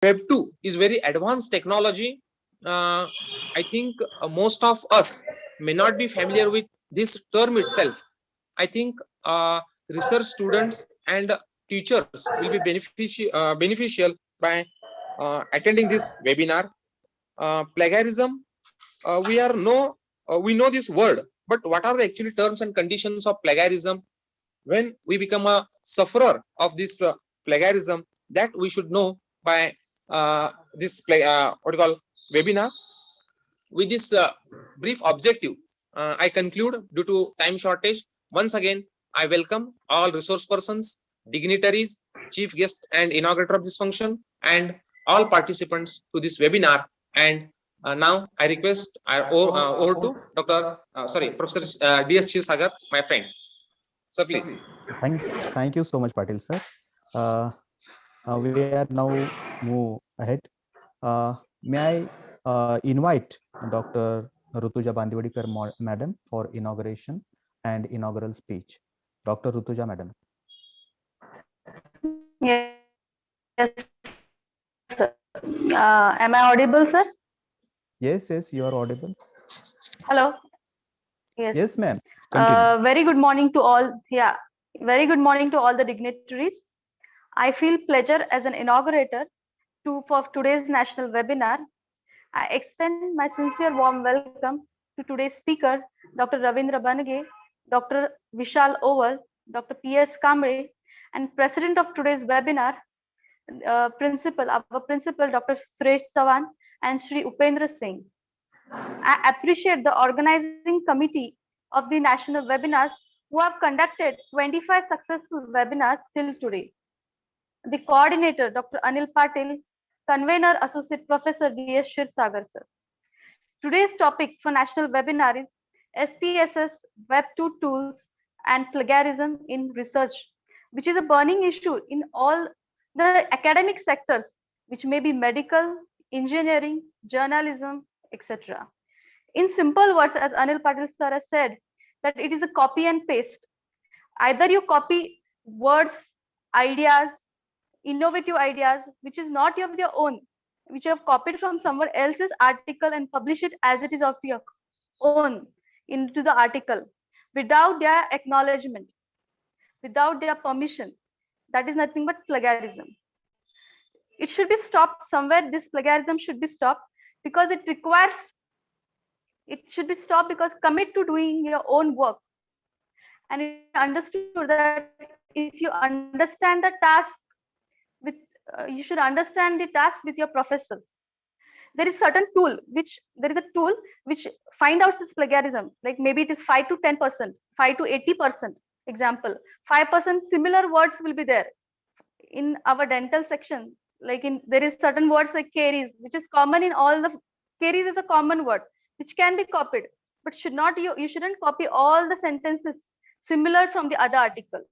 Web 2 is very advanced technology. I think most of us may not be familiar with this term itself. I think research students and teachers will be beneficial by attending this webinar. Plagiarism, we know this word, but what are the actually terms and conditions of plagiarism? When we become a sufferer of this plagiarism, that we should know by this what you call webinar. With this brief objective, I conclude due to time shortage. Once again, I welcome all resource persons, dignitaries, chief guest and inaugurator of this function, and all participants to this webinar. And now I request over to Professor D.S. Sagar, my friend. Sir, please. Thank you so much, Patil sir. We are now move ahead. May I invite Dr. Rutuja Bandiwadikar madam for inauguration and inaugural speech. Dr. Rutuja madam. Yes, sir. Am I audible, sir? Yes, you are audible. Hello. Yes, ma'am. Very good morning to all. Yeah, very good morning to all the dignitaries. I feel pleasure as an inaugurator for today's national webinar. I extend my sincere warm welcome to today's speaker, Dr. Ravindra Banage, Dr. Vishal Oval, Dr. P.S. Kamre, and President of today's webinar, our principal, Dr. Suresh Sawan and Shri Upendra Singh. I appreciate the organizing committee of the national webinars who have conducted 25 successful webinars till today. The coordinator, Dr. Anil Patil, convener, Associate Professor D.S. Sagar, sir. Today's topic for national webinar is SPSS Web 2 tools and plagiarism in research, which is a burning issue in all the academic sectors, which may be medical, engineering, journalism, etc. In simple words, as Anil Patil sir has said, that it is a copy and paste. Either you copy words, ideas, innovative ideas, which is not of your own, which you have copied from someone else's article and publish it as it is of your own into the article without their acknowledgement, without their permission. That is nothing but plagiarism. It should be stopped somewhere. This plagiarism should be stopped because it should be stopped because commit to doing your own work. And it understood that if you understand the task with, you should understand the task with your professors. There is a tool which find out this plagiarism. Like maybe it is 5 to 10%, 5 to 80%. Example, 5% similar words will be there in our dental section. Like there is certain words like caries, which is common in all the caries is a common word which can be copied, but you shouldn't copy all the sentences similar from the other article.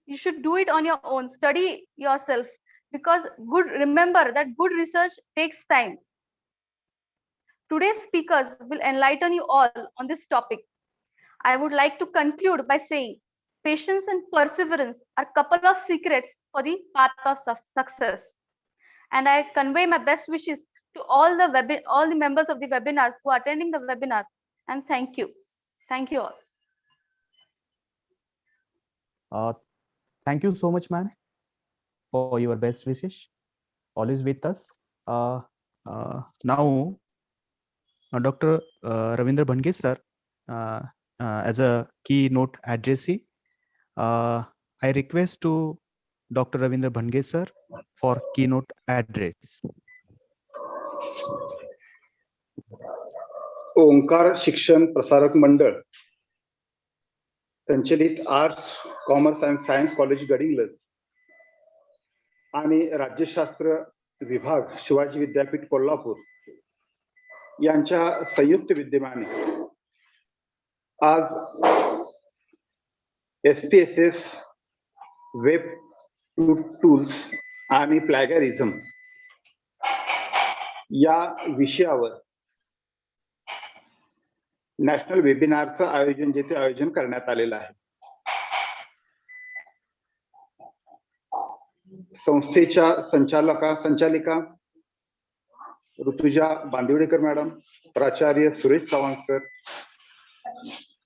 You should do it on your own, study yourself, because remember that good research takes time. Today's speakers will enlighten you all on this topic. I would like to conclude by saying patience and perseverance are a couple of secrets for the path of success. And I convey my best wishes to all the members of the webinars who are attending the webinar. And thank you. Thank you all. Thank you so much, ma'am, for your best wishes. Always with us. Now, Dr. Ravindra Banage sir, as a keynote addressee, I request to Dr. Ravindra Banage sir for keynote address. ओंकार शिक्षण प्रसारक मंडळ संचलित arts commerce and science college Gadhinglaj आणि राज्यशास्त्र विभाग शिवाजी विद्यापीठ कोल्हापूर यांच्या संयुक्त विद्यमाने आज SPSS web tools आणि प्लॅगॅरिझम या विषयावर नॅशनल वेबिनारचं आयोजन करण्यात आलेलं आहे. संस्थेच्या संचालिका ऋतुजा बांदिवडेकर मॅडम, प्राचार्य सुरेश चव्हाण सर,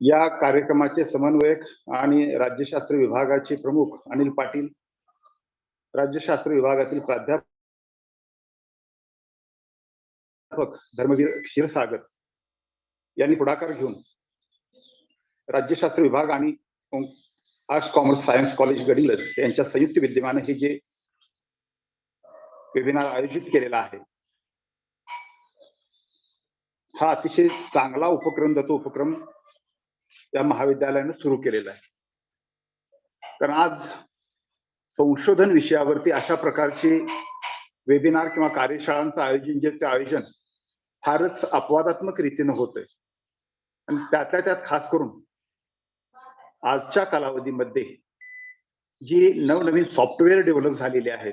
या कार्यक्रमाचे समन्वयक आणि राज्यशास्त्र विभागाचे प्रमुख अनिल पाटील, राज्यशास्त्र विभागातील प्राध्यापक धर्मवीर क्षीरसागर यांनी पुढाकार घेऊन राज्यशास्त्र विभाग आणि arts commerce science college Gadhinglaj यांच्या संयुक्त विद्यमाने हे जे वेबिनार आयोजित केलेला आहे, हा अतिशय चांगला उपक्रम या महाविद्यालयाने सुरू केलेला आहे. कारण आज संशोधन विषयावरती अशा प्रकारचे वेबिनार किंवा कार्यशाळांचं आयोजन फारच अपवादात्मक रीतीने होतंय. आणि त्यातल्या त्यात खास करून आजच्या कालावधीमध्ये जी नवनवीन सॉफ्टवेअर डेव्हलप झालेले आहेत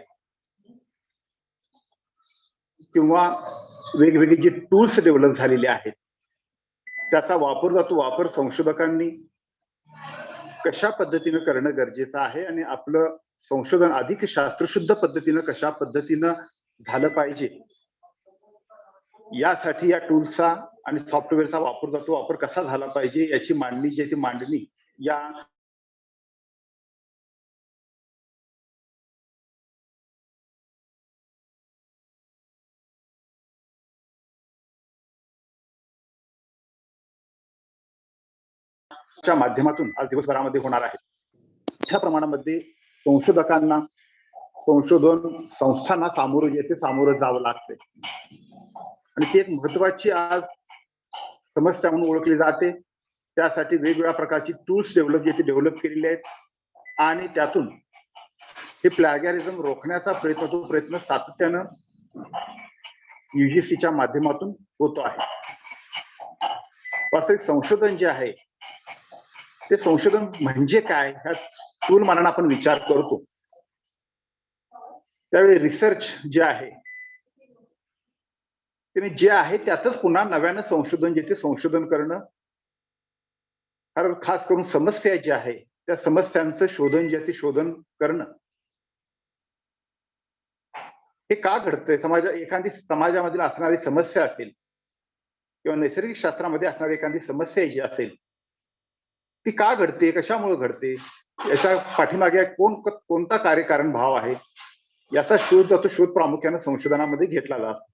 किंवा वेगवेगळे जे टूल्स डेव्हलप झालेले आहेत, त्याचा वापर संशोधकांनी कशा पद्धतीने करणं गरजेचं आहे आणि आपलं संशोधन अधिक शास्त्रशुद्ध पद्धतीनं कशा पद्धतीनं झालं पाहिजे, यासाठी या टूल्सचा आणि सॉफ्टवेअरचा वापर कसा झाला पाहिजे याची मांडणी या माध्यमातून आज दिवसभरामध्ये होणार आहे. मोठ्या प्रमाणामध्ये संशोधकांना संशोधन संस्थांना सामोरं जावं लागते आणि ती एक महत्वाची आज समस्या म्हणून ओळखली जाते. त्यासाठी वेगवेगळ्या प्रकारची टूल्स डेव्हलप केलेले आहेत आणि त्यातून हे प्लॅगियरिझम रोखण्याचा प्रयत्न सातत्यानं UGCच्या माध्यमातून होतो आहे. वास्तविक संशोधन जे आहे ते संशोधन म्हणजे काय, ह्या टूल मानानं आपण विचार करतो त्यावेळी रिसर्च जे आहे जे आहे त्याच पुन्हा नव्यानं संशोधन करणं, कारण खास करून समस्या जी आहे त्या समस्यांचं शोधन करणं हे का घडतंय. एखादी समाजामधील असणारी समस्या असेल किंवा नैसर्गिक शास्त्रामध्ये असणारी एखादी समस्या जी असेल ती का घडते, कशामुळे घडते, याच्या पाठीमागे कोणता कार्यकारण भाव आहे, याचा शोध प्रामुख्याने संशोधनामध्ये घेतला जातो.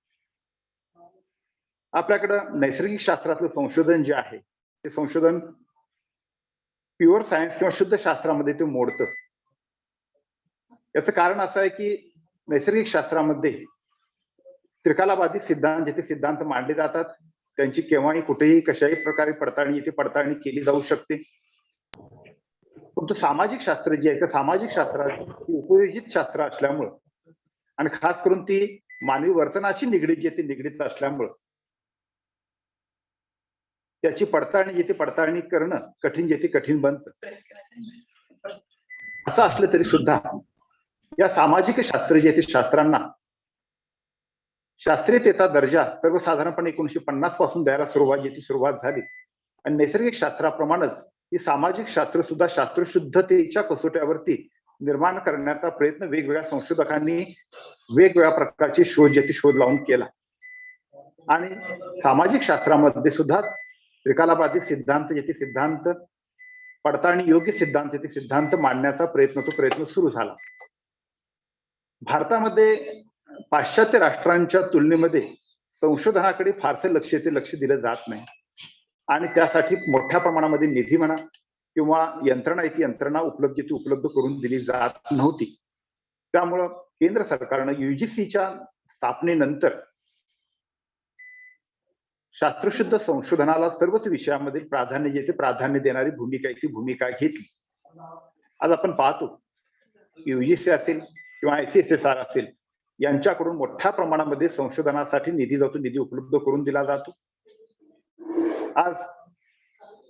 आपल्याकडं नैसर्गिक शास्त्रातलं संशोधन जे आहे ते संशोधन प्युअर सायन्स किंवा शुद्ध शास्त्रामध्ये ते मोडतं. याचं कारण असं आहे की नैसर्गिक शास्त्रामध्ये त्रिकालाबाधित सिद्धांत मांडले जातात. त्यांची केव्हाही कुठेही कशाही प्रकारे पडताळणी केली जाऊ शकते. परंतु सामाजिक शास्त्र जे आहे, सामाजिक शास्त्रात उपयोजित शास्त्र असल्यामुळं आणि खास करून ती मानवी वर्तनाशी निगडीत असल्यामुळं त्याची पडताळणी करणं कठीण बनतं. असं असलं तरी सुद्धा या सामाजिक शास्त्र जे शास्त्रांना शास्त्रीयतेचा दर्जा सर्वसाधारणपणे 1950 पासून द्यायला सुरुवात झाली आणि नैसर्गिक शास्त्राप्रमाणेच ही सामाजिक शास्त्र सुद्धा शास्त्रशुद्धतेच्या कसोट्यावरती निर्माण करण्याचा प्रयत्न वेगवेगळ्या संशोधकांनी वेगवेगळ्या प्रकारचे शोध लावून केला. आणि सामाजिक शास्त्रामध्ये सुद्धा त्रिकालाबाधित सिद्धांत पडताळणी योग्य सिद्धांत मांडण्याचा प्रयत्न सुरू झाला. भारतामध्ये पाश्चात्य राष्ट्रांच्या तुलनेमध्ये संशोधनाकडे फारसं लक्ष दिलं जात नाही आणि त्यासाठी मोठ्या प्रमाणामध्ये निधी म्हणा किंवा यंत्रणा उपलब्ध करून दिली जात नव्हती. त्यामुळं केंद्र सरकारनं UGCच्या स्थापनेनंतर शास्त्रशुद्ध संशोधनाला सर्वच विषयामधील प्राधान्य देणारी भूमिका घेतली. आज आपण पाहतो UGC असेल किंवा SPSS असेल यांच्याकडून मोठ्या प्रमाणामध्ये संशोधनासाठी निधी उपलब्ध करून दिला जातो. आज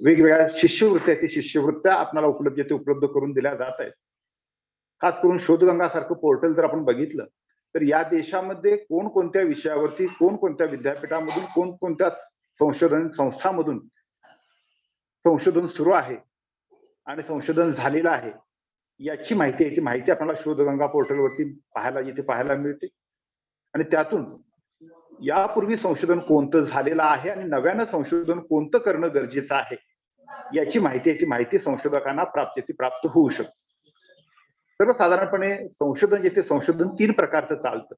वेगवेगळ्या शिष्यवृत्त्या आपल्याला उपलब्ध करून दिल्या जात आहेत. खास करून शोधगंगा सारखं पोर्टल जर आपण बघितलं तर या देशामध्ये कोणकोणत्या विषयावरती कोणकोणत्या विद्यापीठामधून कोणकोणत्या संशोधन संस्थांमधून संशोधन सुरू आहे आणि संशोधन झालेलं आहे याची माहिती आहे, ती माहिती आपल्याला शोधगंगा पोर्टलवरती पाहायला मिळते. आणि त्यातून यापूर्वी संशोधन कोणतं झालेलं आहे आणि नव्यानं संशोधन कोणतं करणं गरजेचं आहे याची माहिती आहे, ती माहिती संशोधकांना प्राप्त होऊ शकते. सर्वसाधारणपणे संशोधन 3 प्रकारचं चालतं.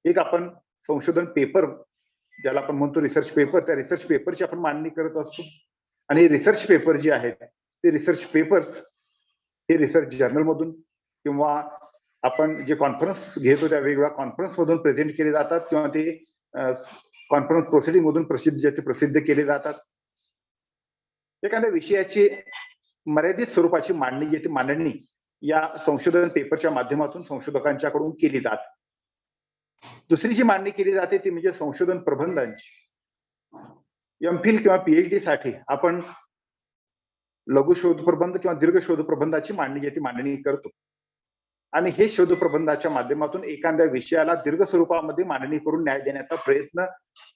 एक आपण संशोधन पेपर, ज्याला आपण म्हणतो रिसर्च पेपर, त्या रिसर्च पेपरची आपण मांडणी करत असतो. आणि रिसर्च पेपर जे आहेत ते रिसर्च पेपर्स हे रिसर्च जर्नल मधून किंवा आपण जे कॉन्फरन्स घेतो त्या वेगवेगळ्या कॉन्फरन्स मधून प्रेझेंट केले जातात किंवा ते कॉन्फरन्स प्रोसिडिंग मधून प्रसिद्ध केले जातात. एखाद्या विषयाची मर्यादित स्वरूपाची मांडणी या संशोधन पेपरच्या माध्यमातून संशोधकांच्याकडून केली जाते. दुसरी जी मांडणी केली जाते ती म्हणजे संशोधन प्रबंधांची. एमफिल किंवा पीएचडी साठी आपण लघु शोध प्रबंध किंवा दीर्घ शोध प्रबंधाची मांडणी करतो. आणि हे शोध प्रबंधाच्या माध्यमातून एखाद्या विषयाला दीर्घ स्वरूपामध्ये मांडणी करून न्याय देण्याचा प्रयत्न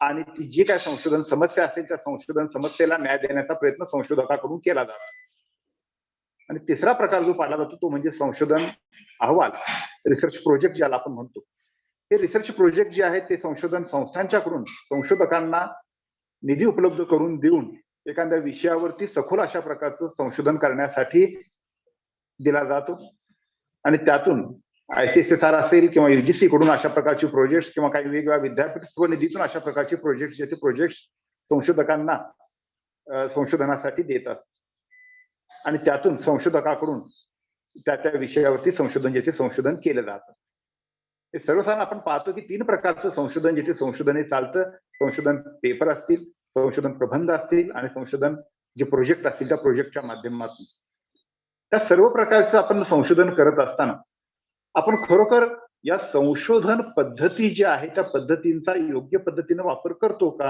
आणि ती जी काय संशोधन समस्या असेल त्या संशोधन समस्येला न्याय देण्याचा प्रयत्न संशोधकाकडून केला जातो. आणि तिसरा प्रकार जो पाळला जातो तो म्हणजे संशोधन अहवाल, रिसर्च प्रोजेक्ट ज्याला आपण म्हणतो. हे रिसर्च प्रोजेक्ट जे आहेत ते संशोधन संस्थांच्याकडून संशोधकांना निधी उपलब्ध करून देऊन एखाद्या विषयावरती सखोल अशा प्रकारचं संशोधन करण्यासाठी दिला जातो. आणि त्यातून ICSSR असेल किंवा UGC कडून अशा प्रकारचे प्रोजेक्ट किंवा काही वेगवेगळ्या विद्यापीठ स्वनिधीतून अशा प्रकारचे प्रोजेक्ट संशोधकांना संशोधनासाठी देत असतात. आणि त्यातून संशोधकाकडून त्या विषयावरती संशोधन केलं जातं. हे सर्वसाधारण आपण पाहतो की 3 प्रकारचं संशोधन हे चालतं. संशोधन पेपर असतील, संशोधन प्रबंध असतील आणि संशोधन जे प्रोजेक्ट असतील त्या प्रोजेक्टच्या माध्यमातून. त्या सर्व प्रकारचं आपण संशोधन करत असताना आपण खरोखर या संशोधन पद्धती ज्या आहेत त्या पद्धतींचा योग्य पद्धतीने वापर करतो का?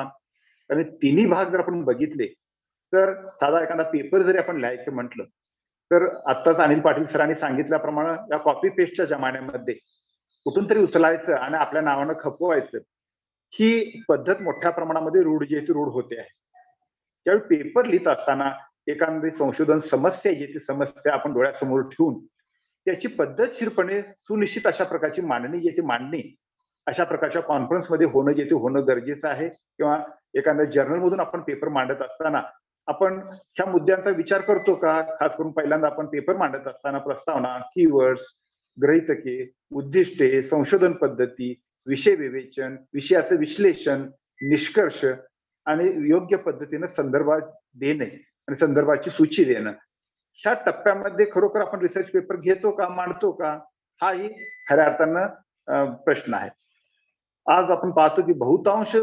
आणि तिन्ही भाग जर आपण बघितले तर साधा एखादा पेपर जरी आपण लिहायचं म्हटलं तर आत्ताच अनिल पाटील सरांनी सांगितल्याप्रमाणे या कॉपी पेस्टच्या जमान्यामध्ये कुठून तरी उचलायचं आणि आपल्या नावानं खपवायचं ही पद्धत मोठ्या प्रमाणामध्ये रूढ होते आहे. त्यावेळी पेपर लिहित असताना एखादी संशोधन समस्या आपण डोळ्यासमोर ठेवून त्याची पद्धतशीरपणे सुनिश्चित अशा प्रकारची मांडणी अशा प्रकारच्या कॉन्फरन्समध्ये होणं गरजेचं आहे. किंवा एखाद्या जर्नल मधून आपण पेपर मांडत असताना आपण ह्या मुद्द्यांचा विचार करतो का? खास करून पहिल्यांदा आपण पेपर मांडत असताना प्रस्तावना, कीवर्ड्स, गृहीतके, उद्दिष्टे, संशोधन पद्धती, विषय विवेचन, विषयाचं विश्लेषण, निष्कर्ष आणि योग्य पद्धतीने संदर्भात देणे आणि संदर्भाची सूची देणं, ह्या टप्प्यामध्ये खरोखर आपण रिसर्च पेपर घेतो का, मांडतो का, हाही खऱ्या अर्थानं प्रश्न आहे. आज आपण पाहतो की बहुतांश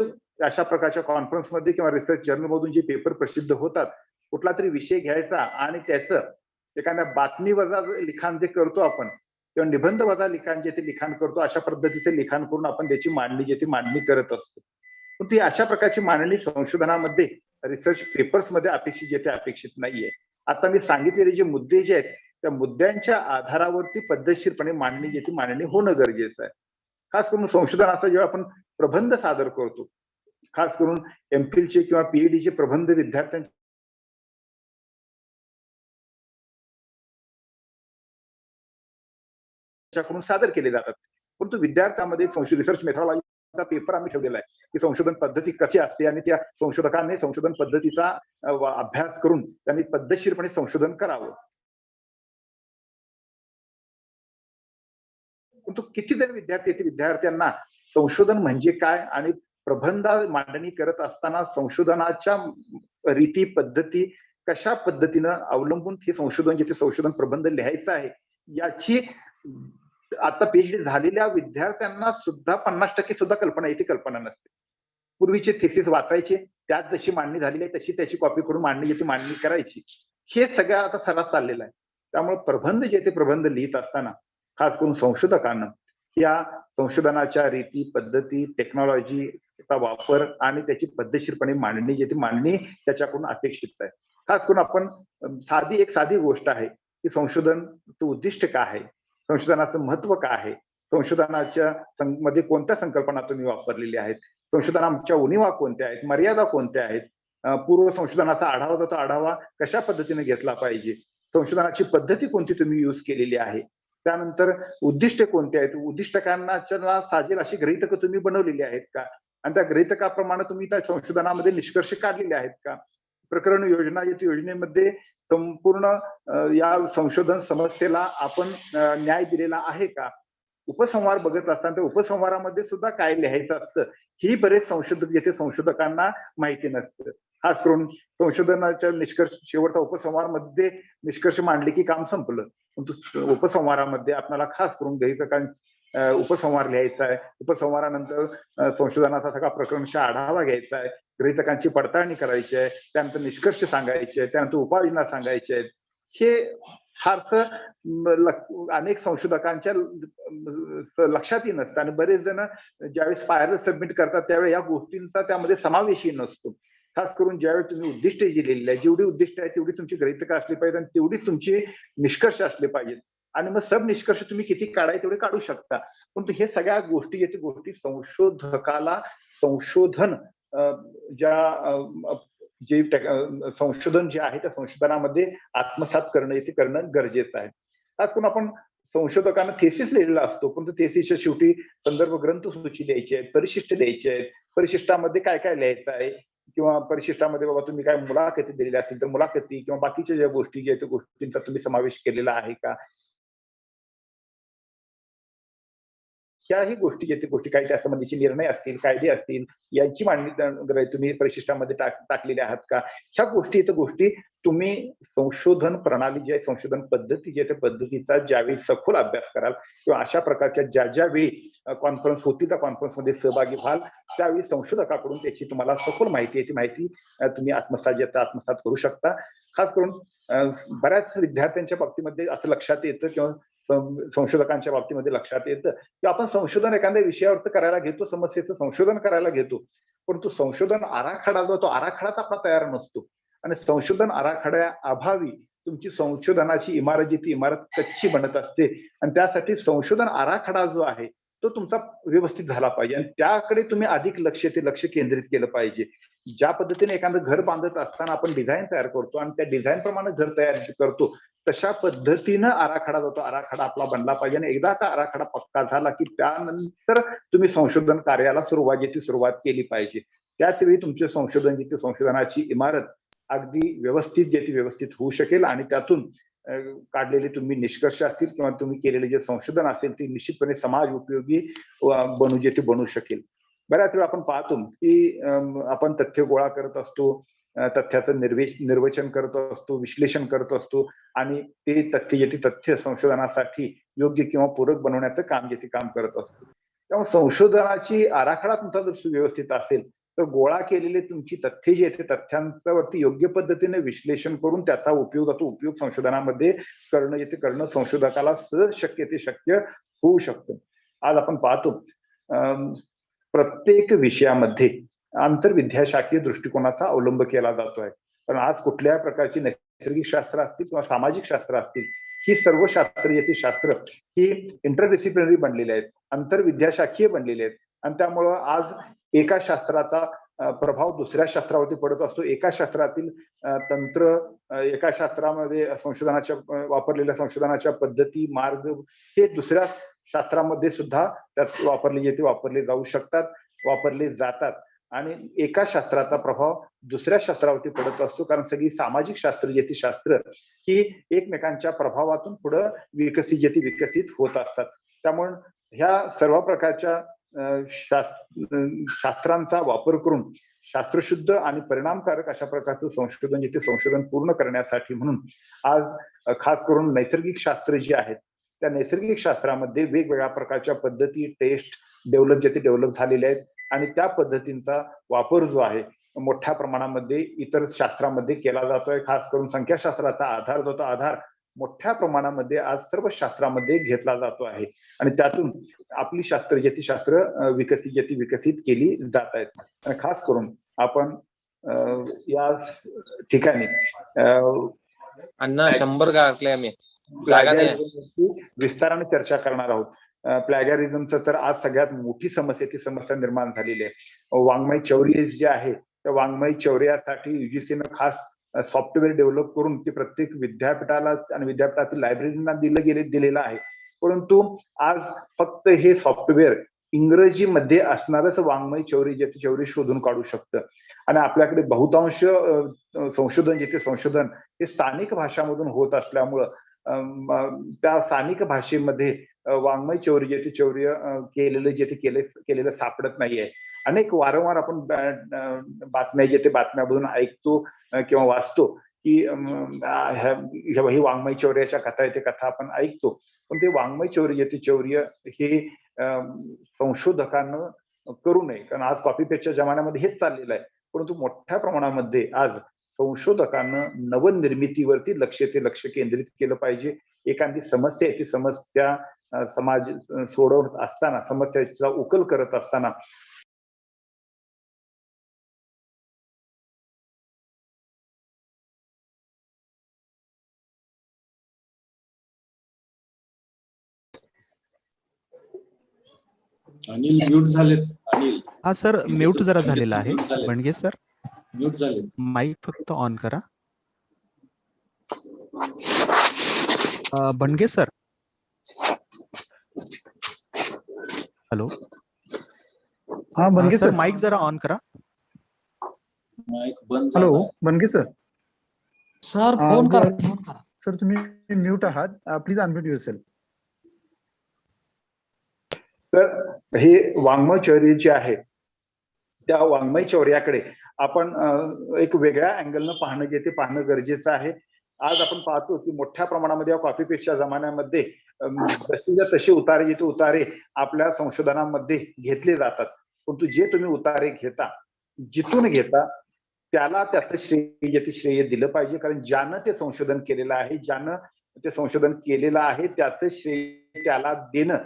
अशा प्रकारच्या कॉन्फरन्समध्ये किंवा रिसर्च जर्नल मधून जे पेपर प्रसिद्ध होतात, कुठला तरी विषय घ्यायचा आणि त्याचं एखाद्या बातमी वजा लिखाण जे करतो आपण किंवा निबंध वजा लिखाण जे ते लिखाण करतो अशा पद्धतीचे लिखाण करून आपण त्याची मांडणी करत असतो. पण ती अशा प्रकारची मांडणी संशोधनामध्ये रिसर्च पेपर्स मध्ये अपेक्षित नाहीये. आता मी सांगितलेले जे मुद्दे जे आहेत त्या मुद्द्यांच्या आधारावरती पद्धतशीरपणे मांडणी होणं गरजेचं आहे. खास करून संशोधनाचा जेव्हा आपण प्रबंध सादर करतो, खास करून एमफिलचे किंवा पीएचडीचे प्रबंध विद्यार्थ्यांच्याकडून सादर केले जातात. परंतु विद्यार्थ्यांमध्ये रिसर्च मेथॉडॉलॉजीचा पेपर आम्ही ठेवलेला आहे की संशोधन पद्धती कशी असते आणि त्या संशोधकांनी संशोधन पद्धतीचा अभ्यास करून त्यांनी पद्धतशीरपणे संशोधन करावं. परंतु कितीतरी विद्यार्थ्यांना संशोधन म्हणजे काय आणि प्रबंध मांडणी करत असताना संशोधनाच्या रीती पद्धती कशा पद्धतीनं अवलंबून हे संशोधन प्रबंध लिहायचं आहे याची आता पीएचडी झालेल्या विद्यार्थ्यांना सुद्धा 50% सुद्धा कल्पना नसते. पूर्वीचे थेसिस वाचायचे, त्यात जशी मांडणी झालेली आहे तशी त्याची कॉपी करून मांडणी करायची, हे सगळं आता सर्रास चाललेलं आहे. त्यामुळे प्रबंध लिहित असताना खास करून संशोधकांना या संशोधनाच्या रीती पद्धती टेक्नॉलॉजीचा वापर आणि त्याची पद्धतशीरपणे मांडणी त्याच्याकडून अपेक्षित आहे. खास करून आपण साधी गोष्ट आहे की संशोधनाचं उद्दिष्ट काय आहे, संशोधनाचं महत्व काय आहे, संशोधनाच्या मध्ये कोणत्या संकल्पना तुम्ही वापरलेल्या आहेत, संशोधनाच्या उणिवा कोणत्या आहेत, मर्यादा कोणत्या आहेत, पूर्व संशोधनाचा आढावा कशा पद्धतीने घेतला पाहिजे, संशोधनाची पद्धती कोणती तुम्ही यूज केलेली आहे, त्यानंतर उद्दिष्ट कोणते आहेत, उद्दिष्टकांना साजेल अशी गृहीतकं तुम्ही बनवलेली आहेत का, आणि त्या गृहीतकाप्रमाणे तुम्ही त्या संशोधनामध्ये निष्कर्ष काढलेले आहेत का, प्रकरण योजना योजनेमध्ये संपूर्ण या संशोधन समस्येला आपण न्याय दिलेला आहे का, उपसंहार बघत असताना त्या उपसंहारामध्ये सुद्धा काय लिहायचं असतं ही बरेच संशोधक येथे संशोधकांना माहिती नसतं. खास करून संशोधनाच्या निष्कर्ष शेवटचा उपसंहारामध्ये निष्कर्ष मांडले की काम संपलं, परंतु उपसंहारामध्ये आपल्याला खास करून गृहीतकांचा उपसंहार लिहायचा आहे, उपसंहारानंतर संशोधनाचा सगळा प्रकरणचा आढावा घ्यायचा आहे, गृहीतकांची पडताळणी करायची आहे, त्यानंतर निष्कर्ष सांगायचे आहेत, त्यानंतर उपाययोजना सांगायचे आहेत. हे फारसं अनेक संशोधकांच्या लक्षातही नसतं आणि बरेच जण ज्यावेळेस स्पायरल सबमिट करतात त्यावेळी या गोष्टींचा त्यामध्ये समावेशही नसतो. खास करून ज्यावेळी तुम्ही उद्दिष्ट जी लिहिलेली आहे, जेवढी उद्दिष्ट आहे तेवढी तुमची गृहीतकं असली पाहिजेत आणि तेवढीच तुमची निष्कर्ष असले पाहिजेत, आणि मग सब निष्कर्ष तुम्ही किती काढाय तेवढे काढू शकता. परंतु हे सगळ्या गोष्टी संशोधकाला संशोधन जे संशोधन जे आहे त्या संशोधनामध्ये आत्मसात करणं गरजेचं आहे. खास करून आपण संशोधकांना थेसिस लिहिलेला असतो, परंतु थेसिसच्या शेवटी संदर्भ ग्रंथ सूची द्यायची आहे, परिशिष्ट द्यायचे आहेत, परिशिष्टामध्ये काय काय लिहायचं आहे, किंवा परिशिष्टामध्ये बाबा तुम्ही काय मुलाखती दिलेल्या असतील तर मुलाखती किंवा बाकीच्या ज्या गोष्टी ज्या त्या गोष्टींचा तुम्ही समावेश केलेला आहे का, ह्याही गोष्टी काही त्या संबंधीचे निर्णय असतील, कायदे असतील, यांची मांडणी तुम्ही परिशिष्टामध्ये टाकलेल्या आहात का, ह्या गोष्टी तुम्ही संशोधन प्रणाली जी आहे, संशोधन पद्धती जी आहे त्या पद्धतीचा ज्यावेळी सखोल अभ्यास कराल किंवा अशा प्रकारच्या ज्यावेळी कॉन्फरन्स होती त्या कॉन्फरन्समध्ये सहभागी व्हाल त्यावेळी संशोधकाकडून त्याची तुम्हाला सखोल माहिती आहे, ती माहिती तुम्ही आत्मसात करू शकता. खास करून बऱ्याच विद्यार्थ्यांच्या बाबतीमध्ये असं लक्षात येतं किंवा संशोधकांच्या बाबतीमध्ये लक्षात येतं की आपण संशोधन एखाद्या विषयावरचं करायला घेतो, समस्येचं संशोधन करायला घेतो, परंतु संशोधन आराखडा जो तो आराखडाच आपला तयार नसतो आणि संशोधन आराखड्या अभावी तुमची संशोधनाची इमारत जी ती इमारत कच्ची बनत असते आणि त्यासाठी संशोधन आराखडा जो आहे तो तुमचा व्यवस्थित झाला पाहिजे आणि त्याकडे तुम्ही अधिक लक्ष केंद्रित केलं पाहिजे. ज्या पद्धतीने एखादं घर बांधत असताना आपण डिझाईन तयार करतो आणि त्या डिझाईन प्रमाणे घर तयार करतो तशा पद्धतीनं आराखडा जातो, आराखडा आपला बनला पाहिजे आणि एकदा का आराखडा पक्का झाला की त्यानंतर तुम्ही संशोधन कार्याला सुरुवात केली पाहिजे. त्याच वेळी तुमचे संशोधनाची इमारत अगदी व्यवस्थित होऊ शकेल आणि त्यातून काढलेले तुम्ही निष्कर्ष असतील किंवा तुम्ही केलेले जे संशोधन असेल ते निश्चितपणे समाज उपयोगी बनू शकेल. बऱ्याच वेळा आपण पाहतो की आपण तथ्य गोळा करत असतो, तथ्याचं निर्वचन करत असतो, विश्लेषण करत असतो आणि ते तथ्य संशोधनासाठी योग्य किंवा पूरक बनवण्याचं काम करत असतो. त्यामुळे संशोधनाची आराखडा तुमचा जर सुव्यवस्थित असेल तर गोळा केलेले तुमची तथ्य जी आहेत तथ्यांवरती योग्य पद्धतीने विश्लेषण करून त्याचा उपयोग संशोधनामध्ये करणं संशोधकाला सहज शक्य होऊ शकतं. आज आपण पाहतो प्रत्येक विषयामध्ये आंतरविद्याशाखीय दृष्टिकोनाचा अवलंब केला जातोय, कारण आज कुठल्या प्रकारची नैसर्गिक शास्त्र असतील किंवा सामाजिक शास्त्र असतील ही सर्व शास्त्र ही इंटरडिसिप्लिनरी बनलेली आहेत, आंतरविद्याशाखीय बनलेली आहेत आणि त्यामुळं आज एका शास्त्राचा प्रभाव दुसऱ्या शास्त्रावरती पडत असतो, एका शास्त्रातील तंत्र एका शास्त्रामध्ये वापरलेल्या संशोधनाच्या पद्धती मार्ग हे दुसऱ्या शास्त्रामध्ये सुद्धा त्यात वापरले जाऊ शकतात, वापरले जातात आणि एका शास्त्राचा प्रभाव दुसऱ्या शास्त्रावरती पडत असतो, कारण सगळी सामाजिक शास्त्र ही एकमेकांच्या प्रभावातून पुढे विकसित होत असतात. त्यामुळे ह्या सर्व प्रकारच्या शास्त्रांचा वापर करून शास्त्रशुद्ध आणि परिणामकारक अशा प्रकारचं संशोधन पूर्ण करण्यासाठी म्हणून आज खास करून नैसर्गिक शास्त्र जी आहेत त्या नैसर्गिक शास्त्रामध्ये वेगवेगळ्या प्रकारच्या पद्धती टेस्ट डेव्हलप झालेल्या आहेत आणि त्या पद्धतींचा वापर जो आहे मोठ्या प्रमाणामध्ये इतर शास्त्रामध्ये केला जातोय. खास करून संख्याशास्त्राचा आधार मोठ्या प्रमाणामध्ये आज सर्व शास्त्रामध्ये घेतला जातो आहे आणि त्यातून आपली शास्त्र विकसित केली जात आहेत. आणि खास करून आपण या ठिकाणी अण्णा 100 गाठले आम्ही विस्ताराने चर्चा करणार आहोत. प्लॅगॅरिझमचं तर आज सगळ्यात मोठी समस्या निर्माण झालेली आहे. वाङ्मय चौर्य जे आहे त्या वाङ्मय चौर्यासाठी युजीसीनं खास सॉफ्टवेअर डेव्हलप करून ते प्रत्येक विद्यापीठाला आणि विद्यापीठातील लायब्ररीना दिलेलं आहे. परंतु आज फक्त हे सॉफ्टवेअर इंग्रजीमध्ये असणारच वाङ्मय चौर्य शोधून काढू शकतं. आणि आपल्याकडे बहुतांश संशोधन हे स्थानिक भाषांमधून होत असल्यामुळं त्या स्थानिक भाषेमध्ये वाङ्मय चौर्य केलेलं सापडत नाहीये. अनेक वारंवार आपण बातम्यामधून ऐकतो किंवा वाचतो की ही वाङ्मय चौर्याच्या कथा आहे, ते कथा आपण ऐकतो. पण ते वाङ्मय चौर्य हे संशोधकांना करू नये, कारण आज कॉपी पेस्टच्या जमान्यामध्ये हेच चाललेलं आहे. परंतु मोठ्या प्रमाणामध्ये आज संशोधकांना नवनिर्मितीवरती लक्ष केंद्रित केलं पाहिजे. एखादी समस्या आहे, ती समस्या समाज सोडवत असताना, समस्याचा उकल करत असताना अनिल म्यूट झालेत. अनिल हा सर, म्यूट जरा झालेला आहे. बंडगे सर म्यूट झालेत. माईक फक्त ऑन करा. बंडगे सर, हॅलो. हा बनगे सर सर, माईक जरा ऑन करा. माईक बंद हॅलो झालाय. बनगे सर. सर फोन करा. सर तुम्ही म्यूट आहात, प्लीज अनम्यूट युअरसेल्फ. तर हे वाङ्मय चौर्य जे आहे, त्या वाङ्मय चौर्याकडे आपण एक वेगळ्या अँगलनं पाहणं गरजेचं आहे. आज आपण पाहतो की मोठ्या प्रमाणामध्ये या कॉपी पेस्टच्या जमान्यामध्ये जशीच्या तसे उतारे आपल्या संशोधनामध्ये घेतले जातात. परंतु जे तुम्ही उतारे घेता, जिथून घेता, त्याला त्याचं श्रेय दिलं पाहिजे. कारण ज्यानं ते संशोधन केलेलं आहे त्याचं श्रेय त्याला देणं,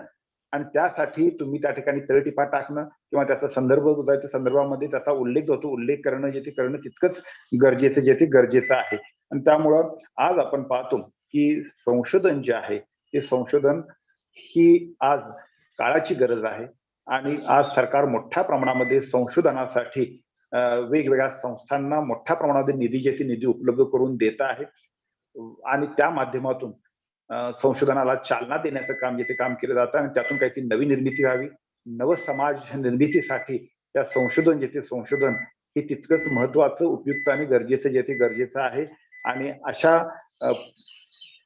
आणि त्यासाठी तुम्ही त्या ठिकाणी तळटीपा टाकणं किंवा त्याचा संदर्भामध्ये त्याचा उल्लेख करणं तितकंच गरजेचं आहे. आणि त्यामुळं आज आपण पाहतो की संशोधन जे आहे, ते संशोधन ही आज काळाची गरज आहे. आणि आज सरकार मोठ्या प्रमाणामध्ये संशोधनासाठी वेगवेगळ्या संस्थांना मोठ्या प्रमाणामध्ये निधी उपलब्ध करून देत आहे. आणि त्या माध्यमातून संशोधनाला चालना देण्याचं काम केलं जातं. आणि त्यातून काहीतरी नवी निर्मिती व्हावी, नव समाज निर्मितीसाठी त्या संशोधन हे तितकंच महत्वाचं, उपयुक्त आणि गरजेचं आहे. आणि अशा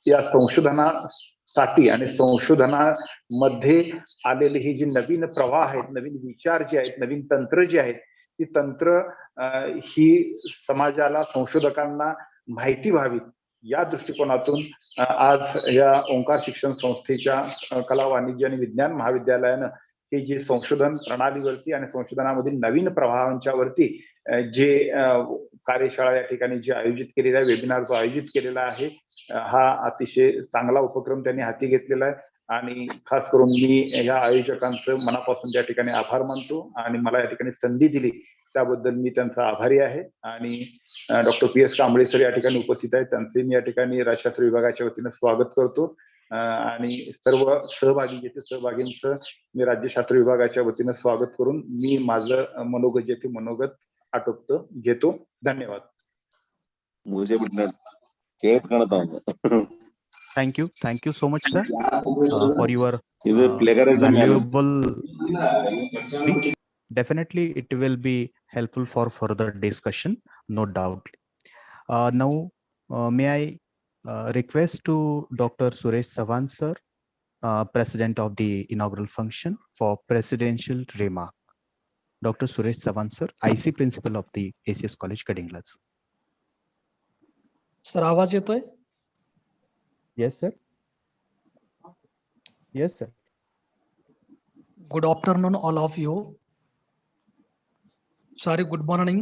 या संशोधनासाठी आणि संशोधनामध्ये आलेले हे जे नवीन प्रवाह आहेत, नवीन विचार जे आहेत, नवीन तंत्र जे आहेत, ती तंत्र ही समाजाला, संशोधकांना माहिती व्हावी, या दृष्टिकोनातून आज या ओंकार शिक्षण संस्थेच्या कला, वाणिज्य आणि विज्ञान महाविद्यालयानं हे जे संशोधन प्रणालीवरती आणि संशोधनामधील नवीन प्रवाहांच्या वरती जे कार्यशाळा या ठिकाणी जे आयोजित केलेला आहे, वेबिनार जो आयोजित केलेला आहे, हा अतिशय चांगला उपक्रम त्यांनी हाती घेतलेला आहे. आणि खास करून मी या आयोजकांचं मनापासून त्या ठिकाणी आभार मानतो. आणि मला या ठिकाणी संधी दिली त्याबद्दल मी त्यांचा आभारी आहे. आणि डॉक्टर PS कांबळे सर या ठिकाणी उपस्थित आहेत, त्यांचे मी या ठिकाणी राज्यशास्त्र विभागाच्या वतीनं स्वागत करतो. आणि सर्व सहभागींचं मी राज्यशास्त्र विभागाच्या वतीनं स्वागत करून मी माझं मनोगत घेतो. धन्यवाद. Thank you so much, sir, for your valuable speech. Definitely, it will be helpful for further discussion, no doubt. Now, may I request to Dr. Suresh Sawan, sir, President of the inaugural function, for presidential remark. Dr. Suresh Sawan, sir, IC Principal of the ACS College, Gadhinglaj. Sir आवाज येतोय? Yes, sir. Yes, sir. Good afternoon, all of you. Sorry, good morning.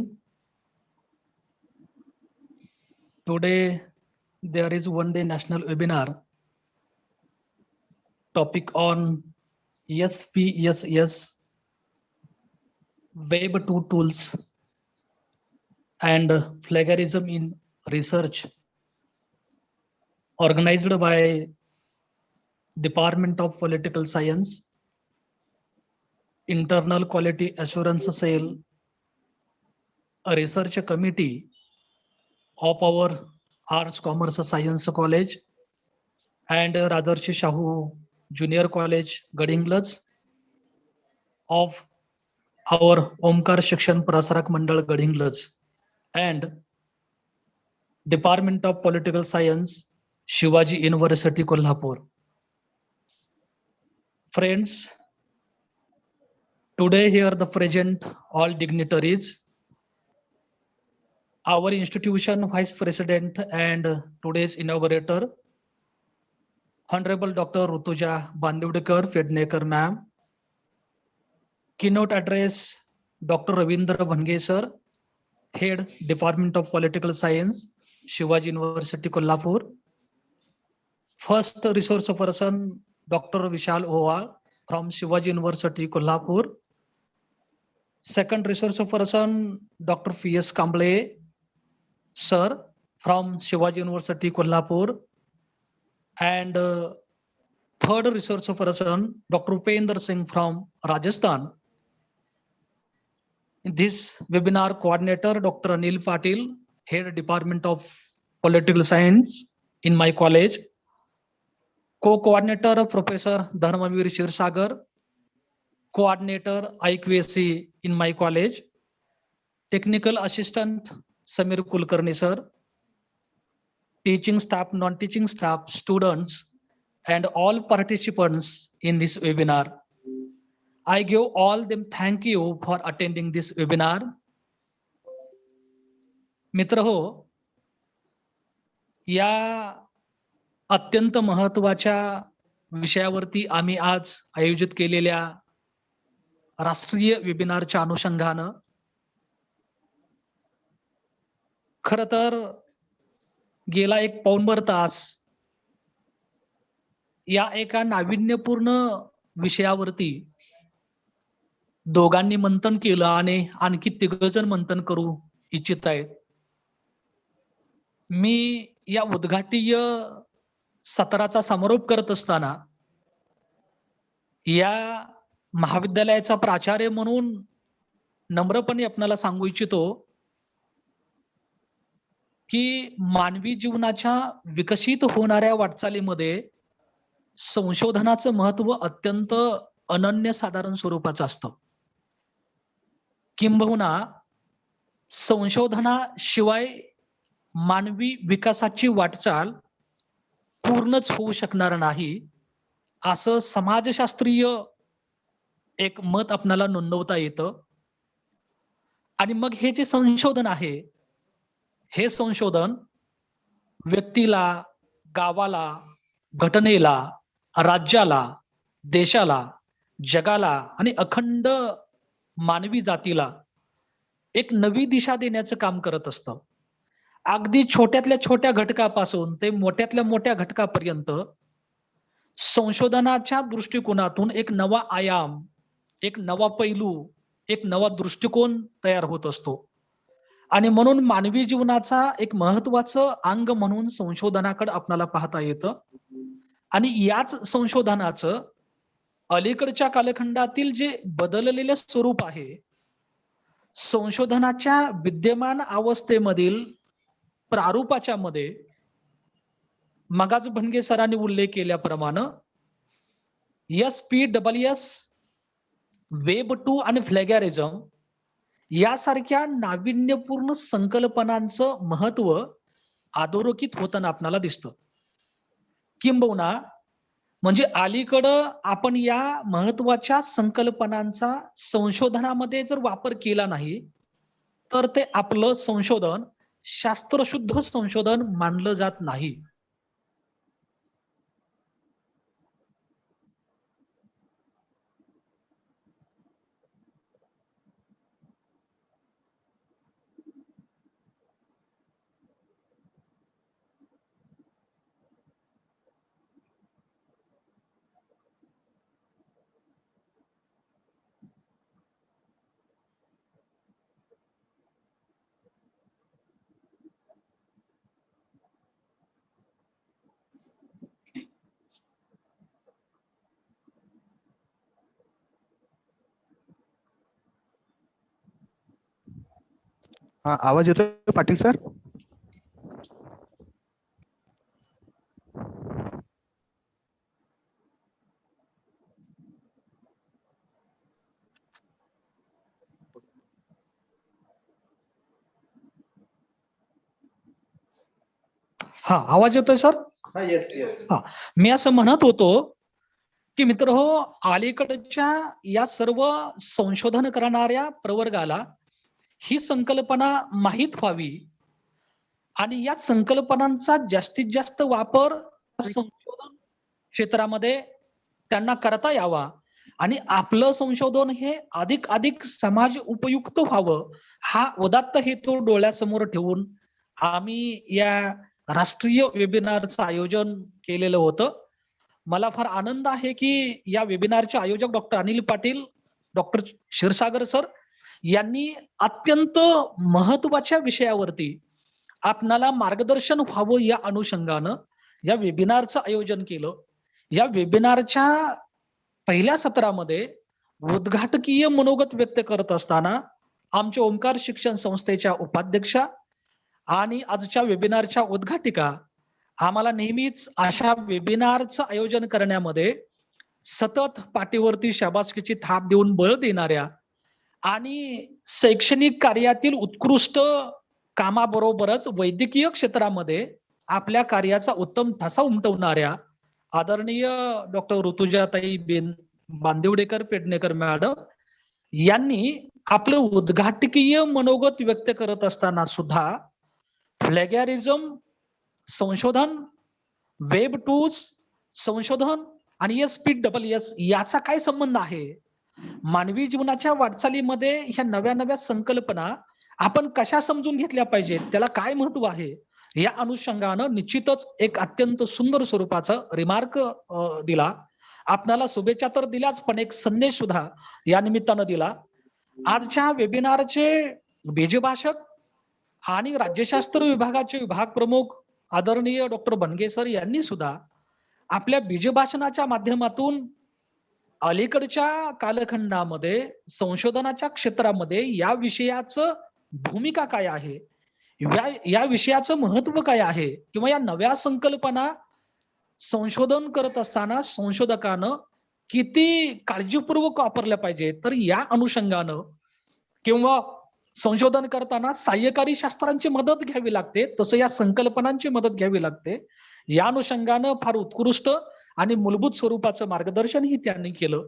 Today, there is one-day national webinar topic on SPSS, Web 2 tools and plagiarism in research, organized by Department of Political Science, Internal Quality Assurance Cell, a research committee of our Arts, Commerce, Science College and Rajarshi Shahu Junior College, Gadhinglaj, of our Omkar Shikshan Prasarak Mandal, Gadhinglaj, and Department of Political Science, Shivaji University, Kolhapur. Friends, today here the present all dignitaries, our institution Vice President and today's inaugurator, Honorable Dr. Rutuja Bandivdekar Fednekar Ma'am, keynote address Dr. Ravindra Bhange Sir, Head Department of Political Science, Shivaji University, Kolhapur. First resource person, Dr. Vishal Owa from Shivaji University, Kolhapur. Second resource person, Dr. P.S. Kamble Sir from Shivaji University, Kolhapur. And third resource person, Dr. Upendra Singh from Rajasthan. In this webinar coordinator, Dr. Anil Patil, Head Department of Political Science in my college. Co-coordinator, Professor Dharmavir Shirsagar, coordinator IQAC in my college. Technical assistant, Samir Kulkarni sir. Teaching staff, non-teaching staff, students, and all participants in this webinar. I give all them thank you for attending this webinar. मित्र हो, या अत्यंत महत्वाच्या विषयावरती आम्ही आज आयोजित केलेल्या राष्ट्रीय वेबिनारच्या अनुषंगानं खरं तर गेला एक पाऊणभर तास या एका नाविन्यपूर्ण विषयावरती दोघांनी मंथन केलं आणि आणखी तिघजण मंथन करू इच्छित आहेत. मी या उद्घाटीय सत्राचा समारोप करत असताना या महाविद्यालयाचा प्राचार्य म्हणून नम्रपणे आपल्याला सांगू इच्छितो की मानवी जीवनाच्या विकसित होणाऱ्या वाटचालीमध्ये संशोधनाचं महत्व अत्यंत अनन्यसाधारण स्वरूपाचं असतं. किंबहुना संशोधनाशिवाय मानवी विकासाची वाटचाल पूर्णच होऊ शकणार नाही असं समाजशास्त्रीय एक मत आपल्याला नोंदवता येतं. आणि मग हे जे संशोधन आहे, हे संशोधन व्यक्तीला, गावाला, घटनेला, राज्याला, देशाला, जगाला आणि अखंड मानवी जातीला एक नवी दिशा देण्याचं काम करत असतं. अगदी छोट्यातल्या छोट्या घटकापासून ते मोठ्यातल्या मोठ्या घटकापर्यंत संशोधनाच्या दृष्टिकोनातून एक नवा आयाम, एक नवा पैलू, एक नवा दृष्टिकोन तयार होत असतो. आणि म्हणून मानवी जीवनाचा एक महत्वाचं अंग म्हणून संशोधनाकडे आपल्याला पाहता येतं. आणि याच संशोधनाचं अलीकडच्या कालखंडातील जे बदललेले स्वरूप आहे, संशोधनाच्या विद्यमान अवस्थेमधील प्रारूपाच्या मध्ये मगाच भनगे सरांनी उल्लेख केल्याप्रमाणे SPSS, वेब 2 आणि प्लॅगियारिझम यासारख्या नाविन्यपूर्ण संकल्पनांचं महत्व अधोरेखित होताना आपल्याला दिसतं. किंबहुना म्हणजे अलीकडं आपण या महत्वाच्या संकल्पनांचा संशोधनामध्ये जर वापर केला नाही तर ते आपलं संशोधन शास्त्रशुद्ध संशोधन मानलं जात नाही. हा, आवाज येतोय पाटील सर? हा, आवाज येतोय सर? हा, मी असं म्हणत होतो की मित्र हो, अलीकडच्या या सर्व संशोधन करणाऱ्या प्रवर्गाला ही संकल्पना माहीत व्हावी आणि या संकल्पनांचा जास्तीत जास्त वापर संशोधन क्षेत्रामध्ये त्यांना करता यावा आणि आपलं संशोधन हे अधिक समाज उपयुक्त व्हावं, हा उदात्त हेतू डोळ्यासमोर ठेवून आम्ही या राष्ट्रीय वेबिनारचं आयोजन केलेलं होतं. मला फार आनंद आहे की या वेबिनारचे आयोजक doctor Anil Patil, doctor Kshirsagar sir यांनी अत्यंत महत्वाच्या विषयावरती आपणाला मार्गदर्शन व्हावं या अनुषंगानं या वेबिनारचं आयोजन केलं. या वेबिनारच्या पहिल्या सत्रामध्ये उद्घाटकीय मनोगत व्यक्त करत असताना आमच्या ओंकार शिक्षण संस्थेच्या उपाध्यक्षा आणि आजच्या वेबिनारच्या उद्घाटिका आम्हाला नेहमीच अशा वेबिनारचं आयोजन करण्यामध्ये सतत पाठीवरती शाबासकीची थाप देऊन बळ देणाऱ्या आणि शैक्षणिक कार्यातील उत्कृष्ट कामाबरोबरच वैद्यकीय क्षेत्रामध्ये आपल्या कार्याचा उत्तम ठसा उमटवणाऱ्या आदरणीय डॉक्टर ऋतुजाताई बांदिवडेकर पेडणेकर मॅडम यांनी आपलं उद्घाटकीय मनोगत व्यक्त करत असताना सुद्धा प्लॅगियारिझम संशोधन, वेब टूल्स संशोधन आणि SPSS याचा काय संबंध आहे, मानवी जीवनाच्या वाटचालीमध्ये ह्या नव्या संकल्पना आपण कशा समजून घेतल्या पाहिजेत, त्याला काय महत्व आहे, या अनुषंगानं निश्चितच एक अत्यंत सुंदर स्वरूपाचा रिमार्क दिला. आपणाला शुभेच्छा तर दिल्याच, पण एक संदेश सुद्धा या निमित्तानं दिला. आजच्या वेबिनारचे बीजभाषक आणि राज्यशास्त्र विभागाचे विभाग प्रमुख आदरणीय डॉक्टर बनगे सर यांनी सुद्धा आपल्या बीजभाषणाच्या माध्यमातून अलीकडच्या कालखंडामध्ये संशोधनाच्या क्षेत्रामध्ये या विषयाचं भूमिका काय आहे, या विषयाचं महत्व काय आहे, किंवा या नव्या संकल्पना संशोधन करत असताना संशोधकानं किती काळजीपूर्वक वापरल्या पाहिजे, तर या अनुषंगानं किंवा संशोधन करताना सहाय्यकारी शास्त्रांची मदत घ्यावी लागते, तसं या संकल्पनांची मदत घ्यावी लागते. या अनुषंगानं फार उत्कृष्ट आणि मूलभूत स्वरूपाचं मार्गदर्शनही त्यांनी केलं.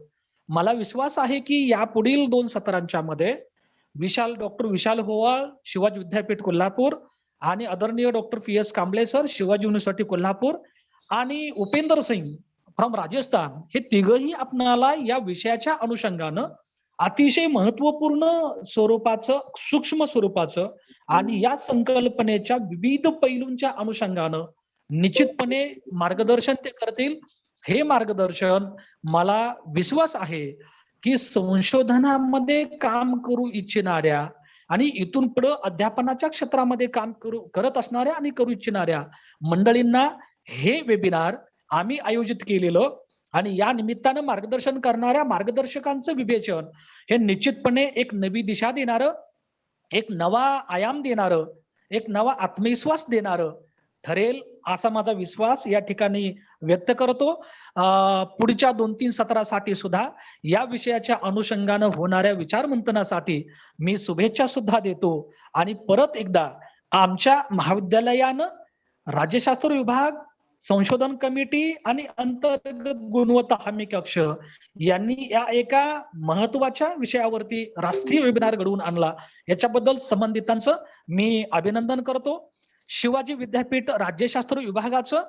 मला विश्वास आहे की या पुढील 2 सत्रांच्या मध्ये डॉक्टर विशाल होवाळ, शिवाजी विद्यापीठ कोल्हापूर आणि आदरणीय doctor PS Kamble sir, Shivaji university Kolhapur आणि उपेंद्र सिंग फ्रॉम राजस्थान, हे तिघही आपणाला या विषयाच्या अनुषंगानं अतिशय महत्वपूर्ण स्वरूपाचं, सूक्ष्म स्वरूपाचं आणि या संकल्पनेच्या विविध पैलूंच्या अनुषंगानं निश्चितपणे मार्गदर्शन ते करतील. हे मार्गदर्शन मला विश्वास आहे की संशोधनामध्ये काम करू इच्छिणाऱ्या आणि इथून पुढे अध्यापनाच्या क्षेत्रामध्ये काम करत असणाऱ्या आणि करू इच्छिणाऱ्या मंडळींना हे वेबिनार आम्ही आयोजित केलेलं आणि या निमित्तानं मार्गदर्शन करणाऱ्या मार्गदर्शकांचं विवेचन हे निश्चितपणे एक नवी दिशा देणारं, एक नवा आयाम देणारं, एक नवा आत्मविश्वास देणारं ठरेल असा माझा विश्वास या ठिकाणी व्यक्त करतो. पुढच्या 2-3 सत्रासाठी सुद्धा या विषयाच्या अनुषंगानं होणाऱ्या विचारमंथनासाठी मी शुभेच्छा सुद्धा देतो आणि परत एकदा आमच्या महाविद्यालयानं राज्यशास्त्र विभाग, संशोधन कमिटी आणि अंतर्गत गुणवत्ता हमी कक्ष यांनी या एका महत्वाच्या विषयावरती राष्ट्रीय वेबिनार घडवून आणला, याच्याबद्दल संबंधितांचं मी अभिनंदन करतो. शिवाजी विद्यापीठ राज्यशास्त्र विभागाचं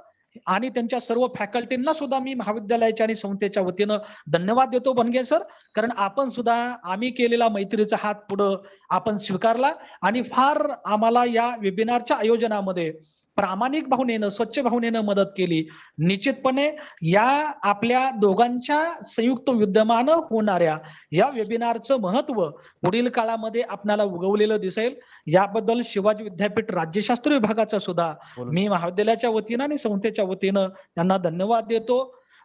आणि त्यांच्या सर्व फॅकल्टींना सुद्धा मी महाविद्यालयाच्या आणि संस्थेच्या वतीनं धन्यवाद देतो बनगे सर, कारण आपण सुद्धा आम्ही केलेला मैत्रीचा हात पुढं आपण स्वीकारला आणि फार आम्हाला या वेबिनारच्या आयोजनामध्ये प्रामाणिक भावनेनं, स्वच्छ भावनेनं मदत केली. निश्चितपणे या आपल्या दोघांच्या संयुक्त विद्यमानं होणाऱ्या या वेबिनारचं महत्व पुढील काळामध्ये आपल्याला उगवलेलं दिसेल. याबद्दल शिवाजी विद्यापीठ राज्यशास्त्र विभागाचा सुद्धा मी महाविद्यालयाच्या वतीनं आणि संस्थेच्या वतीनं त्यांना धन्यवाद देतो.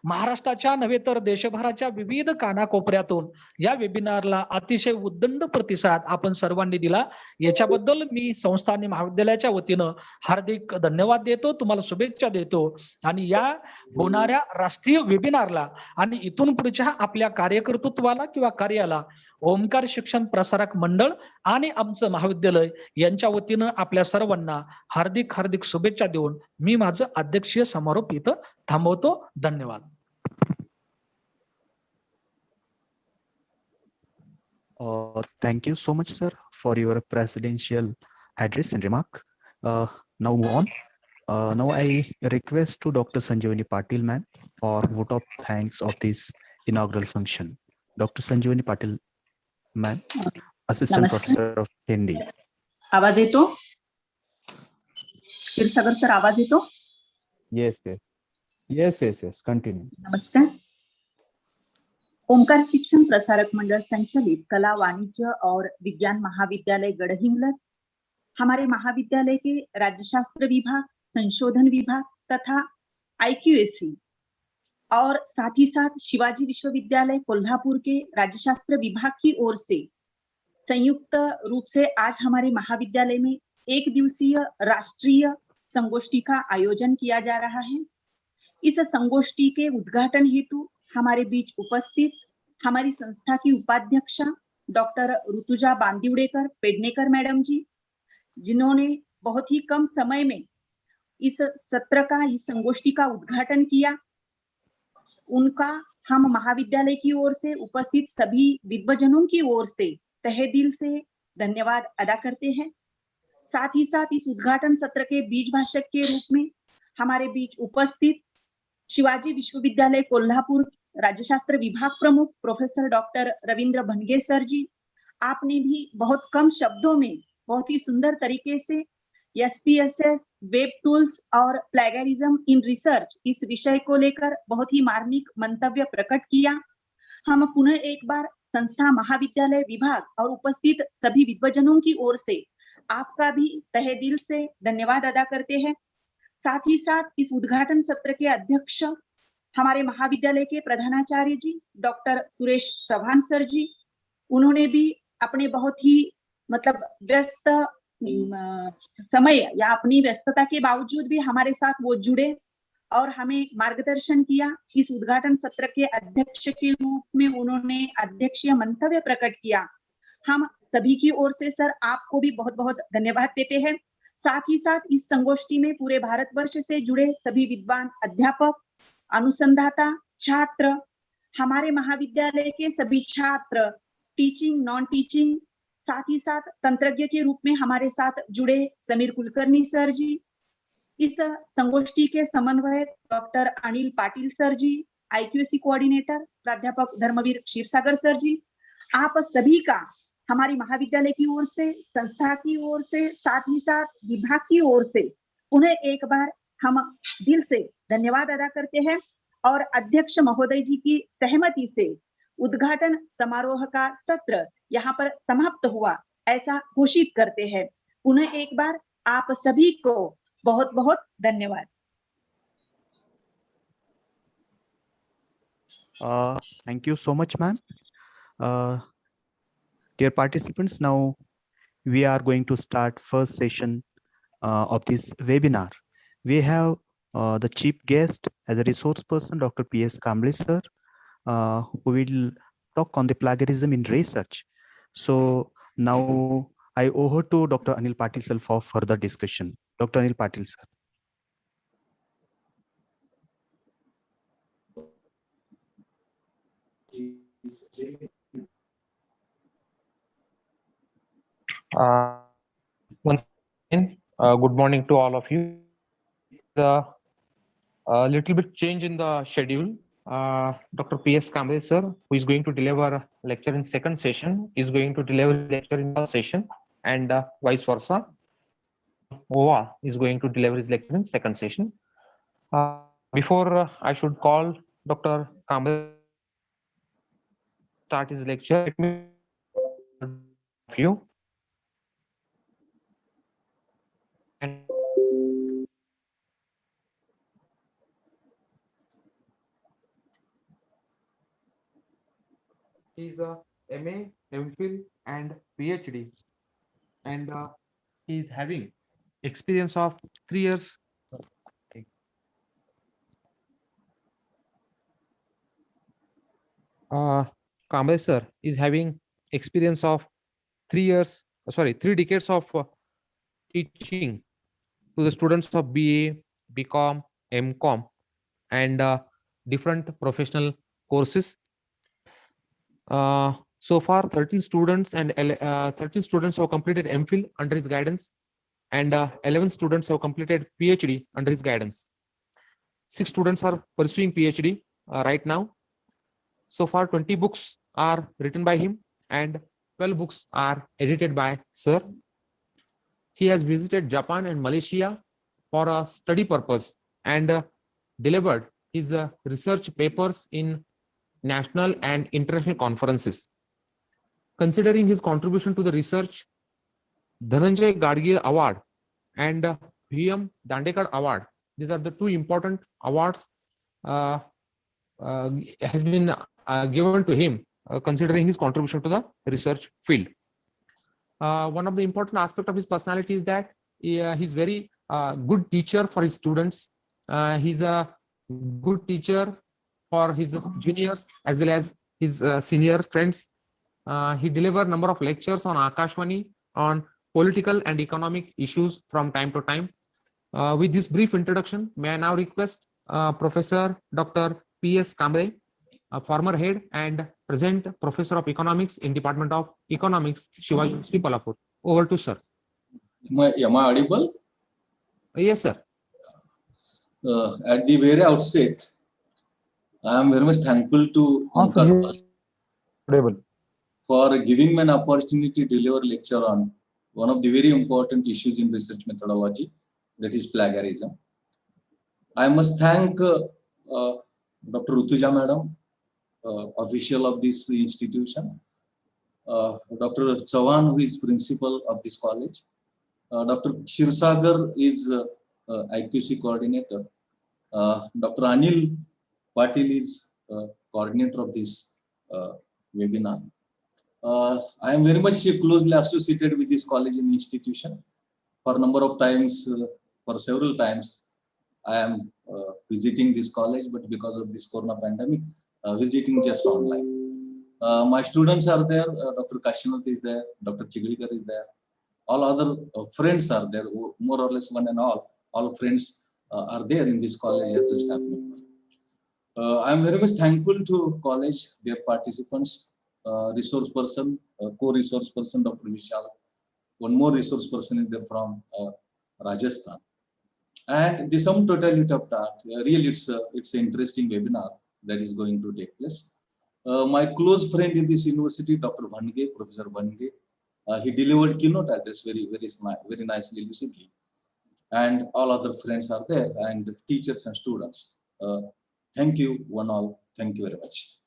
महाराष्ट्राच्या नव्हे तर देशभराच्या विविध कानाकोपऱ्यातून या वेबिनारला अतिशय उद्दंड प्रतिसाद आपण सर्वांनी दिला. याच्याबद्दल मी संस्था आणि महाविद्यालयाच्या वतीनं हार्दिक धन्यवाद देतो, तुम्हाला शुभेच्छा देतो. आणि या होणाऱ्या राष्ट्रीय वेबिनारला आणि इथून पुढच्या आपल्या कार्यकर्तृत्वाला किंवा कार्याला ओंकार शिक्षण प्रसारक मंडळ आणि आमचं महाविद्यालय यांच्या वतीनं आपल्या सर्वांना हार्दिक हार्दिक शुभेच्छा देऊन मी माझं अध्यक्षीय समारोप इथं थांबवतो. धन्यवाद. Thank you so much, sir, for your presidential address and remark. Now move on. Now I request to Dr. Sanjeevani Patil, ma'am, for vote of thanks of this inaugural function. Dr. Sanjeevani Patil, ma'am, Assistant नमस्कार. Professor of Hindi. आवाज येतो? Kshirsagar sir, आवाज येतो? Yes. Continue. नमस्कार. ओंकार शिक्षण प्रसारक मंडल संचालित कला, वाणिज्य और विज्ञान महाविद्यालय गढ़हिंग्लज, हमारे महाविद्यालय के राज्यशास्त्र विभाग, संशोधन विभाग तथा IQAC और साथ ही साथ शिवाजी विश्वविद्यालय कोल्हापुर के राज्यशास्त्र विभाग की ओर से संयुक्त रूप से आज हमारे महाविद्यालय में एक दिवसीय राष्ट्रीय संगोष्ठी का आयोजन किया जा रहा है। इस संगोष्ठी के उद्घाटन हेतु हमारे बीच उपस्थित हमारी संस्था की उपाध्यक्षा डॉक्टर ऋतुजा बांदिवडेकर पेडनेकर मैडम जी, जिन्होंने बहुत ही कम समय में इस सत्र का, इस संगोष्ठी का उद्घाटन किया, उनका हम महाविद्यालय की ओर से उपस्थित सभी विद्वजनों की ओर से तहे दिल से धन्यवाद अदा करते हैं। साथ ही साथ इस उद्घाटन सत्र के बीज भाषक के रूप में हमारे बीच उपस्थित शिवाजी विश्वविद्यालय कोल्हापुर राज्यशास्त्र विभाग प्रमुख प्रोफेसर डॉक्टर रविंद्र भनगे सर जी, आपने भी बहुत कम शब्दों में बहुत ही सुंदर तरीके से SPSS, वेब टूल्स और प्लेगरिज्म इन रिसर्च इस विषय को लेकर बहुत ही मार्मिक मंतव्य प्रकट किया। हम पुनः एक बार संस्था, महाविद्यालय, विभाग और उपस्थित सभी विद्वजनों की ओर से आपका भी तहे दिल से धन्यवाद अदा करते हैं। साथ ही साथ इस उद्घाटन सत्र के अध्यक्ष हमारे महाविद्यालय के प्रधानाचार्य जी डॉक्टर सुरेश चौहान सर जी, उन्होंने भी अपने बहुत ही व्यस्त समय या अपनी व्यस्तता के बावजूद भी हमारे साथ वो जुड़े और हमें मार्गदर्शन किया। इस उद्घाटन सत्र के अध्यक्ष के रूप में उन्होंने अध्यक्षीय मंतव्य प्रकट किया। हम सभी की ओर से सर आपको भी बहुत बहुत धन्यवाद देते हैं। साथ ही साथ इस संगोष्ठी में पूरे भारतवर्ष से जुड़े सभी विद्वान अध्यापक, अनुसंधाता, छात्र, हमारे महाविद्यालय के सभी छात्र, टीचिंग, नॉन टीचिंग, साथ ही साथ तंत्रज्ञ के रूप में हमारे साथ जुड़े समीर कुलकर्णी सर जी, इस संगोष्ठी के समन्वयक डॉक्टर अनिल पाटिल सर जी, IQAC कोऑर्डिनेटर प्राध्यापक धर्मवीर क्षीरसागर सर जी, आप सभी का हमारी महाविद्यालय की ओर से, संस्था की ओर से, साथ ही साथ विभाग की ओर से उन्हें एक बार हम दिल से धन्यवाद अदा करते हैं और अध्यक्ष महोदय जी की सहमति से उद्घाटन समारोह का सत्र यहाँ पर समाप्त हुआ ऐसा घोषित करते हैं। पुनः एक बार आप सभी को बहुत बहुत धन्यवाद। Thank you so much, ma'am. Dear participants, now we are going to start first session of this webinar. We have the chief guest as a resource person, Dr. P.S. Kamble sir, who will talk on the plagiarism in research. So now I over to Dr. Anil Patil sir for further discussion. Dr. Anil Patil sir. Once again, good morning to all of you. A little bit change in the schedule. Dr. P.S. Kamble sir, who is going to deliver lecture in second session, is going to deliver lecture in first session, and vice versa. OA is going to deliver his lecture in second session. Before I should call Dr. Kamble start his lecture, let me you. And He's a MA, MPhil, and PhD, and he's having experience of 3 years. Kamble sir is having experience of 3 years, 3 decades of teaching to the students of BA, BCom, MCom, and different professional courses. So far, 13 students and 13 students have completed MPhil under his guidance, and 11 students have completed PhD under his guidance. 6 students are pursuing PhD right now. So far, 20 books are written by him, and 12 books are edited by sir. He has visited Japan and Malaysia for a study purpose and delivered his research papers in national and international conferences. Considering his contribution to the research, Dhananjay Gadgil Award and VM Dandekar Award, these are the 2 important awards has been given to him, considering his contribution to the research field. One of the important aspects of his personality is that he's very good teacher for his students. He's a good teacher for his juniors as well as his senior friends. He delivered a number of lectures on Akashvani on political and economic issues from time to time. With this brief introduction, may I now request Professor Dr. P.S. Kamble, a former head and present professor of economics in Department of Economics, Shivaji University, Kolhapur. Over to sir. Am I audible? Yes, sir. At the very outset, I am very much thankful to Ankar for giving me an opportunity to deliver lecture on one of the very important issues in research methodology, that is plagiarism. I must thank Dr. Rutuja Madam, official of this institution, Dr. Chavan, who is principal of this college, Dr. Shirsagar is IQAC coordinator, Dr. Anil Patil is coordinator of this webinar. I am very much closely associated with this college and institution. For a number of times, for several times, I am visiting this college, but because of this corona pandemic, visiting just online. My students are there, Dr. Kashinath is there, Dr. Chiglikar is there, all other friends are there, more or less one and all friends are there in this college as a staff member. I am very much thankful to college, their participants, resource person, co-resource person, Dr. Vishal. One more resource person is there from Rajasthan. And the sum totality of that, really it's an interesting webinar that is going to take place. My close friend in this university, Dr. Bhange, Professor Bhange, he delivered keynote address very nicely, lucidly. And all other friends are there, and teachers and students. Thank you, one all. Thank you very much.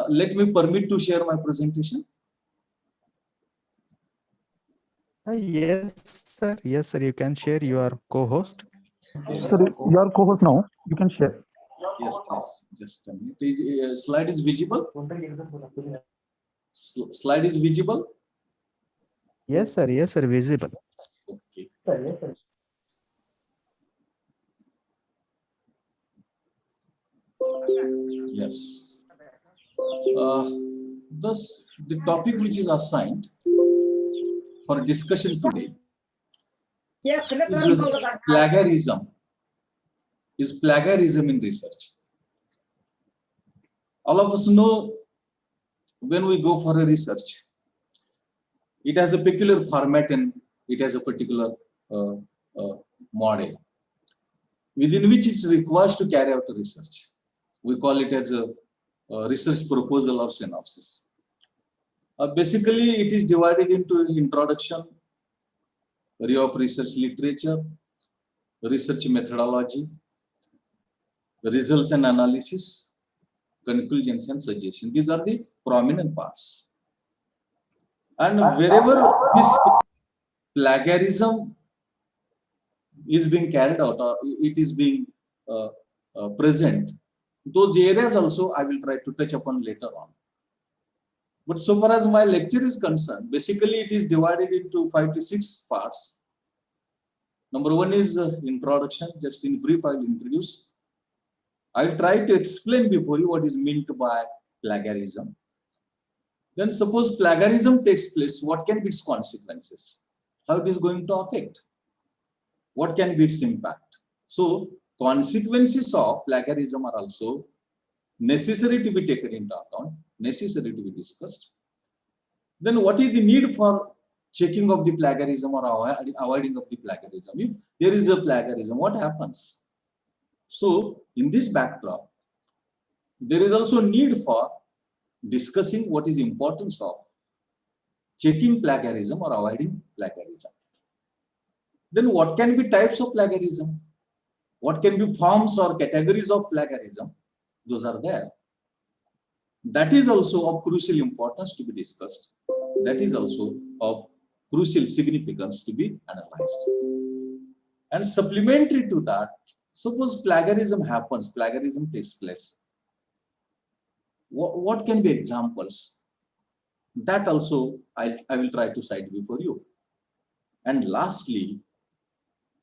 Let me permit to share my presentation. Yes, sir. Yes, sir. You can share your co-host. Yes. Sir, your co-host now. You can share. Yes, just a minute. Slide is visible. Slide is visible. Yes, sir. Yes, sir. Visible. Okay. Yes. Thus, the topic which is assigned for discussion today is plagiarism. Is plagiarism in research? All of us know when we go for a research, it has a peculiar format and it has a particular model within which it requires to carry out a research. We call it as a research proposal or synopsis. Basically, it is divided into introduction, review of research literature, research methodology, results and analysis, conclusions and suggestions. These are the prominent parts. And wherever this plagiarism is being carried out or it is being present, those areas also I will try to touch upon later on. But so far as my lecture is concerned, basically it is divided into 5 to 6 parts. Number 1 is introduction. Just in brief, I will introduce. I will try to explain before you what is meant by plagiarism. Then suppose plagiarism takes place, what can be its consequences? How it is going to affect? What can be its impact? So consequences of plagiarism are also necessary to be taken into account, necessary to be discussed. Then what is the need for checking of the plagiarism or avoiding of the plagiarism? If there is a plagiarism, what happens? So in this backdrop, there is also need for discussing what is importance of checking plagiarism or avoiding plagiarism. Then what can be types of plagiarism? What can be forms or categories of plagiarism? Those are there. That is also of crucial importance to be discussed. That is also of crucial significance to be analyzed. And supplementary to that, suppose plagiarism happens, plagiarism takes place. What can be examples? That also I will try to cite before you. And lastly,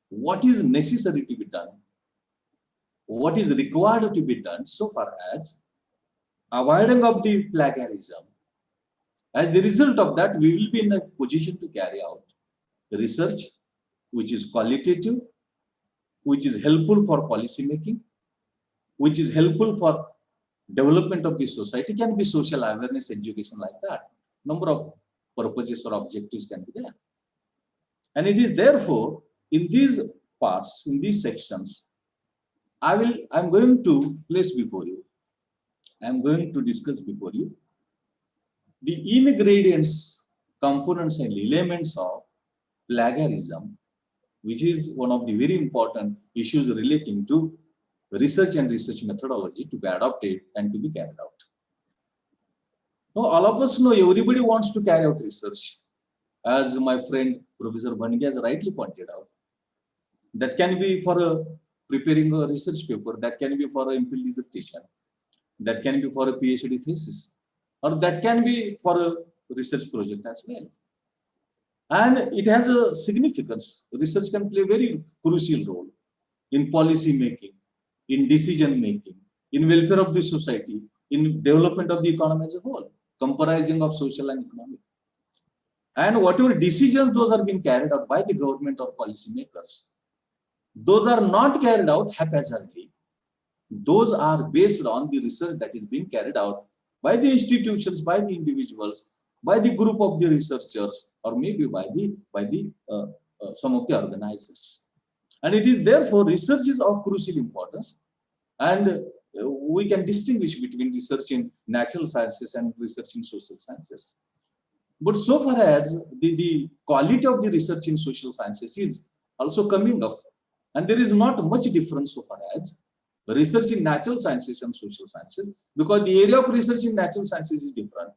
what is necessary to be done? What is required to be done so far as avoiding of the plagiarism? As the result of that, we will be in a position to carry out research which is qualitative, which is helpful for policy making, which is helpful for development of the society, can be social awareness, education, like that. Number of purposes or objectives can be there. And it is therefore in these parts, in these sections, I'm going to place before you, I'm going to discuss before you the ingredients, components and elements of plagiarism, which is one of the very important issues relating to research and research methodology to be adopted and to be carried out. Now, all of us know everybody wants to carry out research. As my friend Professor Bhange has rightly pointed out, that can be for preparing a research paper, that can be for a MPhil dissertation, that can be for a PhD thesis, or that can be for a research project as well. And it has a significance. Research can play a very crucial role in policy making, in decision making, in welfare of the society, in development of the economy as a whole, comprising of social and economic. And whatever decisions those are being carried out by the government or policy makers, those are not carried out haphazardly. Those are based on the research that is being carried out by the institutions, by the individuals, by the group of the researchers, or maybe by some of the organizers. And it is therefore research is of crucial importance, and we can distinguish between research in natural sciences and research in social sciences. But so far as the quality of the research in social sciences is also coming up, and there is not much difference so far as research in natural sciences and social sciences, because the area of research in natural sciences is different,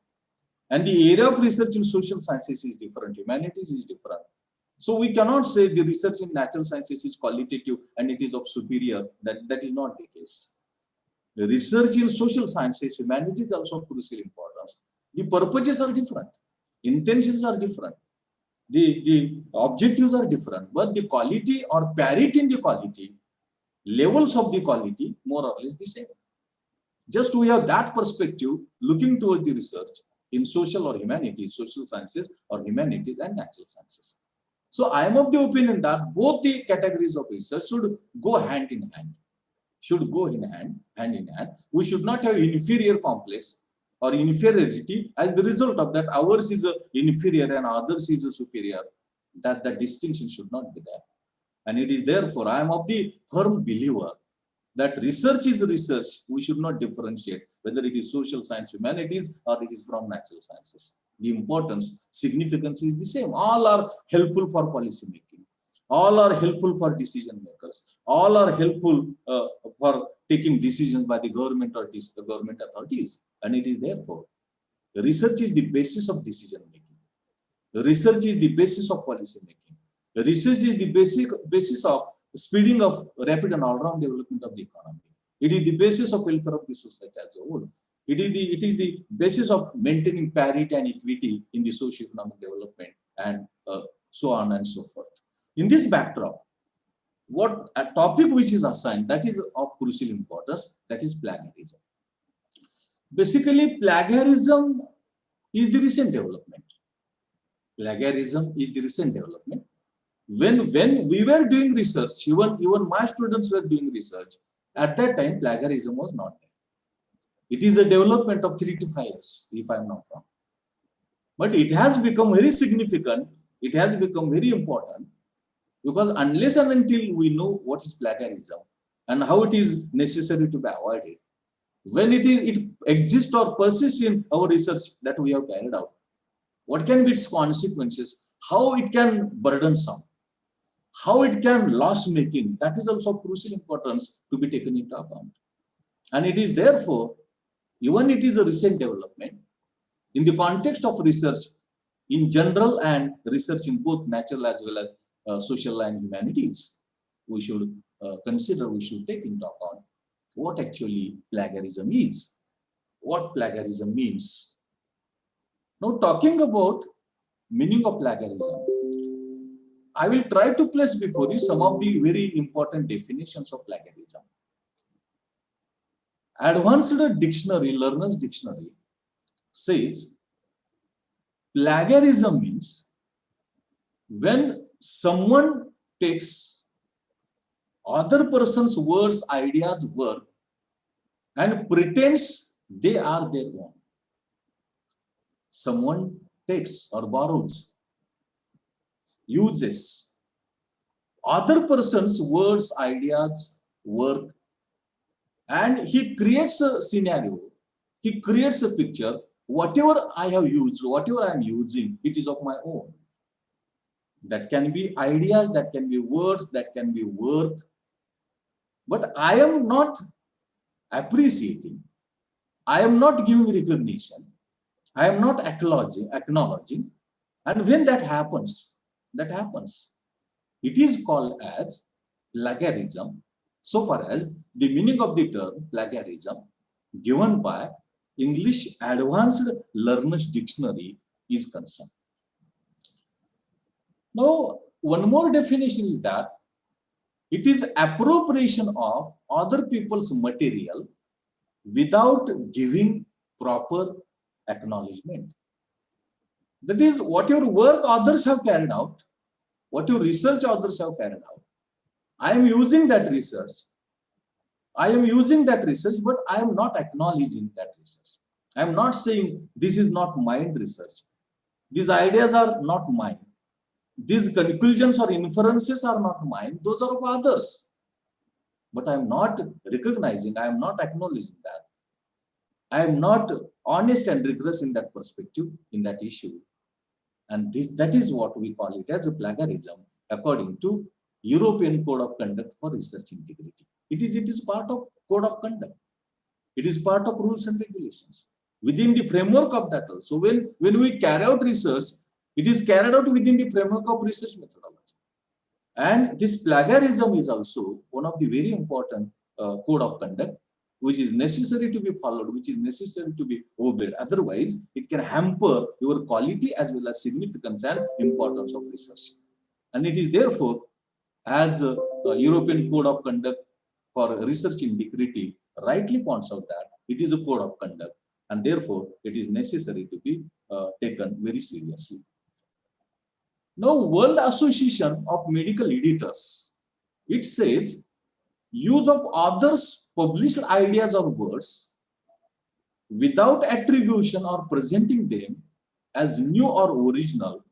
and the area of research in social sciences is different, humanities is different. So we cannot say the research in natural sciences is qualitative and it is of superior. That is not the case. The research in social sciences, humanities is also of crucial importance. The purposes are different, intentions are different, the objectives are different, but the quality or parity in the quality, levels of the quality, more or less the same. Just we have that perspective looking towards the research in social or humanities, social sciences or humanities and natural sciences. So I am of the opinion that both the categories of research should go hand in hand. Hand in hand. We should not have inferior complex or inferiority. As the result of that, ours is inferior and others is superior. That the distinction should not be there. And it is therefore, I am of the firm believer that research is research. We should not differentiate whether it is social science, humanities, or it is from natural sciences. The importance, significance is the same. All are helpful for policy making. All are helpful for decision makers. All are helpful for taking decisions by the government or the government authorities. And it is therefore, research is the basis of decision making. Research is the basis of policy making. Research is the basis of speeding of rapid and all-round development of the economy. It is the basis of welfare of the society as a whole. It is the basis of maintaining parity and equity in the socio-economic development, and so on and so forth. In this backdrop, what a topic which is assigned that is of crucial importance, that is plagiarism. Basically, plagiarism is the recent development. Plagiarism is the recent development. When we were doing research, even my students were doing research, at that time plagiarism was not there. It is a development of 3 to 5 years, if I'm not wrong. But it has become very significant, it has become very important, because unless and until we know what is plagiarism and how it is necessary to be avoided, when it exists or persists in our research that we have carried out, what can be its consequences, how it can burden some, how it can loss making, that is also of crucial importance to be taken into account. And it is therefore, even it is a recent development, in the context of research in general and research in both natural as well as social and humanities, we should consider, we should take into account what actually plagiarism is, what plagiarism means. Now, talking about meaning of plagiarism, I will try to place before you some of the very important definitions of plagiarism. Advanced Dictionary, Learner's Dictionary, says plagiarism means when someone takes other person's words, ideas, work, and pretends they are their own. Someone takes or borrows, uses other person's words, ideas, work, and he creates a scenario, he creates a picture, whatever I have used, whatever I am using, it is of my own. That can be ideas, that can be words, that can be work, but I am not appreciating, I am not giving recognition, I am not acknowledging, and when that happens, it is called as plagiarism, so far as the meaning of the term plagiarism given by English Advanced Learner's Dictionary is concerned. Now, one more definition is that it is appropriation of other people's material without giving proper acknowledgement. That is, what your work others have carried out, what your research others have carried out, I am using that research, but I am not acknowledging that research. I am not saying this is not mine research. These ideas are not mine. These conclusions or inferences are not mine. Those are of others. But I am not recognizing, I am not acknowledging that. I am not honest and rigorous in that perspective, in that issue. And that is what we call it as a plagiarism according to European Code of Conduct for Research Integrity. It is part of Code of Conduct. It is part of rules and regulations. Within the framework of that also, when we carry out research, it is carried out within the framework of research methodology. And this plagiarism is also one of the very important code of conduct, which is necessary to be followed, which is necessary to be obeyed. Otherwise, it can hamper your quality as well as significance and importance of research. And it is therefore, as European Code of Conduct for Research Integrity rightly points out, that it is a code of conduct, and therefore it is necessary to be taken very seriously. Now, World Association of Medical Editors, it says use of others' published ideas or words without attribution or presenting them as new or original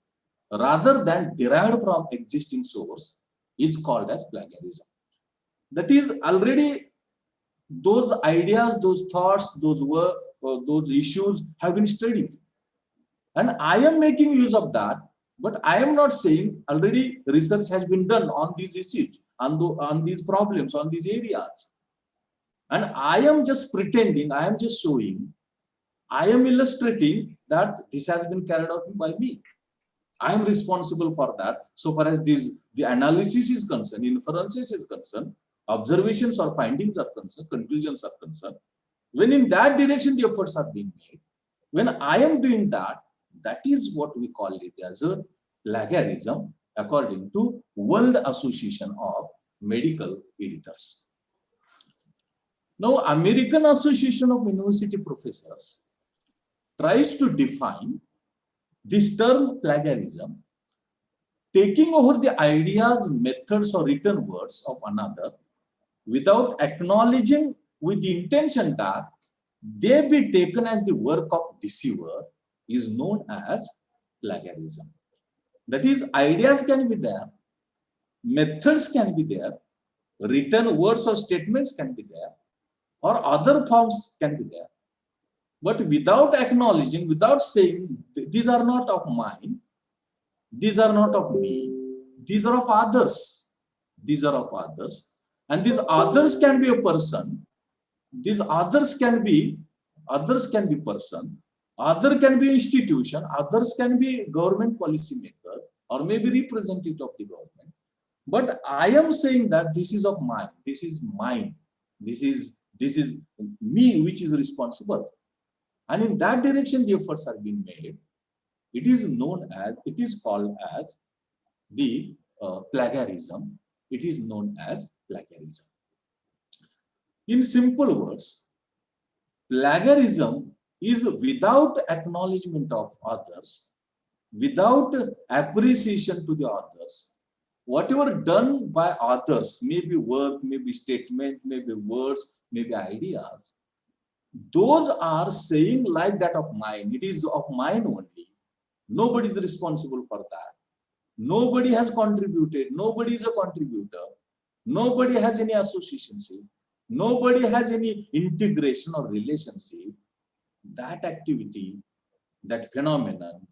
rather than derived from existing source is called as plagiarism. That is, already those ideas, those thoughts, those work, those issues have been studied, and I am making use of that. But I am not saying already research has been done on these issues, on these problems, on these areas. And I am just pretending, I am just showing, I am illustrating that this has been carried out by me. I am responsible for that. So far as the analysis is concerned, inferences is concerned, observations or findings are concerned, conclusions are concerned. When in that direction the efforts are being made, when I am doing that, that is what we call it as a plagiarism according to World Association of Medical Editors. Now, American Association of University Professors tries to define this term plagiarism, taking over the ideas, methods, or written words of another without acknowledging with the intention that they be taken as the work of deceiver is known as plagiarism. That is, ideas can be there, methods can be there, written words or statements can be there, or other forms can be there. But without acknowledging, without saying, these are not of mine, these are not of me, these are of others, these are of others, and these others can be a person, these others can be person, other can be institution, others can be government policy maker, or maybe representative of the government. But I am saying that this is of mine, this is mine, this is me which is responsible. And in that direction the efforts are being made. It is known as, it is called as the plagiarism. It is known as plagiarism. In simple words, plagiarism is without acknowledgement of others, without appreciation to the others. Whatever done by others, maybe work, maybe statement, maybe words, maybe ideas, those are saying like that of mine. It is of mine only. Nobody is responsible for that. Nobody has contributed. Nobody is a contributor. Nobody has any associationship. Nobody has any integration or relationship. That activity, that phenomenon,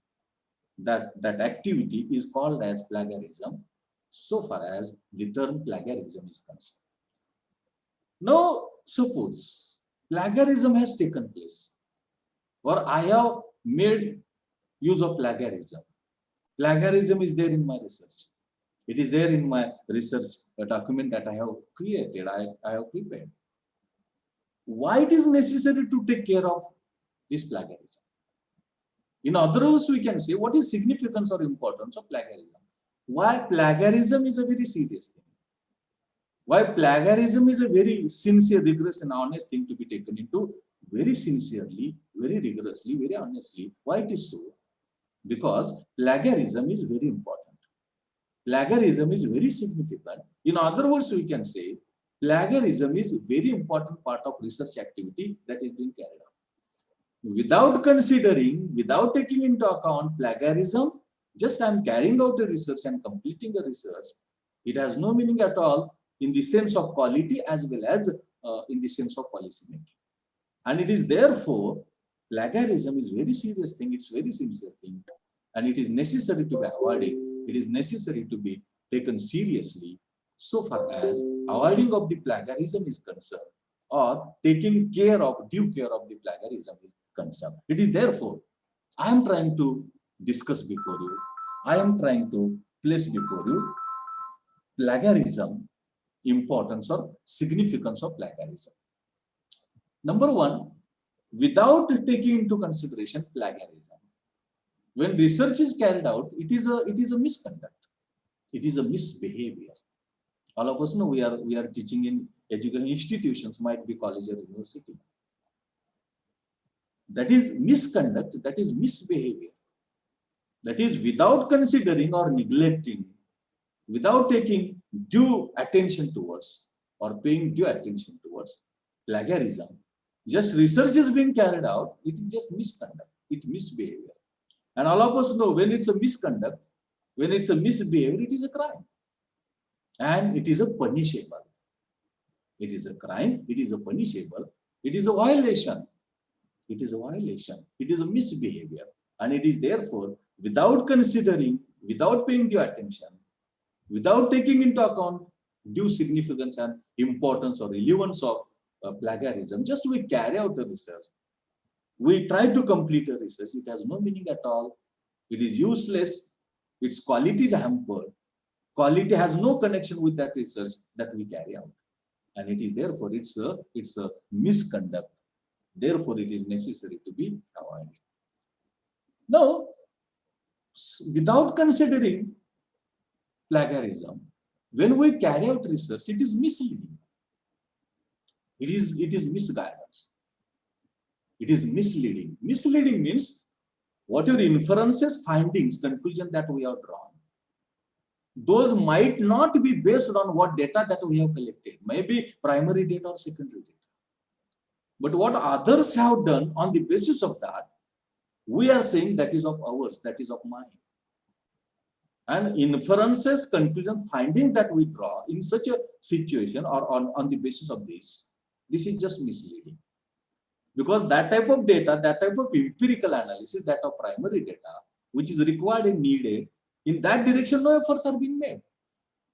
that activity is called as plagiarism, so far as the term plagiarism is concerned. Now, suppose plagiarism has taken place, or I have made use of plagiarism. Plagiarism is there in my research. It is there in my research document that I have created, I have prepared. Why it is necessary to take care of this plagiarism? In other words, we can say, what is significance or importance of plagiarism? Why plagiarism is a very serious thing? Why plagiarism is a very sincere, rigorous and honest thing to be taken into very sincerely, very rigorously, very honestly. Why it is so? Because plagiarism is very important. Plagiarism is very significant. In other words, we can say plagiarism is a very important part of research activity that is being carried out. Without considering, without taking into account plagiarism, just I am carrying out a research and completing a research, it has no meaning at all in the sense of quality as well as in the sense of policy making. And it is therefore, plagiarism is very serious thing, it's very sincere thing, and it is necessary to be avoided. It is necessary to be taken seriously so far as avoiding of the plagiarism is concerned, or taking care of, due care of the plagiarism is concerned. It is therefore, I am trying to discuss before you, I am trying to place before you plagiarism, importance or significance of plagiarism. Number one, without taking into consideration plagiarism, when research is carried out, it is a misconduct. It is a misbehavior. All of us know we are teaching in education institutions, might be college or university. That is misconduct, that is misbehavior. That is without considering or neglecting, without taking due attention towards or paying due attention towards plagiarism. Just research is being carried out, it is just misconduct, it misbehavior. And all of us know when it's a misconduct, when it's a misbehavior, it is a crime. And it is a punishable. It is a crime, it is a punishable, it is a violation. It is a violation, it is a misbehavior. And it is therefore, without considering, without paying due attention, without taking into account due significance and importance or relevance of plagiarism, just we carry out a research. We try to complete a research, it has no meaning at all. It is useless, its quality is hampered. Quality has no connection with that research that we carry out. And it is therefore, it's a misconduct. Therefore, it is necessary to be avoided. Now, without considering plagiarism, when we carry out research, it is misleading. It is misguidance. It is misleading. Misleading means what your inferences, findings, conclusion that we have drawn, those might not be based on what data that we have collected, maybe primary data or secondary data. But what others have done on the basis of that, we are saying that is of ours, that is of mine. And inferences, conclusions, finding that we draw in such a situation or on the basis of this is just misleading. Because that type of data, that type of empirical analysis, that of primary data, which is required and needed, in that direction, no efforts are being made.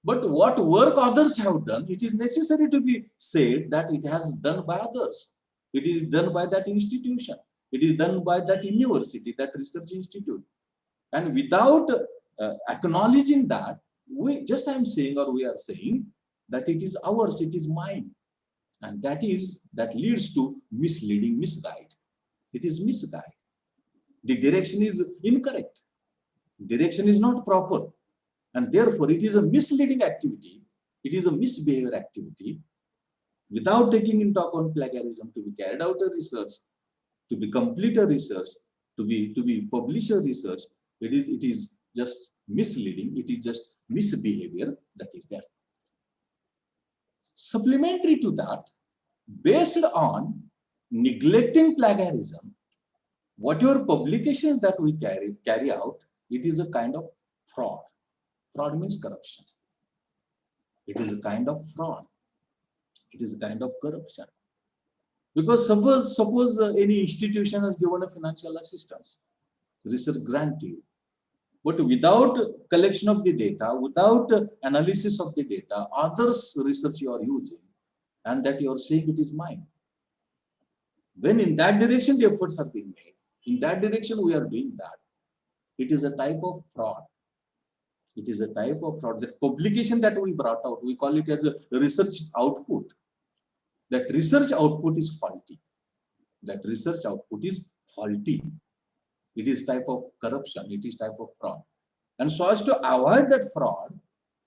But what work others have done, it is necessary to be said that it has done by others. It is done by that institution. It is done by that university, that research institute. And without acknowledging that, we are saying that it is ours, it is mine. And that leads to misleading, misguide. It is misguide. The direction is incorrect. Direction is not proper. And therefore, it is a misleading activity. It is a misbehavior activity. Without taking into account plagiarism, to be carried out a research, to be complete a research, to be publish a research, it is just misleading. It is just misbehavior that is there. Supplementary to that, based on neglecting plagiarism, whatever publications that we carry out, it is a kind of fraud. Fraud means corruption. It is a kind of fraud. It is a kind of corruption. Because suppose any institution has given a financial assistance, research grant to you, but without collection of the data, without analysis of the data, others research you are using, and that you are saying it is mine. When in that direction the efforts are being made, in that direction we are doing that, it is a type of fraud. It is a type of fraud. That publication that we brought out, we call it as a research output. That research output is faulty. That research output is faulty. It is type of corruption. It is type of fraud. And so as to avoid that fraud,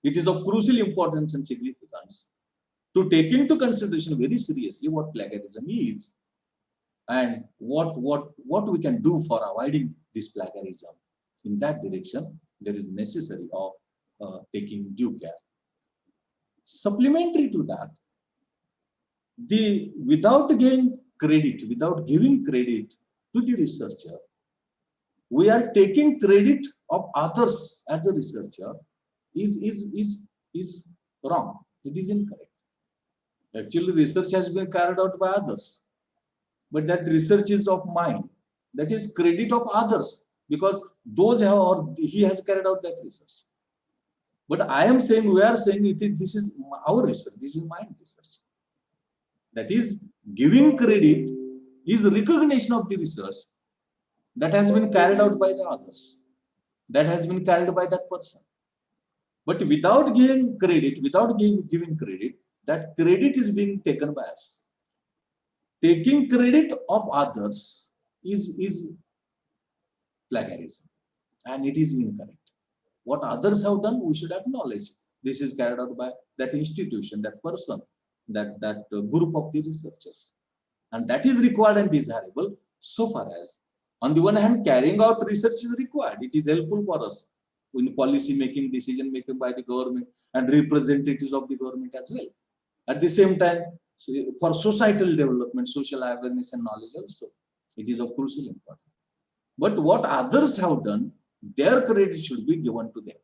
it is of crucial importance and significance to take into consideration very seriously what plagiarism is and what we can do for avoiding this plagiarism. In that direction, there is necessary of taking due care. Supplementary to that, without giving credit to the researcher, we are taking credit of others as a researcher is wrong. It is incorrect. Actually, research has been carried out by others, but that research is of mine. That is credit of others, because he has carried out that research. But we are saying this is our research, this is my research. That is, giving credit is recognition of the research that has been carried out by the others, that has been carried by that person. But without giving credit, giving credit, that credit is being taken by us. Taking credit of others is plagiarism, and it is incorrect. What others have done, we should acknowledge. This is carried out by that institution, that person, that group of the researchers. And that is required and desirable so far as, on the one hand, carrying out research is required. It is helpful for us in policy making, decision making by the government and representatives of the government as well. At the same time, for societal development, social awareness and knowledge also, it is of crucial importance. But what others have done, their credit should be given to them.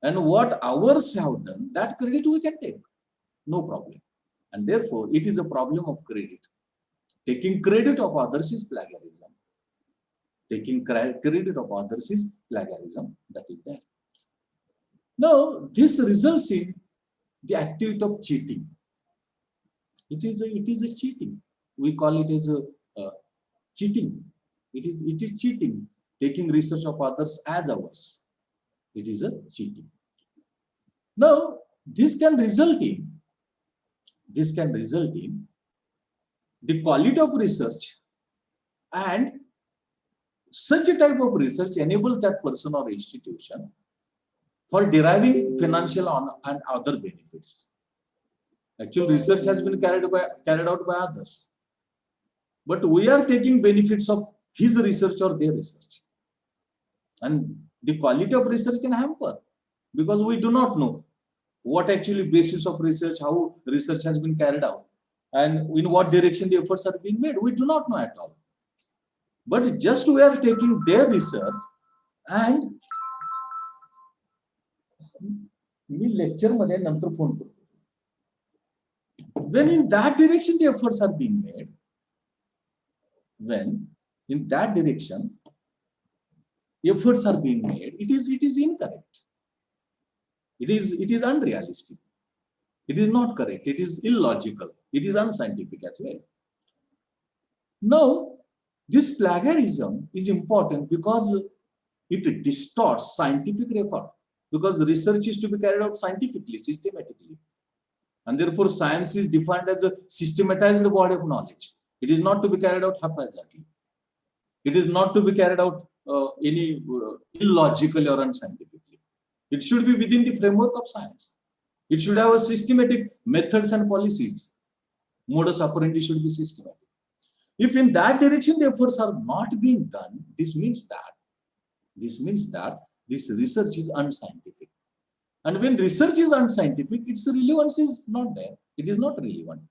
And what ours have done, that credit we can take, no problem. And therefore, it is a problem of credit. Taking credit of others is plagiarism. Taking credit of others is plagiarism, that is there. Now, this results in the activity of cheating. It is a cheating. We call it as a cheating. It is cheating. Taking research of others as ours. It is a cheating. Now, this can result in the quality of research, and such a type of research enables that person or institution for deriving financial and other benefits. Actual research has been carried out by others, but we are taking benefits of his research or their research, and the quality of research can hamper because we do not know what actually basis of research, how research has been carried out, and in what direction the efforts are being made. We do not know at all. But just we are taking their research and me lecture मध्ये नंतर phone करतो. When in that direction the efforts are being made, when in that direction efforts are being made, it is incorrect. It is unrealistic. It is not correct. It is illogical. It is unscientific as well. Now, this plagiarism is important because it distorts scientific record. Because research is to be carried out scientifically, systematically, and therefore science is defined as a systematized body of knowledge. It is not to be carried out haphazardly. It is not to be carried out illogically or unscientifically. It should be within the framework of science. It should have a systematic methods and policies. Modus operandi should be systematic. If in that direction the efforts are not being done, this means that this research is unscientific. And when research is unscientific, its relevance is not there. It is not relevant.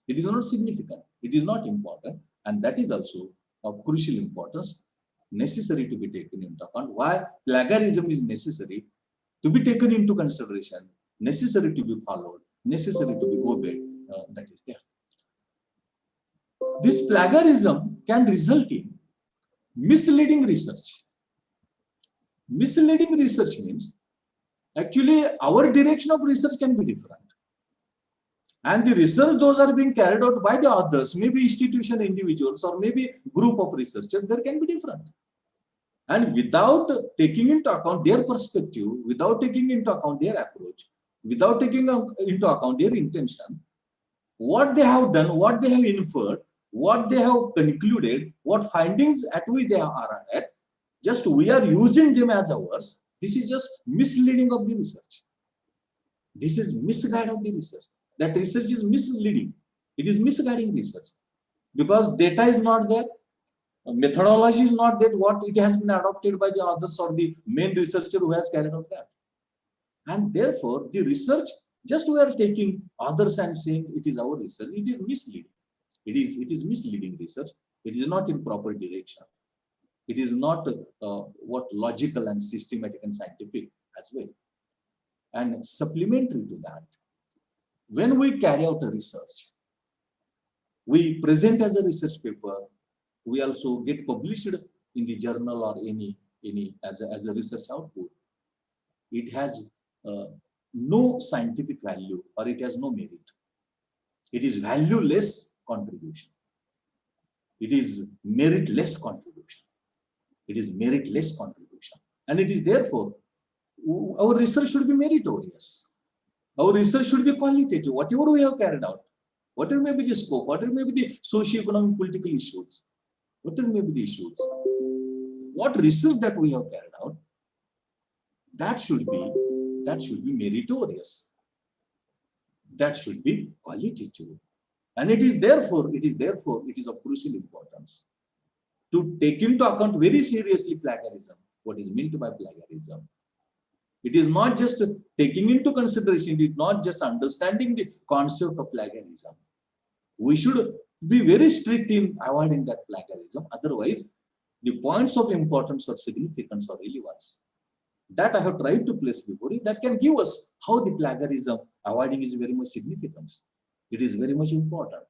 It is not significant. It is not important. And that is also of crucial importance, necessary to be taken into account. Why plagiarism is necessary to be taken into consideration, necessary to be followed, necessary to be obeyed. That is there. This plagiarism can result in misleading research. Misleading research means actually our direction of research can be different. And the research those are being carried out by the others, maybe institution individuals or maybe group of researchers, there can be different. And without taking into account their perspective, without taking into account their approach, without taking into account their intention, what they have done, what they have inferred, what they have concluded, what findings at which they are at, just we are using them as ours. This is just misleading of the research. This is misguide of the research. That research is misleading. It is misguiding research because data is not there, methodology is not there, what it has been adopted by the others or the main researcher who has carried out that. And therefore, the research, just we are taking others and saying it is our research, it is misleading. It is misleading research. It is not in proper direction. It is not what logical and systematic and scientific as well. And supplementary to that, when we carry out a research, we present as a research paper, we also get published in the journal or any as a research output. It has no scientific value or it has no merit. It is valueless contribution. It is meritless contribution. It is meritless contribution. And it is therefore, our research should be meritorious. Our research should be qualitative. Whatever we have carried out, whatever may be the scope, whatever may be the socio-economic political issues, whatever may be the issues, what research that we have carried out, that should be meritorious. That should be qualitative. And it is of crucial importance to take into account very seriously plagiarism, what is meant by plagiarism. It is not just taking into consideration, it is not just understanding the concept of plagiarism. We should be very strict in avoiding that plagiarism. Otherwise, the points of importance or significance or relevance that I have tried to place before you, that can give us how the plagiarism avoiding is very much significant. It is very much important.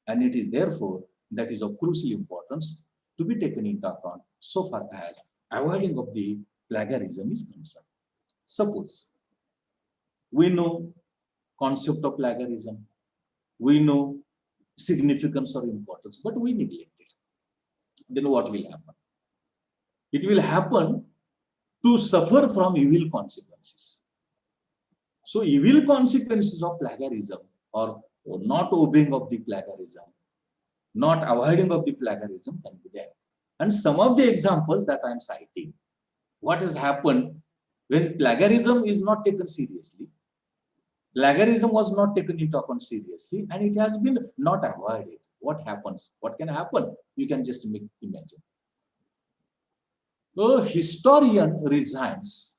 And it is therefore, that is of crucial importance to be taken into account so far as avoiding of the plagiarism is concerned. Suppose we know concept of plagiarism, we know significance or importance, but we neglect it. Then what will happen? It will happen to suffer from evil consequences. So evil consequences of plagiarism or not obeying of the plagiarism, not avoiding of the plagiarism can be there. And some of the examples that I am citing, what has happened when plagiarism is not taken seriously, plagiarism was not taken into account seriously, and it has been not avoided. What happens? What can happen? You can just imagine. A historian resigns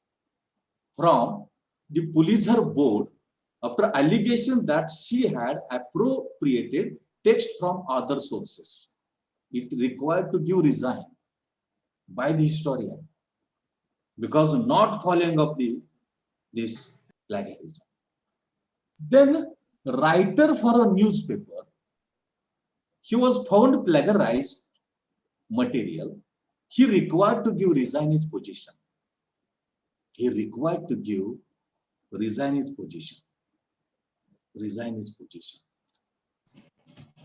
from the Pulitzer board after allegation that she had appropriated text from other sources. It required to give resign by the historian because not following up this plagiarism. Then writer for a newspaper, he was found plagiarized material. He required to give resign his position. He required to give resign his position. Resign his position.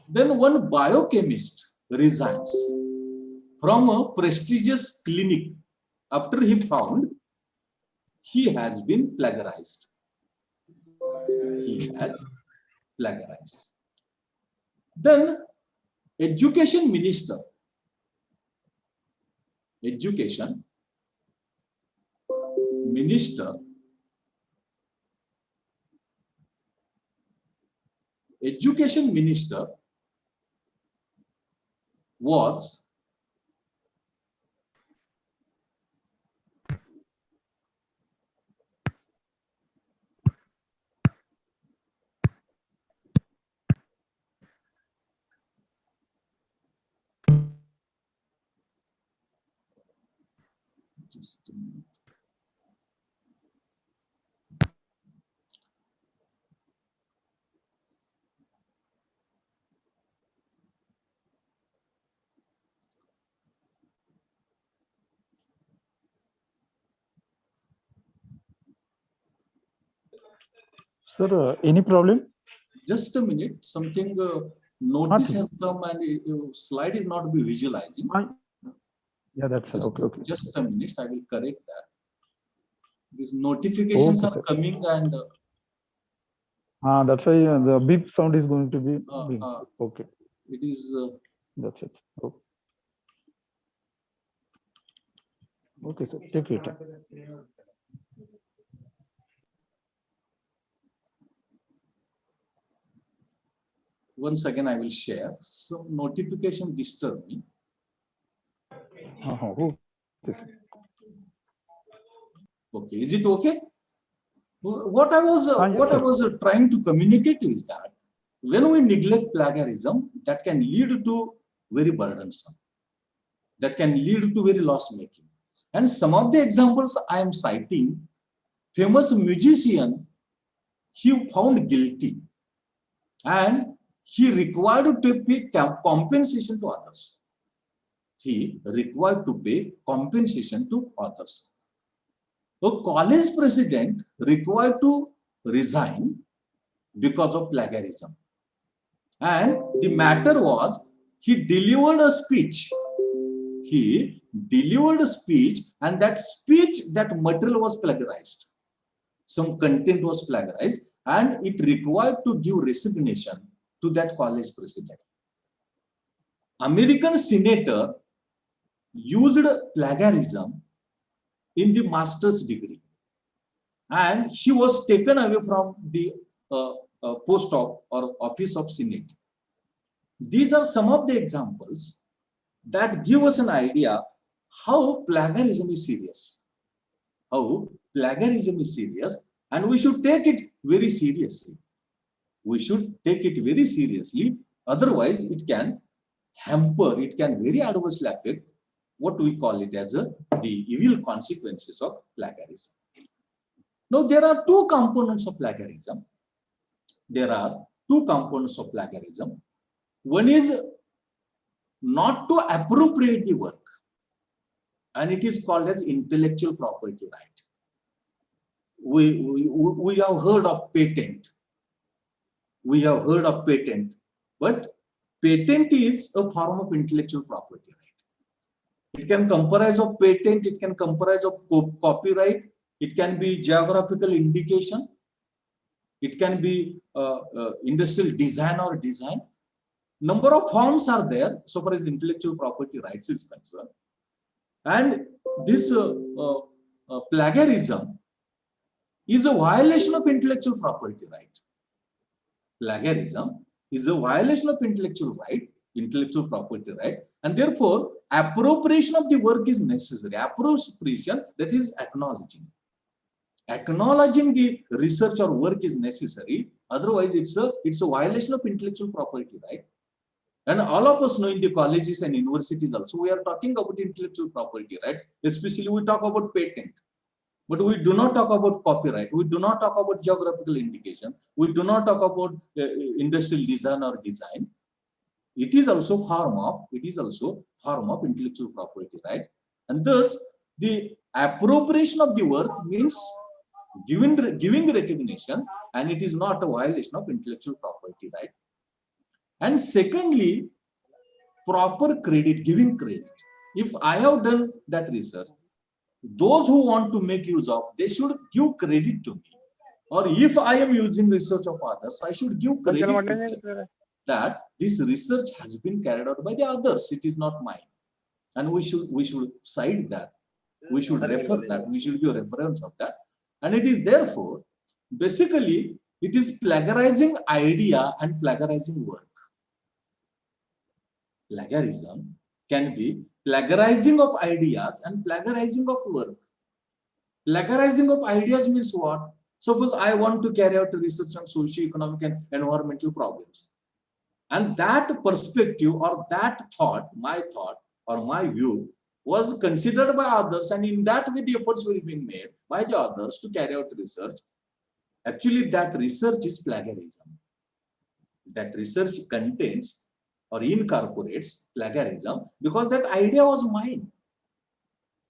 Then one biochemist resigns from a prestigious clinic after he found he has been plagiarized. He has plagiarized. Then education minister was just a minute. Sir, any problem? Just a minute. Something notice has come and slide is not be visualizing. Yeah, that's okay. Okay. Just a minute. I will correct that. These notifications are coming and. That's why the beep sound is going to be. Okay. It is. That's it. Okay. Okay, sir. Take your time. Once again, I will share. So notification disturb me. Okay, is it okay? What I was trying to communicate is that when we neglect plagiarism, that can lead to very burdensome. That can lead to very loss making. And some of the examples I am citing, famous musician, he found guilty and he required to pay compensation to others. He required to pay compensation to others. A college president required to resign because of plagiarism. And the matter was, he delivered a speech. He delivered a speech, and that speech, that material was plagiarized. Some content was plagiarized, and it required to give resignation to that college president. American senator used plagiarism in the master's degree, and she was taken away from the post of or office of Senate. These are some of the examples that give us an idea how plagiarism is serious. How plagiarism is serious, and we should take it very seriously. We should take it very seriously. Otherwise, it can hamper, it can very adversely affect what we call it as the evil consequences of plagiarism. Now, there are two components of plagiarism. One is not to appropriate the work, and it is called as intellectual property right. We have heard of patent. But patent is a form of intellectual property right. It can comprise of patent, it can comprise of copyright, it can be geographical indication, it can be industrial design or design. number of forms are there so far as intellectual property rights is concerned. And this plagiarism is a violation of intellectual property right. Plagiarism is a violation of intellectual property right, and therefore appropriation of the work is necessary. Appropriation, that is acknowledging the research or work is necessary. Otherwise, it's a violation of intellectual property right. And all of us know in the colleges and universities also, we are talking about intellectual property right. Especially we talk about patent. But we do not talk about copyright. We do not talk about geographical indication. We do not talk about industrial design or design. It is also form of intellectual property, right? And thus, the appropriation of the work means giving recognition, and it is not a violation of intellectual property, right? And secondly, proper credit, giving credit. If I have done that research, those who want to make use of, they should give credit to me. Or if I am using research of others, I should give credit to them that this research has been carried out by the others. It is not mine. And we should cite that. We should refer that. We should give reference of that. And it is therefore, basically, it is plagiarizing idea and plagiarizing work. Plagiarism can be plagiarizing of ideas and plagiarizing of work. Plagiarizing of ideas means what? Suppose I want to carry out research on socio-economic and environmental problems. And that perspective or that thought, my thought or my view was considered by others, and in that way the efforts were being made by the others to carry out research. Actually, that research is plagiarism. That research contains or incorporates plagiarism because that idea was mine.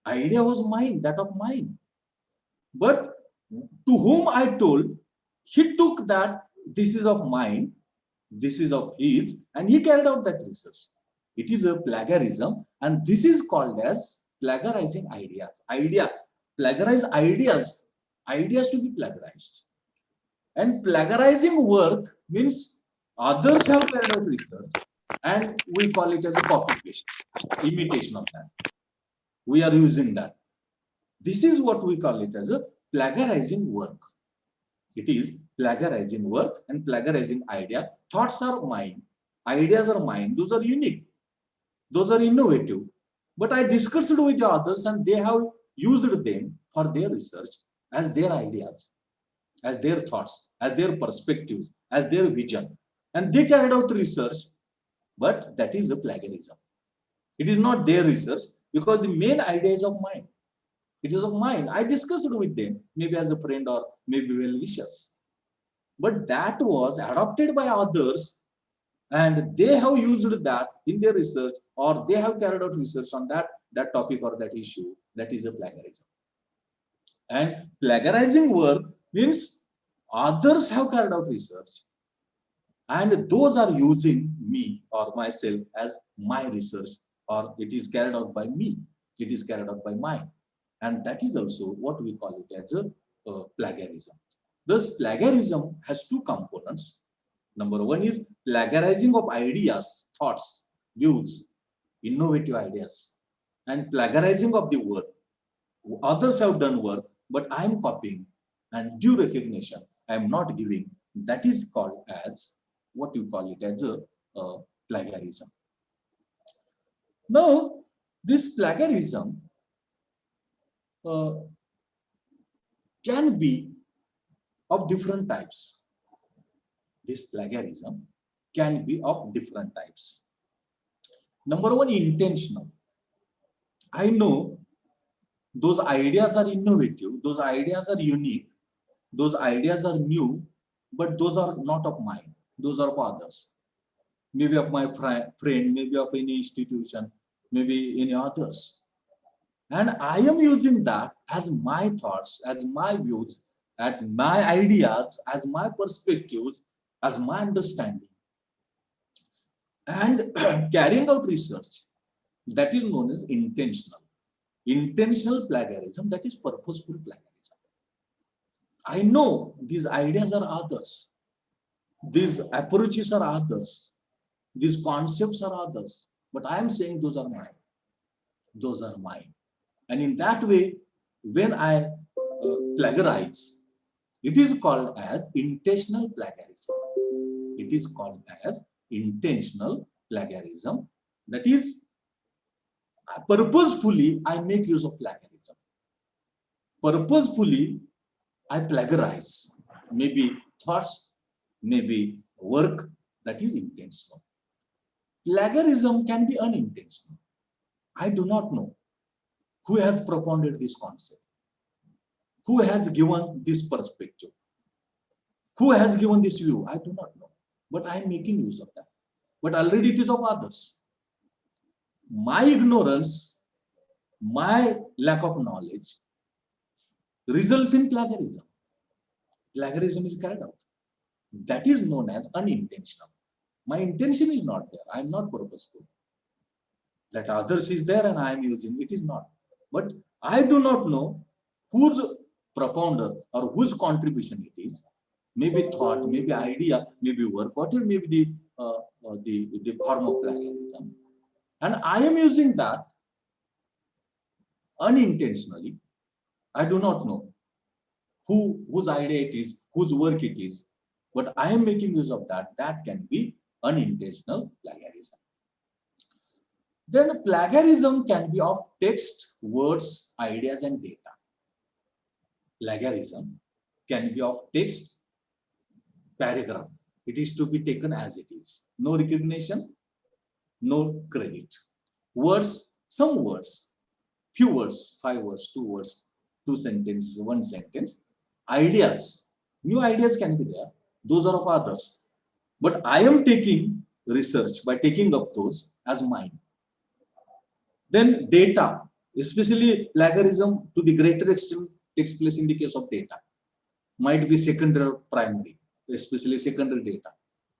Idea was mine, that of mine. But to whom I told, he took that this is of mine, this is of his, and he carried out that research. It is a plagiarism, and this is called as plagiarizing ideas. Plagiarize ideas to be plagiarized. And plagiarizing work means others have carried out research, and we call it as a copy paste, imitation of that. We are using that. This is what we call it as a plagiarizing work. It is plagiarizing work and plagiarizing idea. Thoughts are mine, ideas are mine, those are unique, those are innovative. But I discussed it with the others, and they have used them for their research as their ideas, as their thoughts, as their perspectives, as their vision. And they carried out research, but that is a plagiarism. It is not their research because the main idea is of mine. It is of mine. I discussed it with them, maybe as a friend or maybe well-wishers. But that was adopted by others, and they have used that in their research, or they have carried out research on that topic or that issue. That is a plagiarism. And plagiarizing work means others have carried out research, and those are using me or myself as my research, or it is carried out by me. It is carried out by mine. And that is also what we call it as a plagiarism. Thus, plagiarism has two components. Number one is plagiarizing of ideas, thoughts, views, innovative ideas, and plagiarizing of the work. Others have done work, but I am copying, and due recognition I am not giving. That is called as what you call it as a plagiarism. Now, this plagiarism can be of different types. This plagiarism can be of different types. Number one, intentional. I know those ideas are innovative, those ideas are unique, those ideas are new, but those are not of mine. Those are of others. Maybe of my friend, maybe of any institution, maybe any others. And I am using that as my thoughts, as my views, as my ideas, as my perspectives, as my understanding. And carrying out research, that is known as intentional. Intentional plagiarism, that is purposeful plagiarism. I know these ideas are others. These approaches are others. These concepts are others, but I am saying those are mine. Those are mine. And in that way, when I plagiarize, it is called as intentional plagiarism. It is called as intentional plagiarism. That is, purposefully, I make use of plagiarism. Purposefully, I plagiarize. Maybe thoughts, maybe work, that is intentional. Plagiarism can be unintentional. I do not know who has propounded this concept, who has given this perspective, who has given this view. I do not know, but I am making use of that. But already it is of others. My ignorance, my lack of knowledge results in plagiarism. Plagiarism is carried out. That is known as unintentional. My intention is not there. I am not purposeful. That others is there and I am using it is not. But I do not know whose propounder or whose contribution it is. Maybe thought, maybe idea, maybe work, whatever may be the form of plagiarism. And I am using that unintentionally. I do not know whose idea it is, whose work it is, but I am making use of that. That can be unintentional plagiarism. Then plagiarism can be of text, words, ideas, and data. Plagiarism can be of text, paragraph. It is to be taken as it is. No recognition, no credit. Words, some words, few words, 5 words, 2 words, 2 sentences, 1 sentence. Ideas, new ideas can be there. Those are of others. But I am taking research by taking up those as mine. Then data, especially plagiarism to the greater extent takes place in the case of data. Might be secondary or primary, especially secondary data.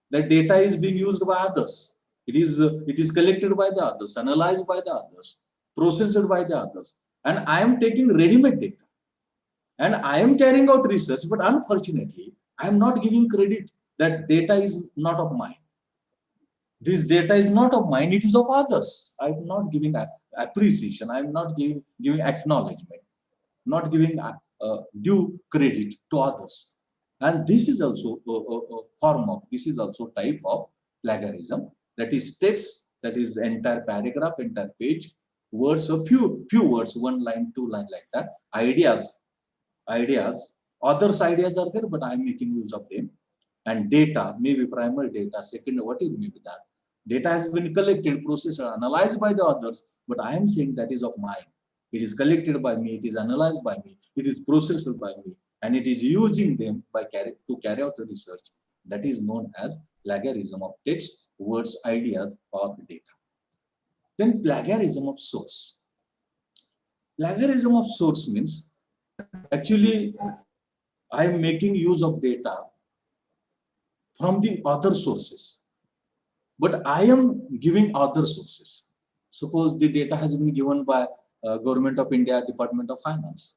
That data is being used by others. It is collected by the others, analyzed by the others, processed by the others. And I am taking ready-made data. And I am carrying out research, but unfortunately, I am not giving credit that data is not of mine. This data is not of mine, it is of others. I am not giving appreciation, I am not giving acknowledgement, not giving due credit to others. And this is also a form of, this is also type of plagiarism. That is text, that is entire paragraph, entire page, words, a few words, 1 line, 2 line like that. Ideas, others' ideas are there, but I am making use of them. And data, maybe primary data, secondary, whatever may be that. Data has been collected, processed, analyzed by the others, but I am saying that is of mine. It is collected by me, it is analyzed by me, it is processed by me, and it is using them to carry out the research. That is known as plagiarism of text, words, ideas, or data. Then plagiarism of source. Plagiarism of source means actually I am making use of data from the other sources, but I am giving other sources. Suppose the data has been given by Government of India, Department of Finance,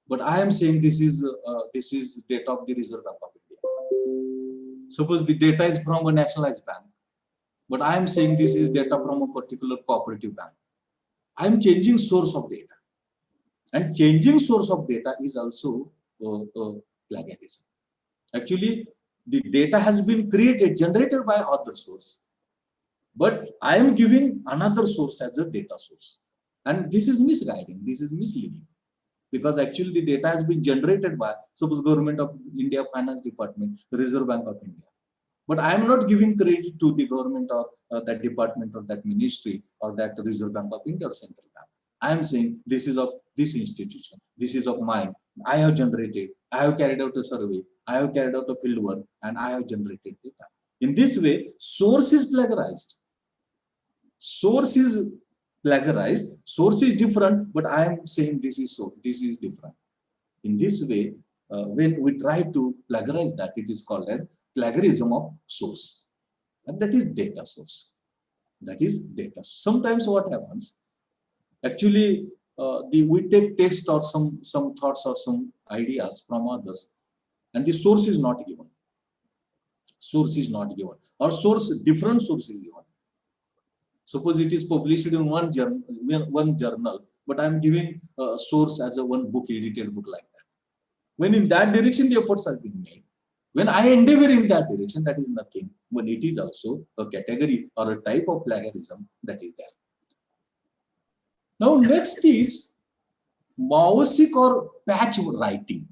but I am saying this is data of the Reserve Bank of India. Suppose the data is from a nationalized bank, but I am saying this is data from a particular cooperative bank. I am changing source of data, and changing source of data is also plagiarism. Actually, the data has been created, generated by other source, but I am giving another source as a data source. And this is misguiding, this is misleading, because actually the data has been generated by, suppose Government of India Finance Department, Reserve Bank of India. But I am not giving credit to the government or that department or that ministry or that Reserve Bank of India or Central Bank. I am saying this is of this institution, this is of mine. I have generated, I have carried out a survey, I have carried out a field work, and I have generated data. In this way, source is plagiarized. Source is plagiarized, source is different, but I am saying this is so, this is different. In this way, when we try to plagiarize that, it is called as plagiarism of source. And that is data source. That is data. Sometimes what happens, actually, we take text or some thoughts or some ideas from others, and the source is not given. Source is not given, or different source is given. Suppose it is published in one journal, but I am giving a source as a one book, edited book like that. When in that direction the efforts are being made, when I endeavor in that direction, that is nothing. When it is also a category or a type of plagiarism that is there. Now next is mausic or patch writing.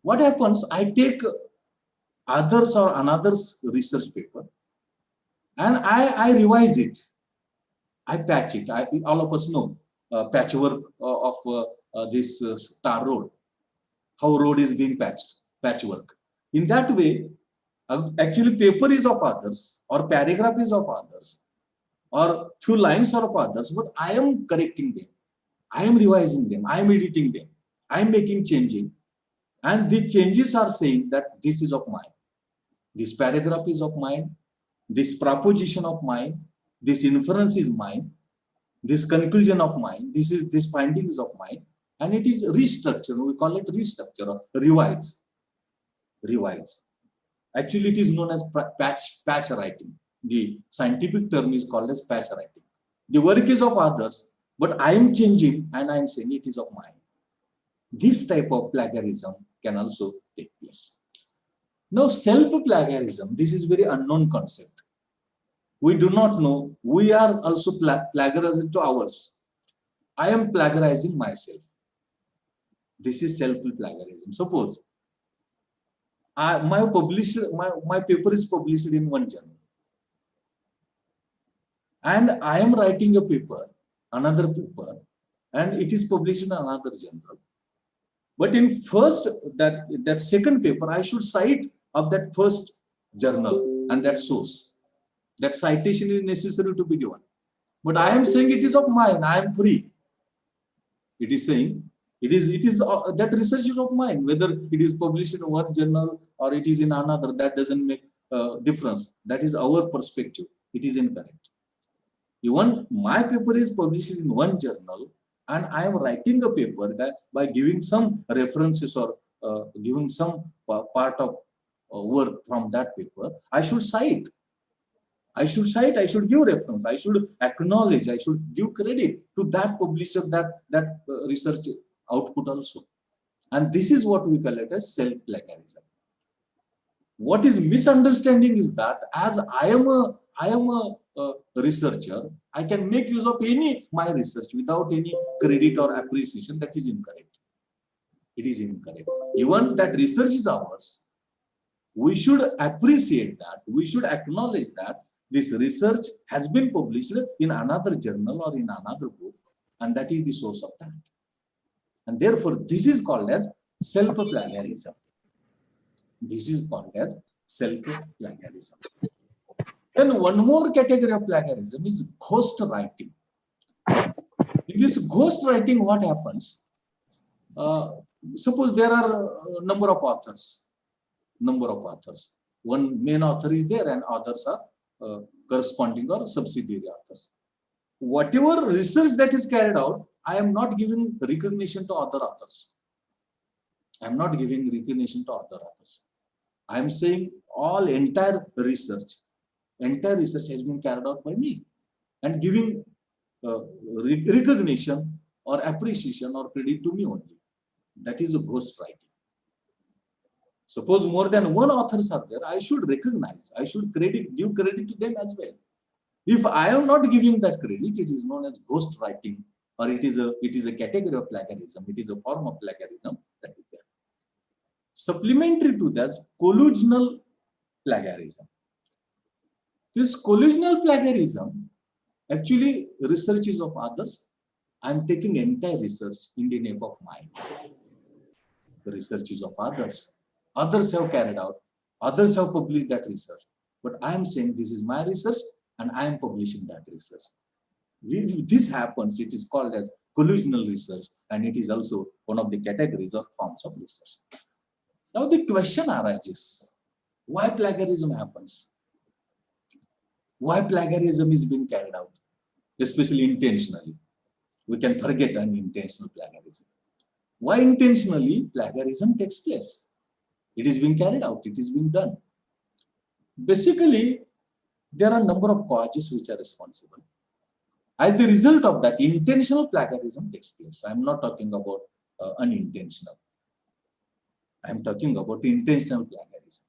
What happens? I take others or another's research paper and I revise it. I patch it. All of us know patchwork of this tar road. How road is being patched, patchwork. In that way, actually paper is of others, or paragraph is of others, or few lines are of others, but I am correcting them. I am revising them. I am editing them. I am making changing. And these changes are saying that this is of mine. This paragraph is of mine. This proposition of mine. This inference is mine. This conclusion of mine. This finding is of mine. And it is restructure. We call it restructure or revise. Revise. Actually, it is known as patch writing. The scientific term is called as patch writing. The work is of others, but I am changing and I am saying it is of mine. This type of plagiarism can also take place. Now, self-plagiarism, this is very unknown concept. We do not know. We are also plagiarizing to ours. I am plagiarizing myself. This is self-plagiarism. Suppose my paper is published in one journal, and I am writing a paper, another paper, and it is published in another journal. But in that second paper, I should cite of that first journal and that source. That citation is necessary to be given. But I am saying it is of mine. I am free. It is saying that research is of mine. Whether it is published in one journal or it is in another, that doesn't make a difference. That is our perspective. It is incorrect. Even my paper is published in one journal, and I am writing a paper that by giving some references or giving some part of work from that paper, I should cite. I should give reference, I should acknowledge, I should give credit to that publisher, that research output also. And this is what we call it as self-plagiarism. What is misunderstanding is that as I am a researcher, I can make use of my research without any credit or appreciation. That is incorrect. It is incorrect. Even that research is ours. We should appreciate that. We should acknowledge that this research has been published in another journal or in another book, and that is the source of that. And therefore, this is called as self-plagiarism. This is called as self-plagiarism. Then one more category of plagiarism is ghost writing. In this ghost writing, what happens? Suppose there are a number of authors. One main author is there and others are corresponding or subsidiary authors. Whatever research that is carried out, I am not giving recognition to other authors. I am not giving recognition to other authors. I am saying entire research has been carried out by me, and giving recognition or appreciation or credit to me only. That is a ghost writing. Suppose more than one authors are there, I should recognize, I should give credit to them as well. If I am not giving that credit, it is known as ghost writing, or it is a category of plagiarism. It is a form of plagiarism that is there. Supplementary to that, collusional plagiarism. This collusional plagiarism, actually research is of others. I am taking entire research in the name of mine. The research is of others. Others have carried out. Others have published that research. But I am saying this is my research and I am publishing that research. If this happens, it is called as collusional research, and it is also one of the categories or forms of research. Now the question arises, why plagiarism happens? Why plagiarism is being carried out, especially intentionally? We can forget unintentional plagiarism. Why intentionally plagiarism takes place? It is being carried out, it is being done. Basically, there are a number of causes which are responsible. As the result of that, intentional plagiarism takes place. I'm not talking about unintentional. I'm talking about intentional plagiarism.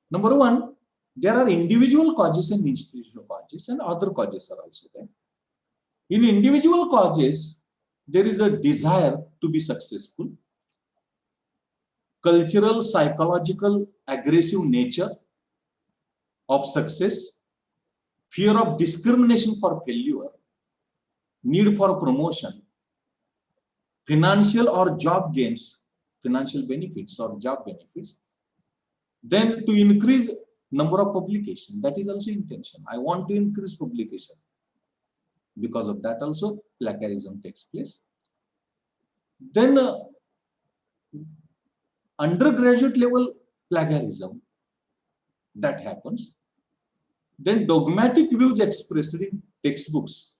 Number one, there are individual causes and institutional causes, and other causes are also there. In individual causes, there is a desire to be successful, cultural, psychological, aggressive nature of success, fear of discrimination for failure, need for promotion, financial or job gains, financial benefits or job benefits, then to increase number of publication. That is also intention. I want to increase publication. Because of that also plagiarism takes place. Then undergraduate level plagiarism, that happens. Then dogmatic views expressed in textbooks,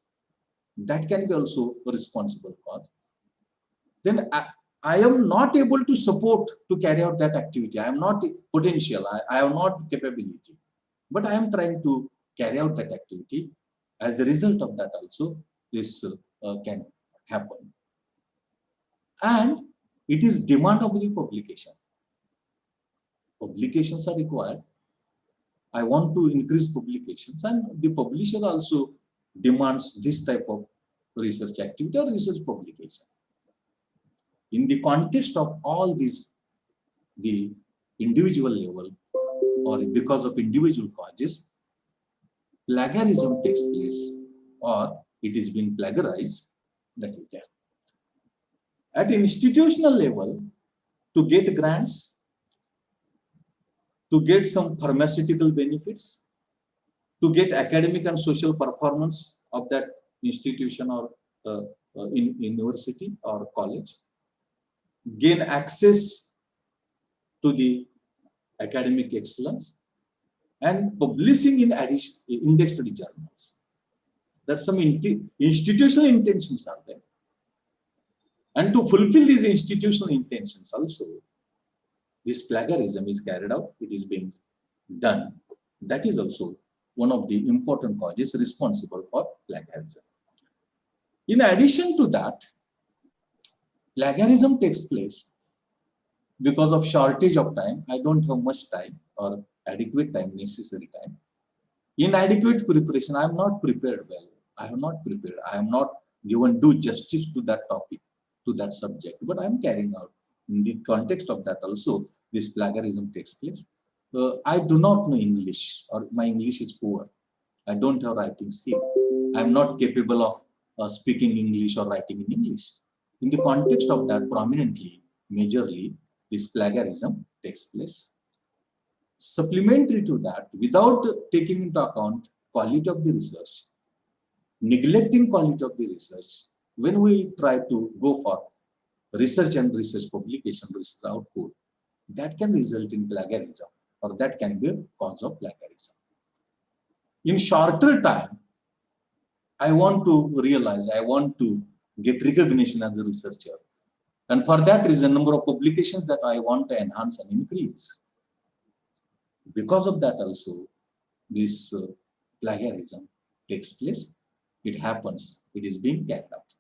that can be also a responsible cause. Then I am not able to support to carry out that activity. I am not potential, I have not capability, but I am trying to carry out that activity. As the result of that also, this can happen. And it is demand of the publication. Publications are required. I want to increase publications, and the publisher also demands this type of research activity or research publication. In the context of all these, the individual level or because of individual causes, plagiarism takes place or it is being plagiarized, that is there. At institutional level, to get grants, to get some pharmaceutical benefits, to get academic and social performance of that institution or in university or college, gain access to the academic excellence, and publishing in indexed journals. That's some institutional intentions are there. And to fulfill these institutional intentions also, this plagiarism is carried out, it is being done. That is also one of the important causes responsible for plagiarism. In addition to that, plagiarism takes place because of shortage of time. I don't have much time or adequate time, necessary time. Inadequate preparation, I am not prepared well. I have not prepared. I am not given due justice to that topic, to that subject, but I am carrying out. In the context of that also, this plagiarism takes place. I do not know English, or my English is poor. I don't have writing skill. I am not capable of speaking English or writing in English. In the context of that, prominently, majorly, this plagiarism takes place. Supplementary to that, without taking into account quality of the research, neglecting quality of the research, when we try to go for research and research publication, research output, that can result in plagiarism, or that can be a cause of plagiarism. In shorter time, I want to realize, I want to get recognition as a researcher. And for that reason, number of publications that I want to enhance and increase. Because of that also, this plagiarism takes place. It happens. It is being carried out.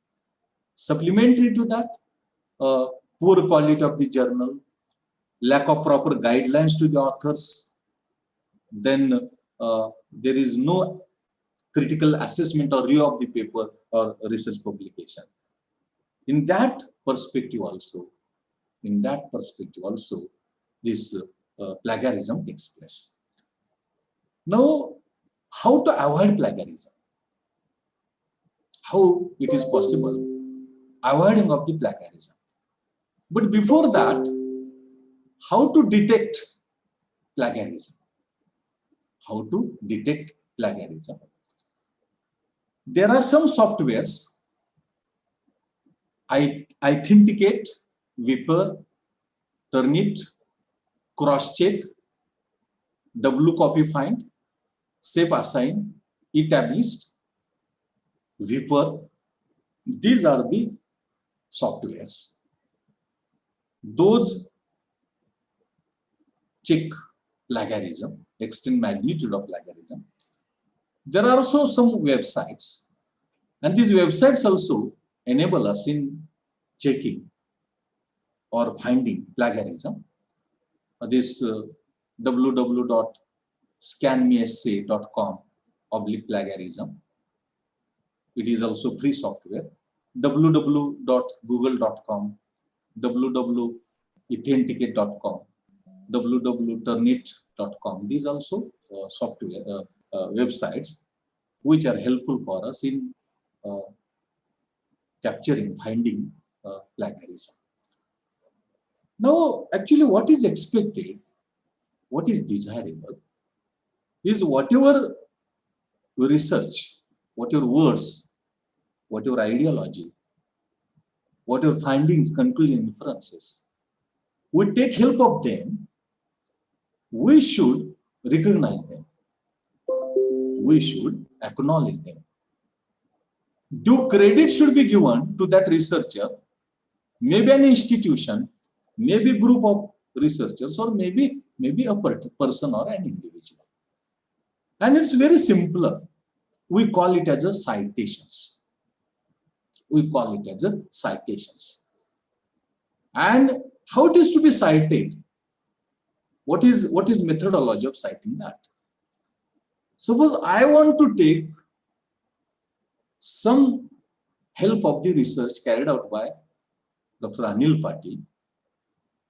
Supplementary to that, poor quality of the journal, lack of proper guidelines to the authors, then there is no critical assessment or review of the paper or research publication. In that perspective also, this plagiarism takes place. Now, how to avoid plagiarism? How it is possible? Avoiding of the plagiarism. But before that, how to detect plagiarism? How to detect plagiarism? There are some softwares, iThenticate, Viper, Turnit, Crosscheck, WCopyFind, SafeAssign, eTablist, Viper. These are the softwares. Those check plagiarism extent, magnitude of plagiarism. There are also some websites, and these websites also enable us in checking or finding plagiarism. This www.scanmessay.com/plagiarism. It is also free software. www.google.com, www.authenticate.com, www.turnit.com. These also software websites which are helpful for us in capturing, finding plagiarism. Now, actually, what is expected, what is desirable, is whatever research, whatever words, whatever ideology, whatever findings, conclusion, inferences, we take help of them, we should recognize them. We should acknowledge them. Due credit should be given to that researcher, maybe an institution, maybe a group of researchers, or maybe a person or an individual. And it's very simpler. We call it as a citations. We call it as a citations. And how it is to be cited? What is methodology of citing that? Suppose I want to take some help of the research carried out by Dr. Anil Patil.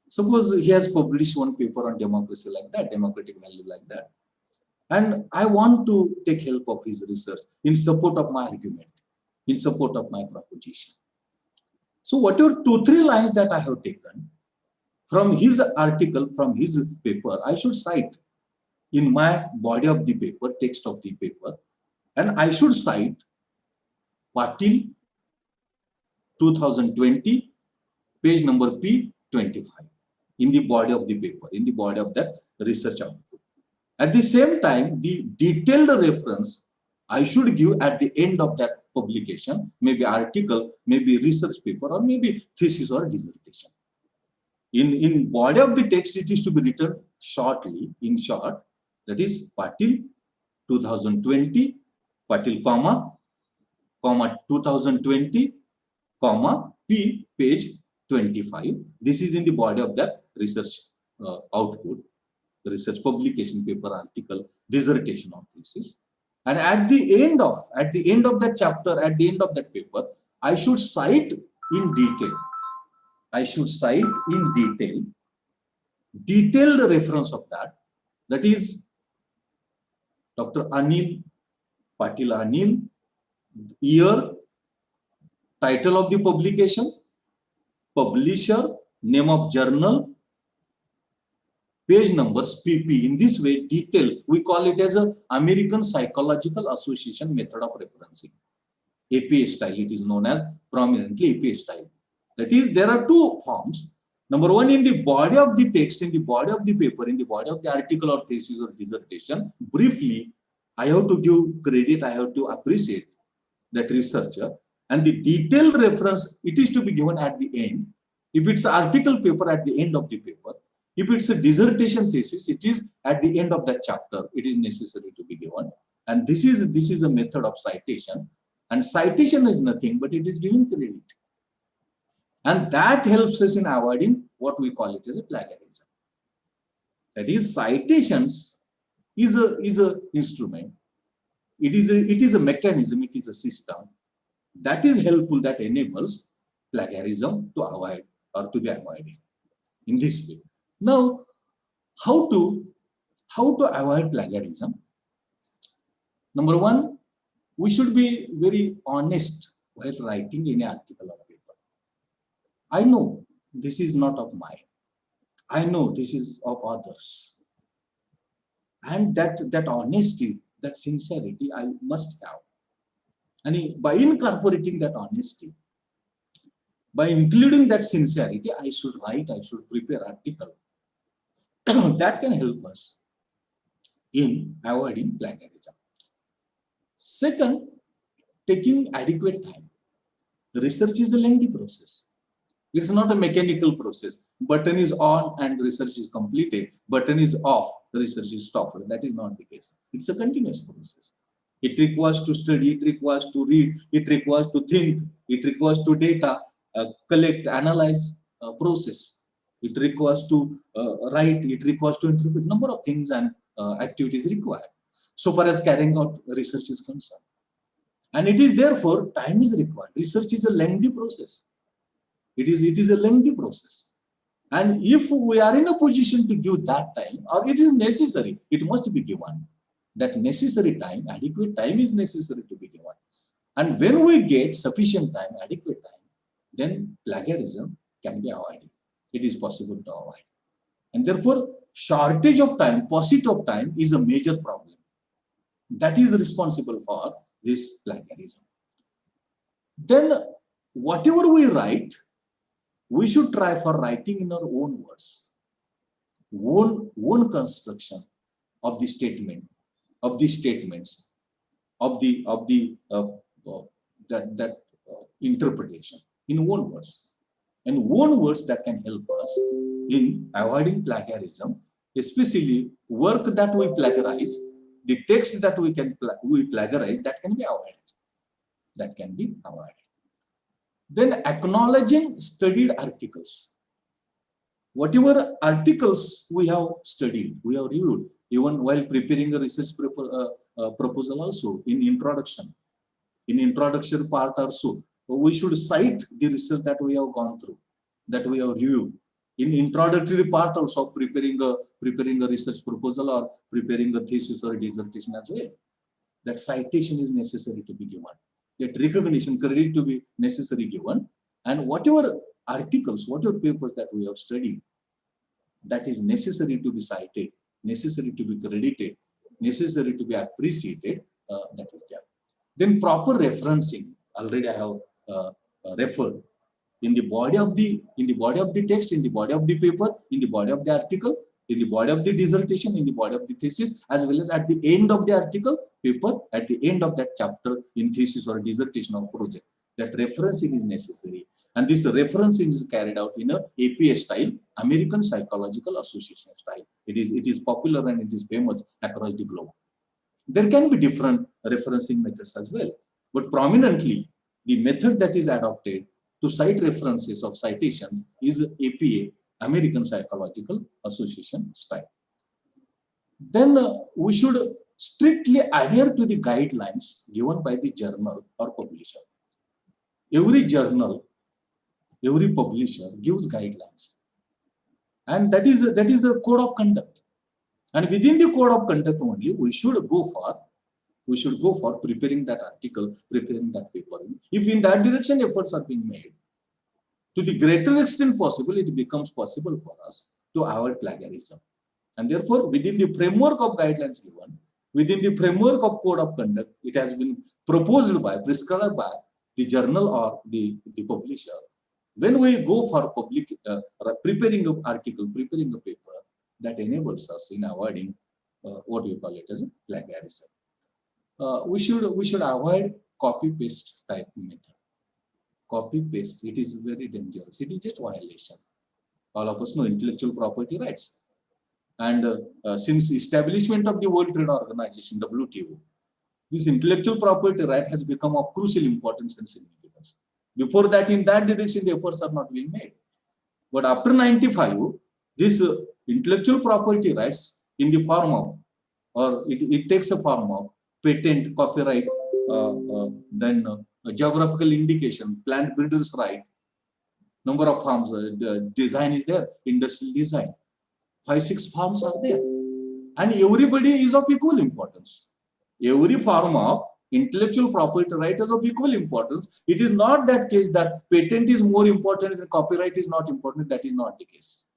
Suppose he has published one paper on democracy like that, democratic value like that. And I want to take help of his research in support of my argument, in support of my proposition. So whatever 2-3 lines that I have taken from his article, from his paper, I should cite in my body of the paper, text of the paper, and I should cite Patil 2020, page number P25 in the body of the paper, in the body of that research output. At the same time, the detailed reference I should give at the end of that publication, maybe article, maybe research paper, or maybe thesis or dissertation. In body of the text, it is to be written shortly, in short, that is Patil 2020, Patil, comma 2020, comma P, page 25. This is in the body of that research output, the research publication, paper, article, dissertation or thesis. And at the end of that chapter, at the end of that paper, I should cite in detail. I should cite in detail, detailed reference of that. That is Dr. Anil Patil Anil, year, title of the publication, publisher, name of journal, page numbers, PP. In this way, detail, we call it as a American Psychological Association method of referencing. APA style, it is known as prominently APA style. That is, there are 2 forms. Number 1, in the body of the text, in the body of the paper, in the body of the article or thesis or dissertation, briefly, I have to give credit, I have to appreciate that researcher, and the detailed reference, it is to be given at the end. If it's an article paper, at the end of the paper. If it's a dissertation thesis, it is at the end of that chapter. It is necessary to be given. And this is a method of citation. And citation is nothing, but it is giving credit. And that helps us in avoiding what we call it as a plagiarism. That is, citations is a instrument. It is a mechanism, it is a system that is helpful, that enables plagiarism to avoid or to be avoided in this way. Now, how to avoid plagiarism? Number 1, we should be very honest while writing any article or paper. I know this is not of mine. I know this is of others. And that honesty, that sincerity, I must have. And by incorporating that honesty, by including that sincerity, I should write, I should prepare article. That can help us in avoiding plagiarism. Second, taking adequate time. The research is a lengthy process. It's not a mechanical process. Button is on and research is completed. Button is off, the research is stopped. That is not the case. It's a continuous process. It requires to study, it requires to read, it requires to think, it requires to data, collect, analyze, process. It requires to write, it requires to interpret. Number of things and activities required so far as carrying out research is concerned. And it is therefore time is required. Research is a lengthy process. It is a lengthy process. And if we are in a position to give that time, or it is necessary, it must be given. That necessary time, adequate time is necessary to be given. And when we get sufficient time, adequate time, then plagiarism can be avoided. It is possible to avoid. And therefore, shortage of time, paucity of time is a major problem. That is responsible for this plagiarism. Then, whatever we write, we should try for writing in our own words, own construction of the statement, of the statements, of the interpretation in own words, and own words that can help us in avoiding plagiarism, especially work that we plagiarize, the text that we plagiarize, that can be avoided. That can be avoided. Then acknowledging studied articles. Whatever articles we have studied, we have reviewed, even while preparing a research proposal also, in introduction part also, we should cite the research that we have gone through, that we have reviewed. In introductory part also, preparing a research proposal or preparing a thesis or a dissertation as well. That citation is necessary to be given. That recognition, credit to be necessary given. And whatever articles, whatever papers that we have studied, that is necessary to be cited, necessary to be credited, necessary to be appreciated, that is there. Then proper referencing, already I have referred, in the body of the text, in the body of the paper, in the body of the article, in the body of the dissertation, in the body of the thesis, as well as at the end of the article, paper, at the end of that chapter in thesis or dissertation or project. That referencing is necessary. And this referencing is carried out in a APA style, American Psychological Association style. It is popular and it is famous across the globe. There can be different referencing methods as well. But prominently, the method that is adopted to cite references of citations is APA, American Psychological Association style. Then we should strictly adhere to the guidelines given by the journal or publisher. Every journal, every publisher gives guidelines. And that is a code of conduct. And within the code of conduct only, we should go for preparing that article, preparing that paper. If in that direction efforts are being made, to the greater extent possible, it becomes possible for us to avoid plagiarism. And therefore, within the framework of guidelines given, within the framework of code of conduct, it has been prescribed by the journal or the publisher. When we go for preparing an article, preparing a paper, that enables us in avoiding what we call it as plagiarism. We should avoid copy-paste type method. Copy-paste, it is very dangerous. It is just violation. All of us know intellectual property rights. And since establishment of the World Trade Organization, WTO, this intellectual property right has become of crucial importance and significance. Before that, in that direction, the efforts are not being made. But after 95, this intellectual property rights in the form of, or it takes a form of patent, copyright, then geographical indication, plant breeders' right, number of forms, the design is there, industrial design. 5-6 forms are there. And everybody is of equal importance. Every form of intellectual property right is of equal importance. It is not that case that patent is more important and copyright is not important. That is not the case.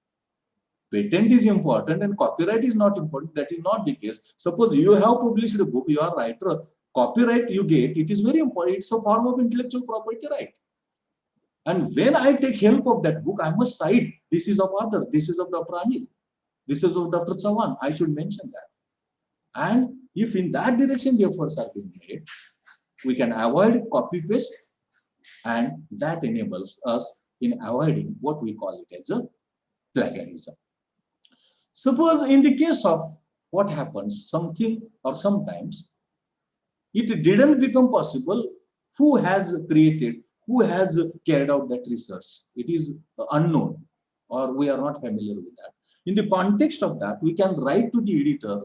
Patent is important and copyright is not important. That is not the case. Suppose you have published a book, you are a writer, copyright you get, it is very important. It's a form of intellectual property right. And when I take help of that book, I must cite this is of others, this is of Dr. Anil, this is of Dr. Chavan. I should mention that. And if in that direction the efforts are being made, we can avoid copy-paste, and that enables us in avoiding what we call it as a plagiarism. Suppose in the case of what happens, something or sometimes it didn't become possible, who has created, who has carried out that research. It is unknown, or we are not familiar with that. In the context of that, we can write to the editor,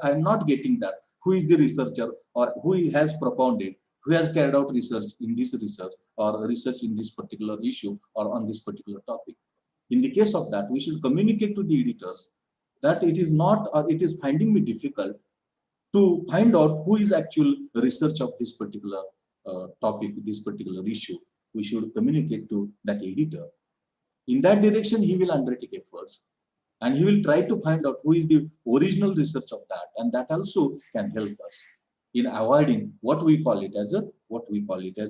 I'm not getting that, who is the researcher or who has propounded, who has carried out research in this research or research in this particular issue or on this particular topic. In the case of that, we should communicate to the editors that it is not, or it is finding me difficult to find out who is actual research of this particular topic, this particular issue. We should communicate to that editor. In that direction, he will undertake efforts and he will try to find out who is the original research of that, and that also can help us in avoiding what we call it as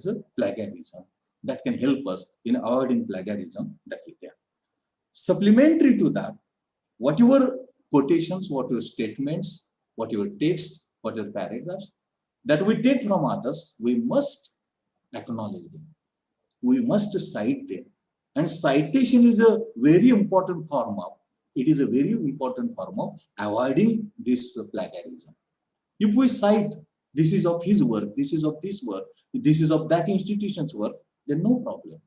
a plagiarism. That can help us in avoiding plagiarism that is there. Supplementary to that, whatever quotations, whatever statements, whatever text, whatever paragraphs that we take from others, we must acknowledge them. We must cite them. And citation is a very important form of, it is a very important form of avoiding this plagiarism. If we cite, this is of his work, this is of this work, this is of that institution's work, then no problem.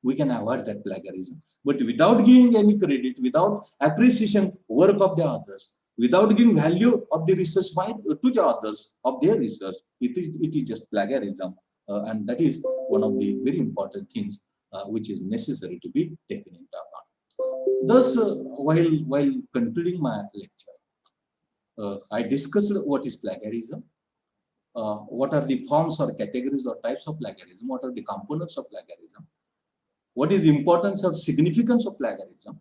We can avoid that plagiarism. But without giving any credit, without appreciation work of the others, without giving value of the research to the authors of their research, it is just plagiarism. And that is one of the very important things which is necessary to be taken into account. Thus, while concluding my lecture, I discussed what is plagiarism, what are the forms or categories or types of plagiarism, what are the components of plagiarism, what is the importance or significance of plagiarism,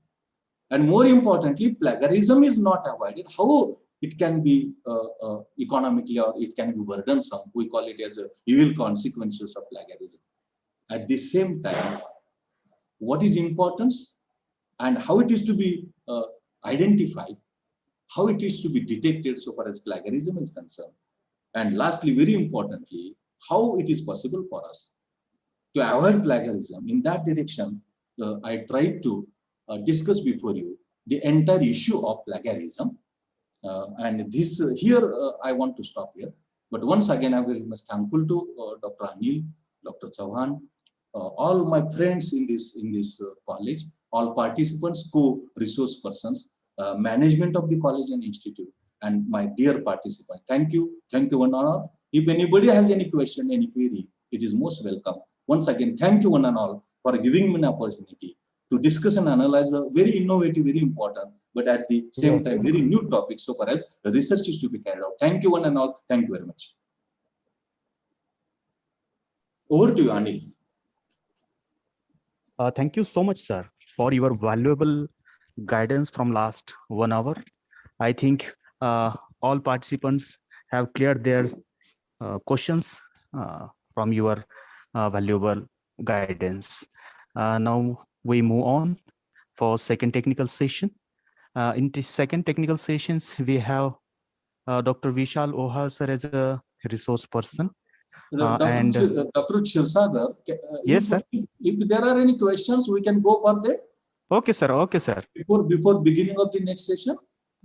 and more importantly, plagiarism is not avoided, how it can be economically or it can be burdensome. We call it as evil consequences of plagiarism. At the same time, what is importance and how it is to be identified, how it is to be detected so far as plagiarism is concerned. And lastly, very importantly, how it is possible for us to avoid plagiarism. In that direction, I tried to discuss before you the entire issue of plagiarism. And this here, I want to stop here. But once again, I am very much thankful to Dr. Anil, Dr. Chauhan, all my friends in this college, all participants, co-resource persons, management of the college and institute, and my dear participants. Thank you one and all. If anybody has any question, any query, it is most welcome. Once again, thank you one and all for giving me an opportunity to discuss and analyze a very innovative, very important, but at the same time, very new topic so far as the research is to be carried out. Thank you one and all. Thank you very much. Over to you, Anil. Thank you so much, sir, for your valuable guidance from last 1 hour. I think all participants have cleared their questions from your valuable guidance. Now we move on for second technical session. In the second technical sessions, we have Dr. Vishal Oha, sir, as a resource person. Dr. Shirsagar, yes, sir. If there are any questions, we can go for that. Okay, sir. Okay, sir. Before beginning of the next session.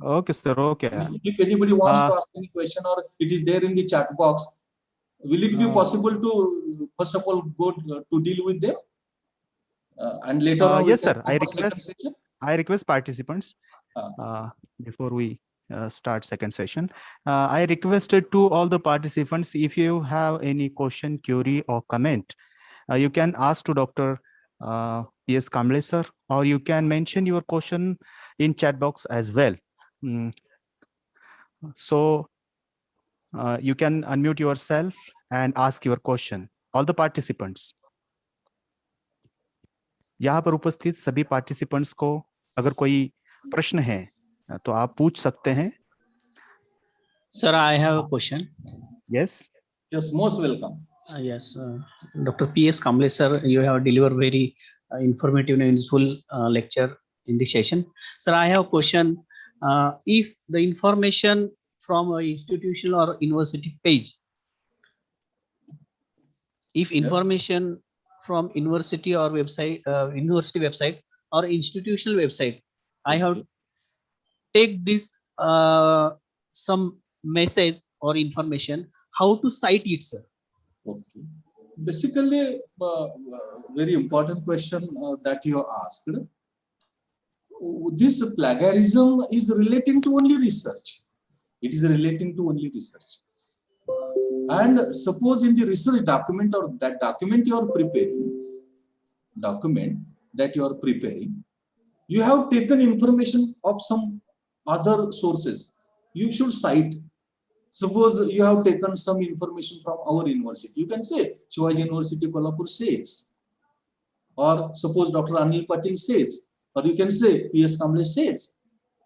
Okay, sir. Okay. If anybody wants to ask any question or it is there in the chat box, will it be possible to first of all go to deal with them? And later on, yes, sir. I request participants before we start second session. I requested to all the participants, if you have any question, query, or comment, you can ask to Dr. P.S. Kamble, sir, or you can mention your question in chat box as well. So you can unmute yourself and ask your question. All the participants. यहाँ पर उपस्थित सभी participants को अगर कोई प्रश्न है तो आप पूछ सकते हैं. Sir, I have a question. Yes. Yes, most welcome. Yes, Dr. P.S. Kamble, sir, you have delivered very informative and useful lecture in this session. Sir, I have a question. If the information from an institutional or university page, if information from university or website, university website or institutional website, I have take this some message or information, how to cite it, sir? Okay. Basically, very important question that you asked. This plagiarism is relating to only research. It is relating to only research. And suppose in the research document or that document you are preparing, you have taken information of some other sources. You should cite. Suppose you have taken some information from our university. You can say Shivaji University Kolhapur says, or suppose Dr. Anil Patil says, or you can say P.S. Kamble says.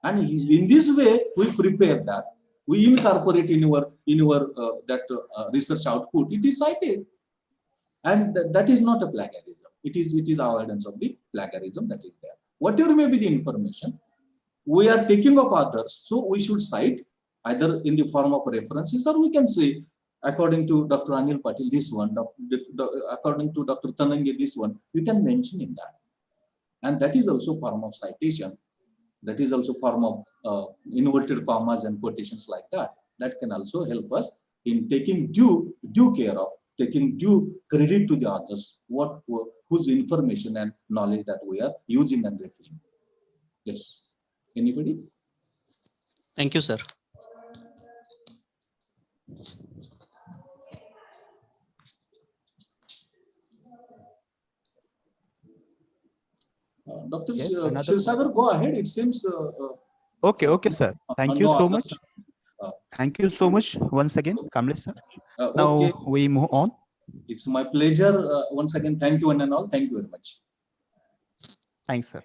And in this way, we prepare that. We incorporate in our research output. It is cited, and that is not a plagiarism. It is avoidance of the plagiarism that is there. Whatever may be the information, we are taking of others, so we should cite either in the form of references, or we can say according to Dr. Anil Patil this one, according to Dr. Tanange this one. You can mention in that, and that is also form of citation. That is also form of inverted commas and quotations like that. That can also help us in taking due care of, taking due credit to the authors, whose information and knowledge that we are using and referring. Yes. Anybody? Thank you, sir. Dr. Yes, Shirsagar, go ahead. It seems. Okay, sir. Thank you so much. Thank you so much once again, Kamlesh sir. Now Okay. we move on. It's my pleasure. Once again, thank you one and all. Thank you very much. Thanks, sir.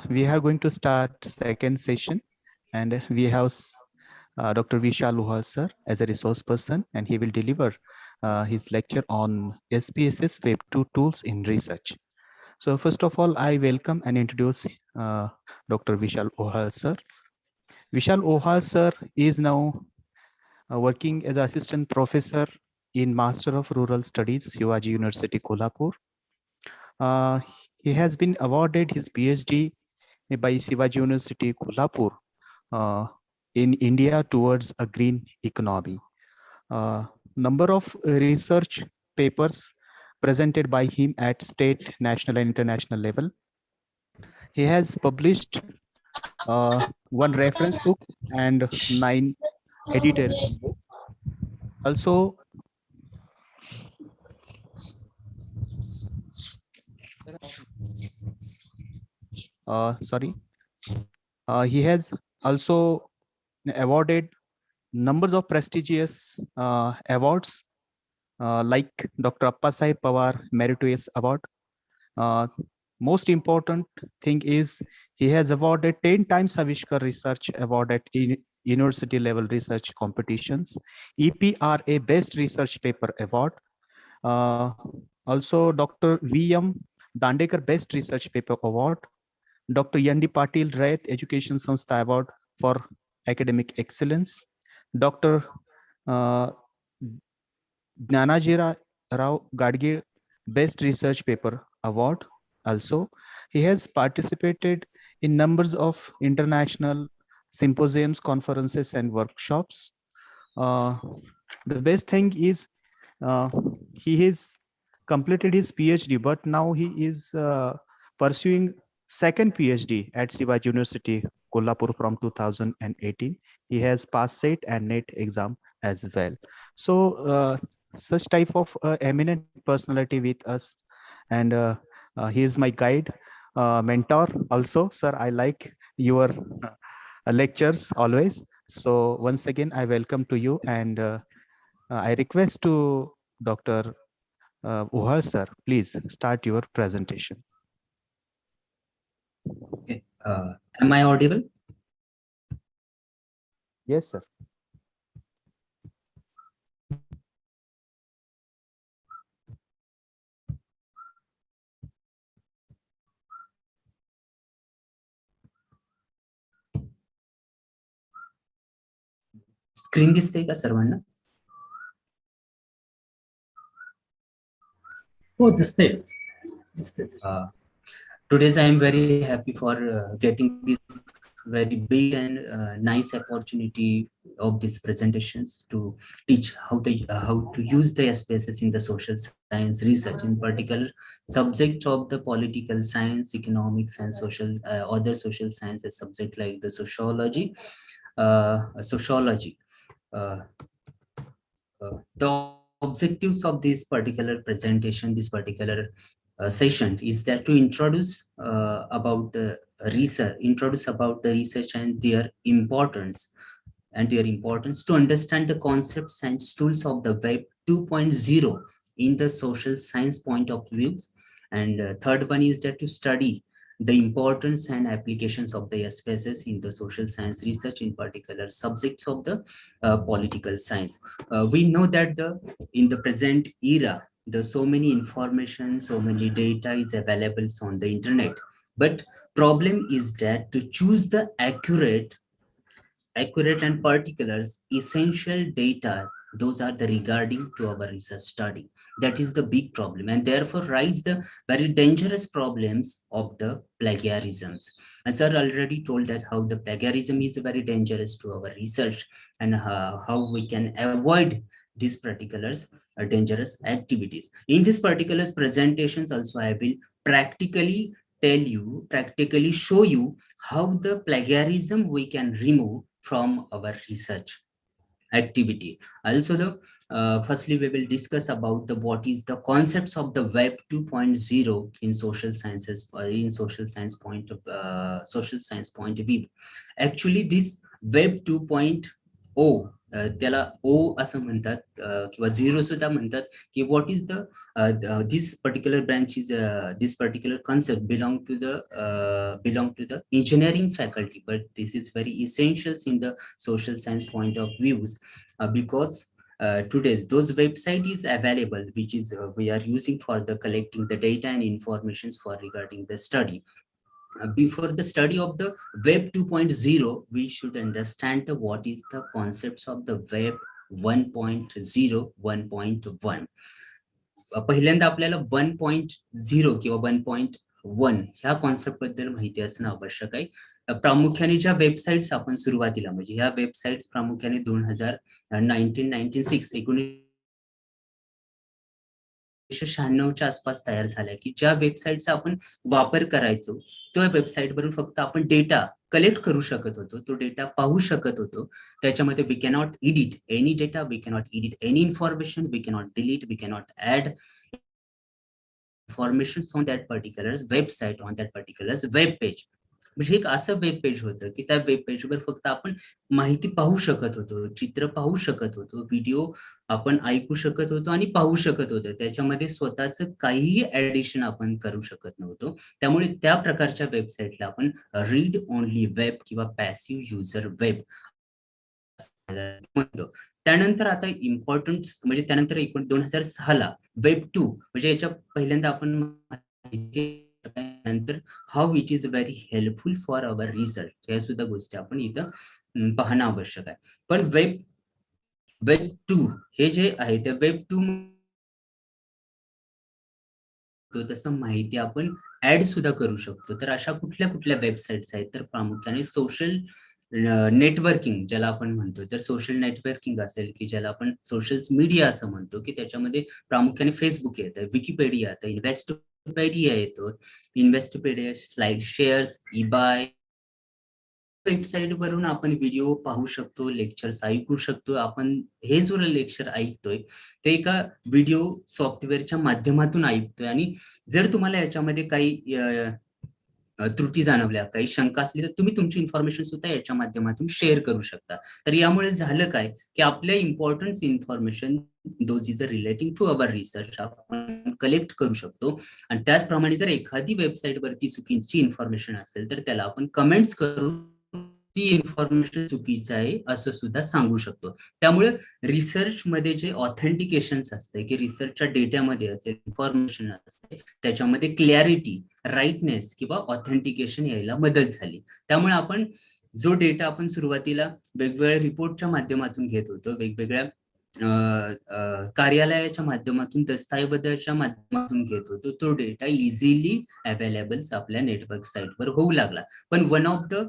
We are going to start second session, and we have Dr. Vishal Uhal sir as a resource person, and he will deliver his lecture on SPSS Web 2 tools in research. So first of all, I welcome and introduce Dr. Vishal Uhal sir. Vishal Uhal sir is now working as assistant professor in Master of Rural Studies, Shivaji University, Kolhapur. He has been awarded his PhD by Shivaji University, Kolhapur in India towards a green economy. Number of research papers presented by him at state, national, and international level. He has published one reference book and 9 edited books. Also, he has also awarded numbers of prestigious awards like Dr. Appa Sahib Pawar Meritorious Award. Most important thing is he has awarded 10 times Avishkar Research Award at university level research competitions, EPRA Best Research Paper Award. Also Dr. V.M. Dandekar Best Research Paper Award, Dr. Yandi Patil Rayat Education Sanstha Award for Academic Excellence, Dr. Jnanajira Rao Gadge Best Research Paper Award. Also, he has participated in numbers of international symposiums, conferences, and workshops. The best thing is he has completed his PhD, but now he is pursuing second PhD at Shivaji University, Kolhapur from 2018. He has passed SET and NET exam as well. So such type of eminent personality with us, and he is my guide, mentor also. Sir, I like your lectures always. So once again, I welcome to you, and I request to Dr. Uhal sir, please start your presentation. Okay. Am I audible? Yes, sir. Screen दिसते का सर्वांना? Oh, this thing. Today's I am very happy for getting this very big and nice opportunity of these presentations to teach how to use the SPSS in the social science research, in particular subject of the political science, economics, and social other social sciences subject like the sociology. The objectives of this particular presentation, this particular session, is that to introduce about the research and their importance, to understand the concepts and tools of the Web 2.0 in the social science point of view. And third one is that to study the importance and applications of the SPSS in the social science research, in particular subjects of the political science. We know that in the present era, there's so many information, so many data is available on the internet. But problem is that to choose the accurate and particulars essential data, those are the regarding to our research study. That is the big problem, and therefore rise the very dangerous problems of the plagiarisms. As I already told that how the plagiarism is very dangerous to our research, and how we can avoid these particulars dangerous activities. In these particular presentations also I will practically show you how the plagiarism we can remove from our research activity. Also, firstly, we will discuss about what is the concepts of the Web 2.0 in social sciences, in social science point of view. Actually, this Web 2.0 त्याला O असं म्हणतात किंवा zero सुद्धा म्हणतात की what is the this particular branch is this particular concept belong to the engineering faculty, but this is very essential in the social science point of views because today's those website is available which is we are using for the collecting the data and informations for regarding the study. Before the study of the Web 2.0, we should understand what is the concepts of the Web 1.0, 1.1. पहिल्यांदा आपल्याला 1.0 किंवा 1.1 ह्या concept बद्दल माहिती असणं आवश्यक आहे. प्रामुख्याने ज्या वेबसाईट्स आपण सुरुवातीला म्हणजे ह्या वेबसाईट्स प्रामुख्याने 1996च्या आसपास तयार झाल्या की ज्या वेबसाईटचा आपण वापर करायचो त्या वेबसाईटवरून फक्त आपण डेटा कलेक्ट करू शकत होतो, तो डेटा पाहू शकत होतो. त्याच्यामध्ये we cannot edit any data, we cannot edit any information, we cannot delete, we cannot add information on that particular website, on that particular web page. म्हणजे एक असं वेब पेज होतं की त्या वेब पेजवर फक्त आपण माहिती पाहू शकत होतो, चित्र पाहू शकत होतो, व्हिडिओ आपण ऐकू शकत होतो आणि पाहू शकत होतो. त्याच्यामध्ये स्वतःच काहीही ऍडिशन आपण करू शकत नव्हतो. त्यामुळे त्या प्रकारच्या वेबसाईटला आपण रीड ओनली वेब किंवा पॅसिव्ह युजर वेब म्हणतो. त्यानंतर आता इम्पॉर्टंट म्हणजे त्यानंतर 2006ला वेब 2 म्हणजे याच्या पहिल्यांदा आपण नंतर how it is very helpful for our research, या सुद्धा गोष्टी आपण इथं पाहणं आवश्यक आहे. पण वेब 2 हे जे आहे ते वेब 2 तसं माहिती आपण ऍड सुद्धा करू शकतो. तर अशा कुठल्या वेबसाईट्स आहेत तर प्रामुख्याने सोशल नेटवर्किंग ज्याला आपण म्हणतो, तर सोशल नेटवर्किंग असेल की ज्याला आपण सोशल मीडिया असं म्हणतो की त्याच्यामध्ये प्रामुख्याने फेसबुक येतं, विकिपीडिया येतं, इन्व्हेस्टोपीडिया येतो, इन्व्हेस्टोपीडिया, स्लाइड शेअर्स, ईबाय. वेबसाईट वरून आपण व्हिडिओ पाहू शकतो, लेक्चर्स ऐकू शकतो. आपण हे जो लेक्चर ऐकतोय ते एका व्हिडिओ सॉफ्टवेअरच्या माध्यमातून ऐकतोय आणि जर तुम्हाला याच्यामध्ये काही त्रुटी जाणवल्या, काही शंका असली तर तुम्ही तुमची इन्फॉर्मेशन सुद्धा याच्या माध्यमातून शेअर करू शकता. तर यामुळे झालं काय की आपल्या important information those is relating to our research आपण कलेक्ट करू शकतो. आणि त्याचप्रमाणे जर एखादी वेबसाईट वरती चुकीची इन्फॉर्मेशन असेल तर त्याला आपण कमेंट्स करून ती इन्फॉर्मेशन चुकीचं आहे असं सुद्धा सांगू शकतो. त्यामुळे रिसर्च मध्ये जे ऑथेंटिकेशन्स असते की रिसर्चच्या डेटामध्ये असेल, इन्फॉर्मेशन असते, त्याच्यामध्ये क्लॅरिटी, राईटनेस किंवा ऑथेंटिकेशन यायला मदत झाली. त्यामुळे आपण जो डेटा आपण सुरुवातीला वेगवेगळ्या रिपोर्टच्या माध्यमातून घेत होतो, वेगवेगळ्या कार्यालयाच्या माध्यमातून दस्तऐवजाच्या माध्यमातून घेत होतो तो डेटा इझिली अवेलेबल आपल्या नेटवर्क साईटवर होऊ लागला. पण one of the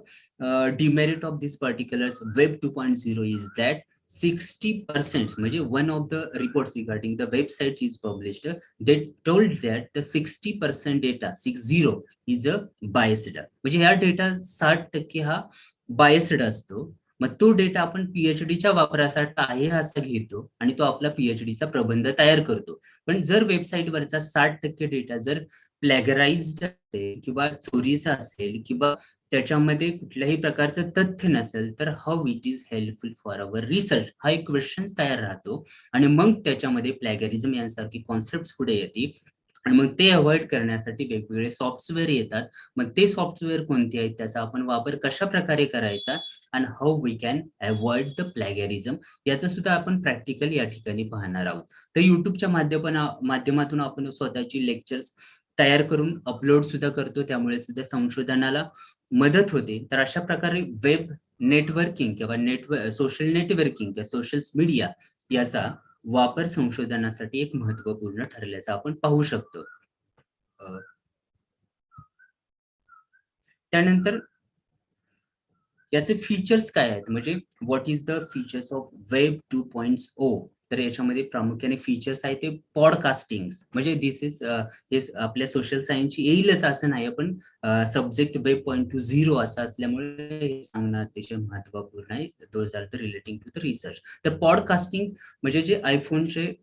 demerit of this particular web 2.0 is that 60% म्हणजे one of the reports regarding the website is published, they told that the 60% data 60 is a biased. म्हणजे ह्या data 60% हा biased असतो. मग तो डेटा आपण पीएचडीच्या वापरासाठी आहे असा घेतो आणि तो आपला पीएचडीचा प्रबंध तयार करतो. पण जर वेबसाईटवरचा 60% डेटा जर प्लॅगराइज्ड असेल किंवा चोरीचा असेल किंवा त्याच्यामध्ये कुठल्याही प्रकारचं तथ्य नसेल तर how it is helpful for our research हा एक क्वेश्चन तयार राहतो. आणि मग त्याच्यामध्ये प्लॅगरिझम यांसारखी कॉन्सेप्ट पुढे येते आणि मग ते अवॉइड करण्यासाठी वेगवेगळे सॉफ्टवेअर येतात. मग ते सॉफ्टवेअर कोणते आहेत, त्याचा आपण वापर कशा प्रकारे करायचा आणि how we can avoid the plagiarism याचं सुद्धा आपण प्रॅक्टिकली या ठिकाणी पाहणार आहोत. तर युट्यूबच्या माध्यमातून आपण स्वतःची लेक्चर्स तयार करून अपलोड सुद्धा करतो, त्यामुळे सुद्धा संशोधनाला मदत होते. तर अशा प्रकारे वेब नेटवर्किंग किंवा सोशल नेटवर्किंग किंवा सोशल मीडिया याचा वापर संशोधनासाठी एक महत्वपूर्ण ठरल्याचं आपण पाहू शकतो. त्यानंतर याचे फीचर्स काय आहेत, म्हणजे what is the features of web 2.0. तर याच्यामध्ये प्रामुख्याने फीचर्स आहेत ते पॉडकास्टिंग, म्हणजे दिस इज हे आपल्या सोशल सायन्सची येईलच असं नाही, पण सब्जेक्ट वेब 2.0 असं असल्यामुळे हे सांगणं अतिशय महत्वपूर्ण आहे. Those are the relating to the research. तर पॉडकास्टिंग म्हणजे जे आयफोनचे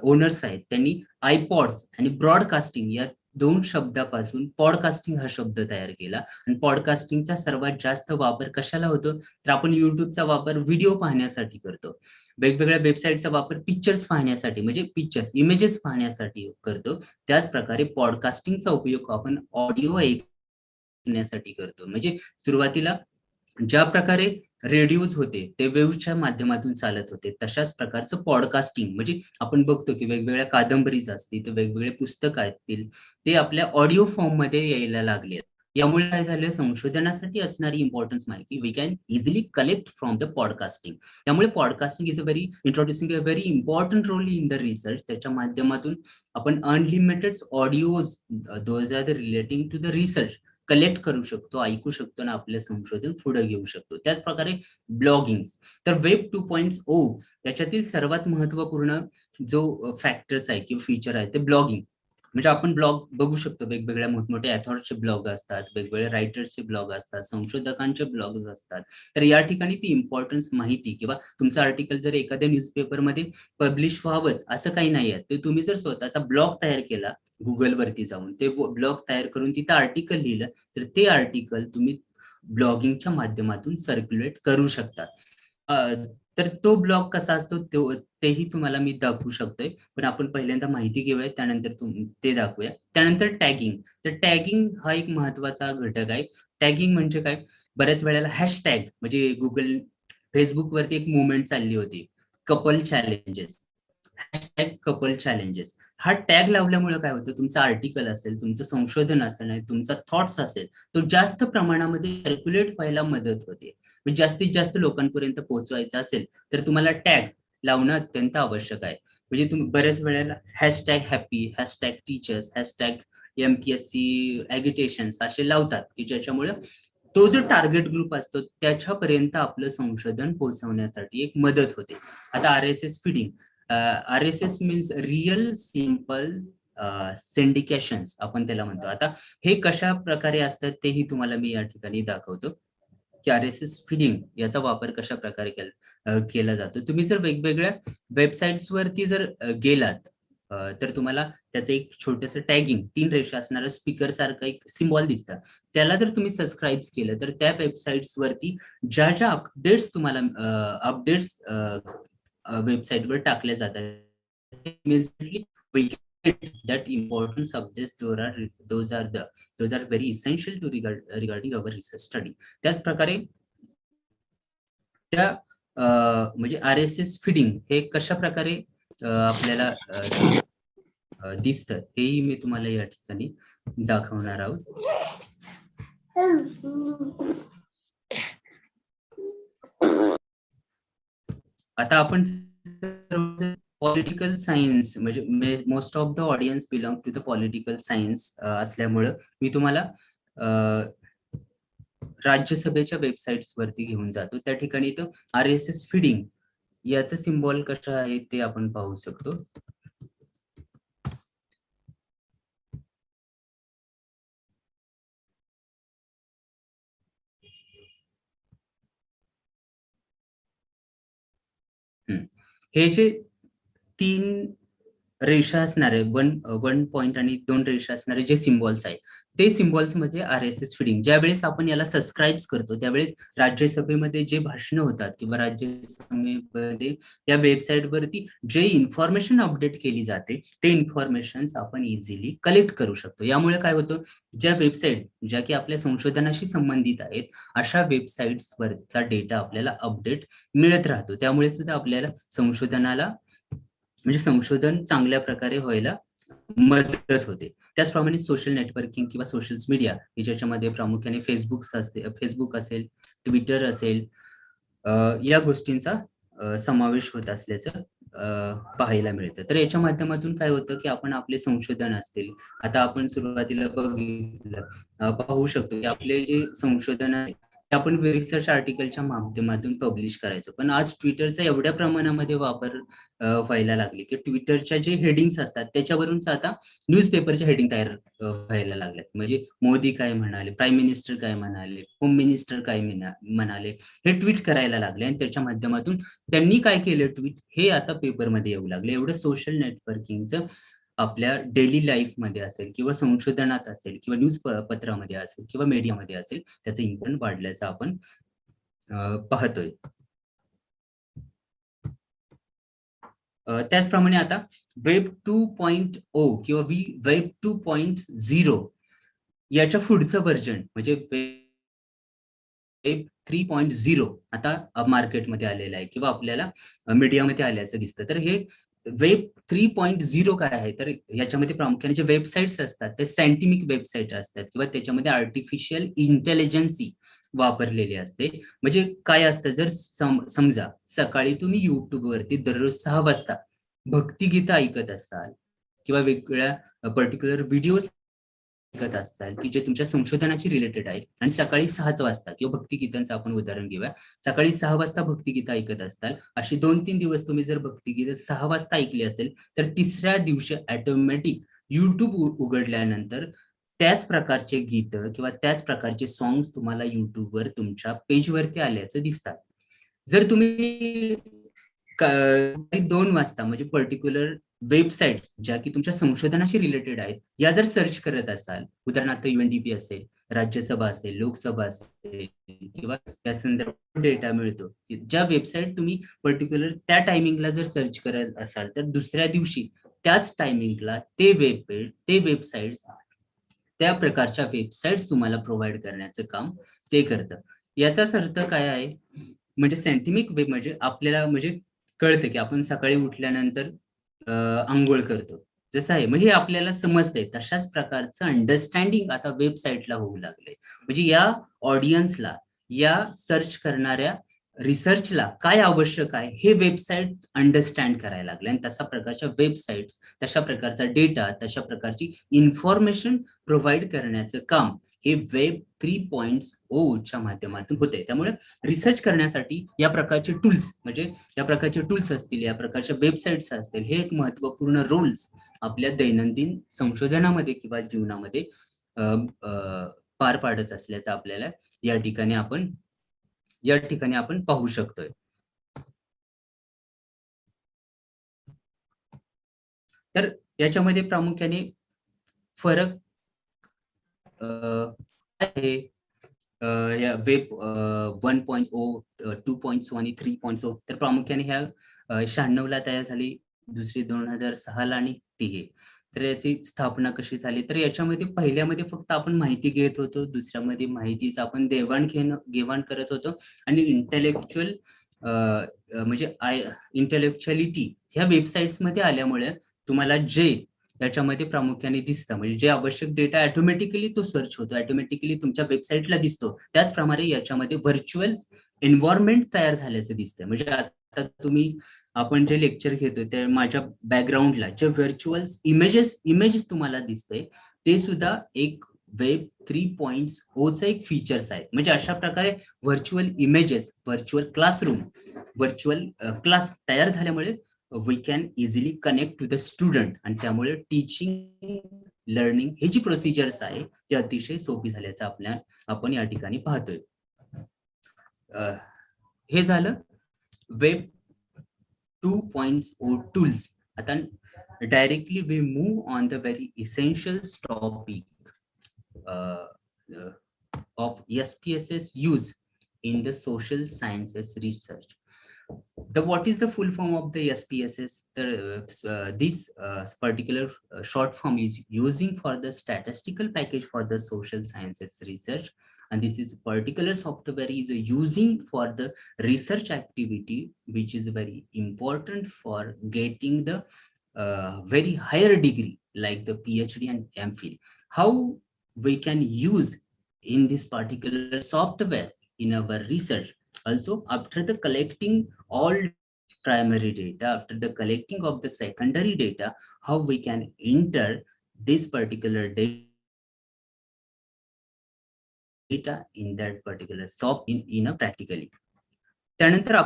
ओनर्स आहेत त्यांनी आयपॉड्स आणि ब्रॉडकास्टिंग या 2 शब्दापासून पॉडकास्टिंग हा शब्द तयार केला. आणि पॉडकास्टिंगचा सर्वात जास्त वापर कशाला होतो, तर आपण युट्यूबचा वापर व्हिडिओ पाहण्यासाठी करतो. वेगवेगळ्या वेबसाईटचा वापर पिक्चर्स पाहण्यासाठी म्हणजे पिक्चर्स इमेजेस पाहण्यासाठी करतो. त्याच प्रकारे पॉडकास्टिंगचा उपयोग आपण ऑडिओ ऐकण्यासाठी करतो. म्हणजे सुरुवातीला ज्या प्रकारे रेडिओज होते ते वेव्हच्या माध्यमातून चालत होते, तशाच प्रकारचं पॉडकास्टिंग म्हणजे आपण बघतो की वेगवेगळ्या कादंबरीज असतील, वेगवेगळे पुस्तकं असतील, ते आपल्या ऑडिओ फॉर्म मध्ये यायला लागले. यामुळे काय झालं, संशोधनासाठी असणारी इम्पॉर्टन्स माहिती we can easily collect from the podcasting. त्यामुळे podcasting is a introducing a very important role in the research. त्याच्या माध्यमातून आपण unlimited audios those are the relating to the research collect करू शकतो, ऐकू शकतो आणि आपलं संशोधन पुढे घेऊ शकतो. त्याच प्रकारे ब्लॉगिंग. तर वेब 2.0 त्याच्यातील सर्वात महत्वपूर्ण जो फॅक्टर्स आहे किंवा फीचर आहे ते ब्लॉगिंग. म्हणजे आपण ब्लॉग बघू शकतो, वेगवेगळ्या मोठमोठे ऑथॉरचे ब्लॉग असतात, वेगवेगळ्या रायटर्सचे ब्लॉग असतात, संशोधकांचे ब्लॉग असतात. तर या ठिकाणी ती इम्पॉर्टन्स माहिती किंवा तुमचं आर्टिकल जर एखाद्या न्यूजपेपरमध्ये पब्लिश व्हावंच असं काही नाही आहे, तर तुम्ही जर स्वतःचा ब्लॉग तयार केला गुगलवरती जाऊन, ते ब्लॉग तयार करून तिथं आर्टिकल लिहिलं, तर ते आर्टिकल तुम्ही ब्लॉगिंगच्या माध्यमातून सर्क्युलेट करू शकता. तर तो ब्लॉग कसा असतो तेही तुम्हाला मी दाखवू शकतोय, पण आपण पहिल्यांदा माहिती घेऊया, त्यानंतर ते दाखवूया. त्यानंतर टॅगिंग. तर टॅगिंग हा एक महत्वाचा घटक आहे. टॅगिंग म्हणजे काय, बऱ्याच वेळेला हॅशटॅग म्हणजे गुगल फेसबुकवरती एक मुवमेंट चालली होती, couple challenges, hashtag couple challenges. हा टॅग लावल्यामुळे काय होतं, तुमचं आर्टिकल असेल, तुमचं संशोधन असेल, तुमचा थॉट्स असेल, तो जास्त प्रमाणामध्ये सर्क्युलेट व्हायला मदत होते. म्हणजे जास्तीत जास्त लोकांपर्यंत पोहोचवायचं असेल तर तुम्हाला टॅग लावणं अत्यंत आवश्यक आहे. म्हणजे तुम्ही बऱ्याच वेळेला hashtag happy, hashtag teachers, hashtag MPSC ॲगिटेशन्स असे लावतात की ज्याच्यामुळे तो जो टार्गेट ग्रुप असतो त्याच्यापर्यंत आपलं संशोधन पोहोचवण्यासाठी एक मदत होते. आता RSS feeding, RSS means real simple syndications आपण त्याला म्हणतो. आता हे कशा प्रकारे असतात तेही तुम्हाला मी या ठिकाणी दाखवतो की RSS फीडिंग याचा वापर कशा प्रकारे केला जातो. तुम्ही जर वेगवेगळ्या वेबसाईट्स वरती जर गेलात तर तुम्हाला त्याचं एक छोटंसं टॅगिंग 3 रेषा असणारं स्पीकर सारखं एक सिम्बॉल दिसतं, त्याला जर तुम्ही सबस्क्राईब केलं तर त्या वेबसाईट्स वरती ज्या ज्या अपडेट्स तुम्हाला अपडेट्स वेबसाईटवर टाकल्या जातात, that important subjects those are very essential to regarding our research study. त्याच प्रकारे त्या म्हणजे RSS फीडिंग हे कशा प्रकारे आपल्याला दिसतं हेही मी तुम्हाला या ठिकाणी दाखवणार आहोत. आता आपण पॉलिटिकल सायन्स म्हणजे most of the audience belong to the political science असल्यामुळं मी तुम्हाला राज्यसभेच्या वेबसाईट्स वरती घेऊन जातो. त्या ठिकाणी इथं RSS फीडिंग याचं सिम्बॉल कसं आहे ते आपण पाहू शकतो. हे जे 3 रेषा असणारे 1 पॉइंट आणि 2 रेषा असणारे जे सिम्बॉल्स आहेत ते सिम्बॉल्स म्हणजे RSS फीडिंग. ज्यावेळेस आपण याला सबस्क्राईब करतो त्यावेळेस राज्यसभेमध्ये जे भाषण होतात किंवा राज्यसभेमध्ये या वेबसाईट वरती जे इन्फॉर्मेशन अपडेट केली जाते ते इन्फॉर्मेशन आपण इझिली कलेक्ट करू शकतो. यामुळे काय होतं, ज्या वेबसाईट ज्या की आपल्या संशोधनाशी संबंधित आहेत अशा वेबसाईट्स वरचा डेटा आपल्याला अपडेट मिळत राहतो. त्यामुळे सुद्धा आपल्याला संशोधनाला म्हणजे संशोधन चांगल्या प्रकारे व्हायला मदत होते. त्याचप्रमाणे सोशल नेटवर्किंग किंवा सोशल मीडिया ज्याच्यामध्ये प्रामुख्याने फेसबुक असेल, ट्विटर असेल, या गोष्टींचा समावेश होत असल्याचं पाहायला मिळतं. तर याच्या माध्यमातून काय होतं की आपण आपले संशोधन असतील, आता आपण सुरुवातीला बघितलं पाहू शकतो की आपले जे संशोधन आहे ते आपण रिसर्च आर्टिकलच्या माध्यमातून पब्लिश करायचो. पण आज ट्विटरचा एवढ्या प्रमाणामध्ये वापर व्हायला लागले की ट्विटरच्या जे हेडिंग्स असतात त्याच्यावरूनच आता न्यूजपेपरच्या हेडिंग तयार व्हायला लागल्यात. म्हणजे मोदी काय म्हणाले, प्राईम मिनिस्टर काय म्हणाले, होम मिनिस्टर काय म्हणाले हे ट्विट करायला लागले आणि त्याच्या माध्यमातून त्यांनी काय केलं ट्विट हे आता पेपरमध्ये येऊ लागले. एवढं सोशल नेटवर्किंगचं आपल्या डेली लाईफ मध्ये असेल किंवा संशोधनात असेल किंवा न्यूज पत्रामध्ये असेल किंवा मीडियामध्ये असेल त्याचं इम्पॉर्टन्स वाढल्याचं आपण पाहतोय. त्याचप्रमाणे आता वेब 2.0 किंवा वेब 2.0 याच्या पुढचं व्हर्जन म्हणजे वेब 3.0 आता मार्केटमध्ये आलेलं आहे किंवा आपल्याला मीडियामध्ये आल्याचं दिसतं. तर हे वेब 3.0 काय आहे तर याच्यामध्ये प्रामुख्याने जे वेबसाईट्स असतात ते सायंटिफिक वेबसाईट असतात किंवा त्याच्यामध्ये आर्टिफिशियल इंटेलिजन्सी वापरलेली असते. म्हणजे काय असतं, जर समजा सकाळी तुम्ही युट्यूब वरती दररोज 6 वाजता भक्तिगीतं ऐकत असाल किंवा वेगवेगळ्या पर्टिक्युलर व्हिडिओज ऐकत असताल की जे तुमच्या संशोधनाशी रिलेटेड आहेत आणि सकाळी 6 वाजता किंवा भक्तिगीतांचं आपण उदाहरण घेऊया, सकाळी 6 वाजता भक्तिगीतं ऐकत असताल, अशी 2-3 दिवस तुम्ही जर भक्तिगीतं 6 वाजता ऐकली असेल तर तिसऱ्या दिवशी ऑटोमॅटिक युट्यूब उघडल्यानंतर त्याच प्रकारचे गीत किंवा त्याच प्रकारचे सॉंग्स तुम्हाला युट्यूबवर तुमच्या पेजवरती आल्याचं दिसतात. जर तुम्ही 2 वाजता म्हणजे पर्टिक्युलर वेबसाईट ज्या की तुमच्या संशोधनाशी रिलेटेड आहेत या जर सर्च करत असाल, उदाहरणार्थ UNDP असेल, राज्यसभा असेल, लोकसभा असेल किंवा या संदर्भात डेटा मिळतो, ज्या वेबसाईट तुम्ही पर्टिक्युलर त्या टायमिंगला जर सर्च करत असाल तर दुसऱ्या दिवशी त्याच टायमिंगला ते वेबपेज ते वेबसाईट्स त्या प्रकारच्या वेबसाईट्स तुम्हाला प्रोव्हाइड करण्याचं काम ते करतं. याचाच अर्थ काय आहे, म्हणजे सायंटिफिक वेब म्हणजे आपल्याला म्हणजे कळतं की आपण सकाळी उठल्यानंतर आंघोळ करतो जसं आहे, म्हणजे आपल्याला समजतंय तशाच प्रकारचं अंडरस्टँडिंग आता वेबसाईटला होऊ लागले. म्हणजे या ऑडियन्सला, या सर्च करणाऱ्या रिसर्चला काय आवश्यक आहे हे वेबसाईट अंडरस्टँड करायला लागले आणि तशा प्रकारच्या वेबसाईट्स, तशा प्रकारचा डेटा, तशा प्रकारची इन्फॉर्मेशन प्रोव्हाइड करण्याचं काम हे वेब 3.0 च्या माध्यमातून होते. त्यामुळे रिसर्च करण्यासाठी या प्रकारचे टूल्स म्हणजे या प्रकारचे टूल्स असतील, या प्रकारच्या वेबसाईट्स असतील, हे एक महत्वपूर्ण रोल्स आपल्या दैनंदिन संशोधनामध्ये किंवा जीवनामध्ये पार पाडत असल्याचं आपल्याला या ठिकाणी आपण पाहू शकतोय. तर याच्यामध्ये प्रामुख्याने फरक आहे या वेब 1.0, 2.0 आणि 3.0. तर प्रामुख्याने ह्या 96 ला तयार झाली, दुसरी 2006 ला आणि तिघे. तर याची स्थापना कशी झाली, तर याच्यामध्ये पहिल्यामध्ये फक्त आपण माहिती घेत होतो, दुसऱ्यामध्ये माहितीच आपण देवाण करत होतो आणि इंटेलेक्च्युअल म्हणजे इंटेलेक्च्युअलिटी ह्या वेबसाईट्स मध्ये आल्यामुळे तुम्हाला जे याच्यामध्ये प्रामुख्याने दिसतं म्हणजे जे आवश्यक डेटा ऑटोमॅटिकली तो सर्च होतो, ऑटोमॅटिकली तुमच्या वेबसाईटला दिसतो. त्याचप्रमाणे याच्यामध्ये व्हर्च्युअल एन्व्हायरमेंट तयार झाल्याचं दिसतंय. म्हणजे आता आपण जे लेक्चर घेतोय ते माझ्या बॅकग्राऊंडला जे व्हर्च्युअल इमेजेस तुम्हाला दिसतंय ते सुद्धा एक वेब 3.0चा एक फीचर्स आहे. म्हणजे अशा प्रकारे virtual images, virtual classroom, virtual class तयार झाल्यामुळे we can easily connect to the student आणि त्यामुळे टीचिंग लर्निंग हे जी प्रोसिजर्स आहे ते अतिशय सोपी झाल्याचं आपण या ठिकाणी पाहतोय. हे झालं वेब 2.0 टूल्स. आता directly we move on the very essential topic of SPSS use in the social sciences research. What is the full form of the SPSS? This particular short form is using for the statistical package for the social sciences research, and this is particular software is using for the research activity, which is very important for getting the very higher degree like the PhD and MPhil. How we can use in this particular software in our research. Also, after the collecting all primary data, after the collecting of the secondary data, how we can enter this particular data in that particular in a practically. त्यानंतर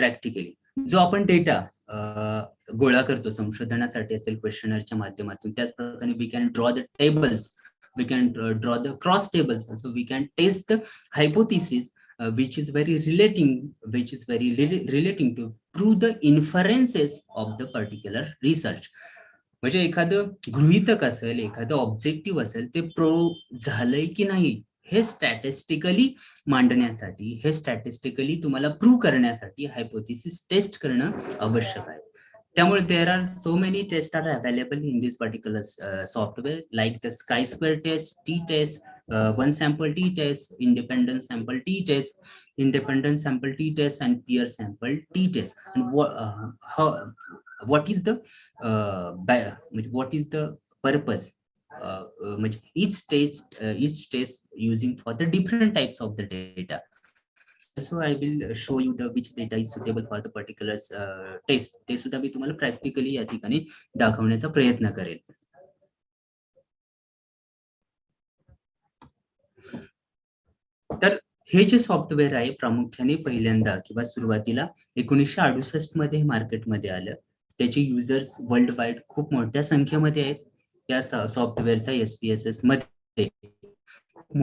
practically जो आपण data गोळा करतो संशोधनासाठी असेल क्वेश्चनरच्या माध्यमातून, त्याच प्रकारे we can draw the tables, we can draw the cross tables, also we can test the hypothesis which is very relating to prove the inferences of the particular research. म्हणजे एखादं गृहीतक असेल, एखादं ऑब्जेक्टिव्ह असेल ते प्रूव्ह झालंय की नाही हे स्टॅटिस्टिकली मांडण्यासाठी, हे स्टॅटिस्टिकली तुम्हाला प्रूव्ह करण्यासाठी हायपोथेसिस टेस्ट करणं आवश्यक आहे. त्यामुळे there are so many test are available in this particular software like the chi square test, T test, one sample T test, independent sample T test, independent sample t-test and peer sample t-test. And what is the purpose? Each test using for the different types of the data. So I will show you the which data is suitable for the particular test. ते सुद्धा मी तुम्हाला practically या ठिकाणी दाखवण्याचा प्रयत्न करेल. तर हे जे software आहे प्रामुख्याने पहिल्यांदा किंवा सुरुवातीला 1968 मध्ये मार्केटमध्ये आलं. त्याचे युजर्स वर्ल्ड वाईड खूप मोठ्या संख्येमध्ये आहेत. या सॉफ्टवेअरचा SPSS मध्ये खूप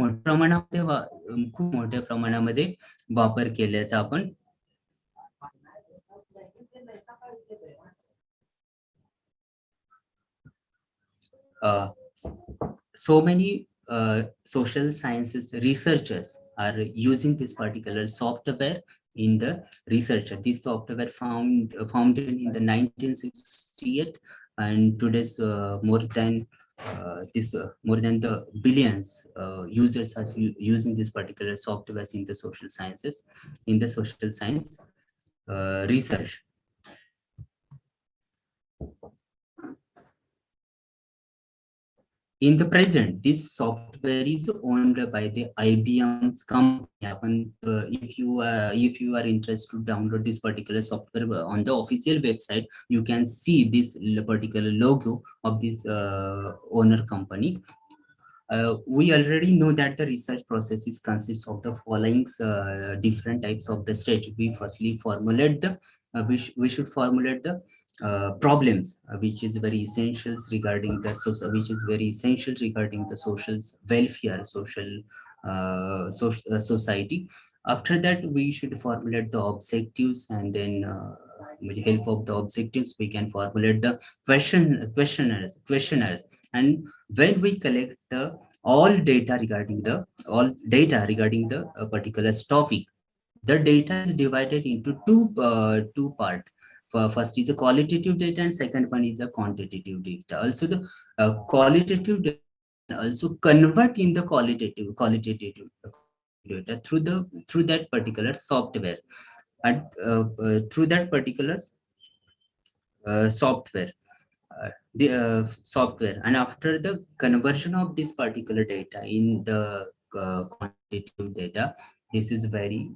मोठ्या प्रमाणामध्ये वापर केल्याचा आपण so many social sciences researchers are using this particular software in the research. This software founded in the 1968, and today's more than the billions users are using this particular software in the social sciences, in the social science research. In the present, this software is owned by the IBM's company. If you are interested to download this particular software on the official website, you can see this particular logo of this owner company. We already know that the research process consists of the following different types of the stage. We firstly formulate the we should formulate the problems which is very essential regarding the social welfare, society. After that, we should formulate the objectives, and then with the help of the objectives we can formulate the questionnaires. And when we collect the all data regarding the particular topic, the data is divided into two parts. First is a qualitative data, and second one is a quantitative data. Also the qualitative data also convert in the qualitative data through that particular software, and through that particular software. And after the conversion of this particular data in the quantitative data, This is very,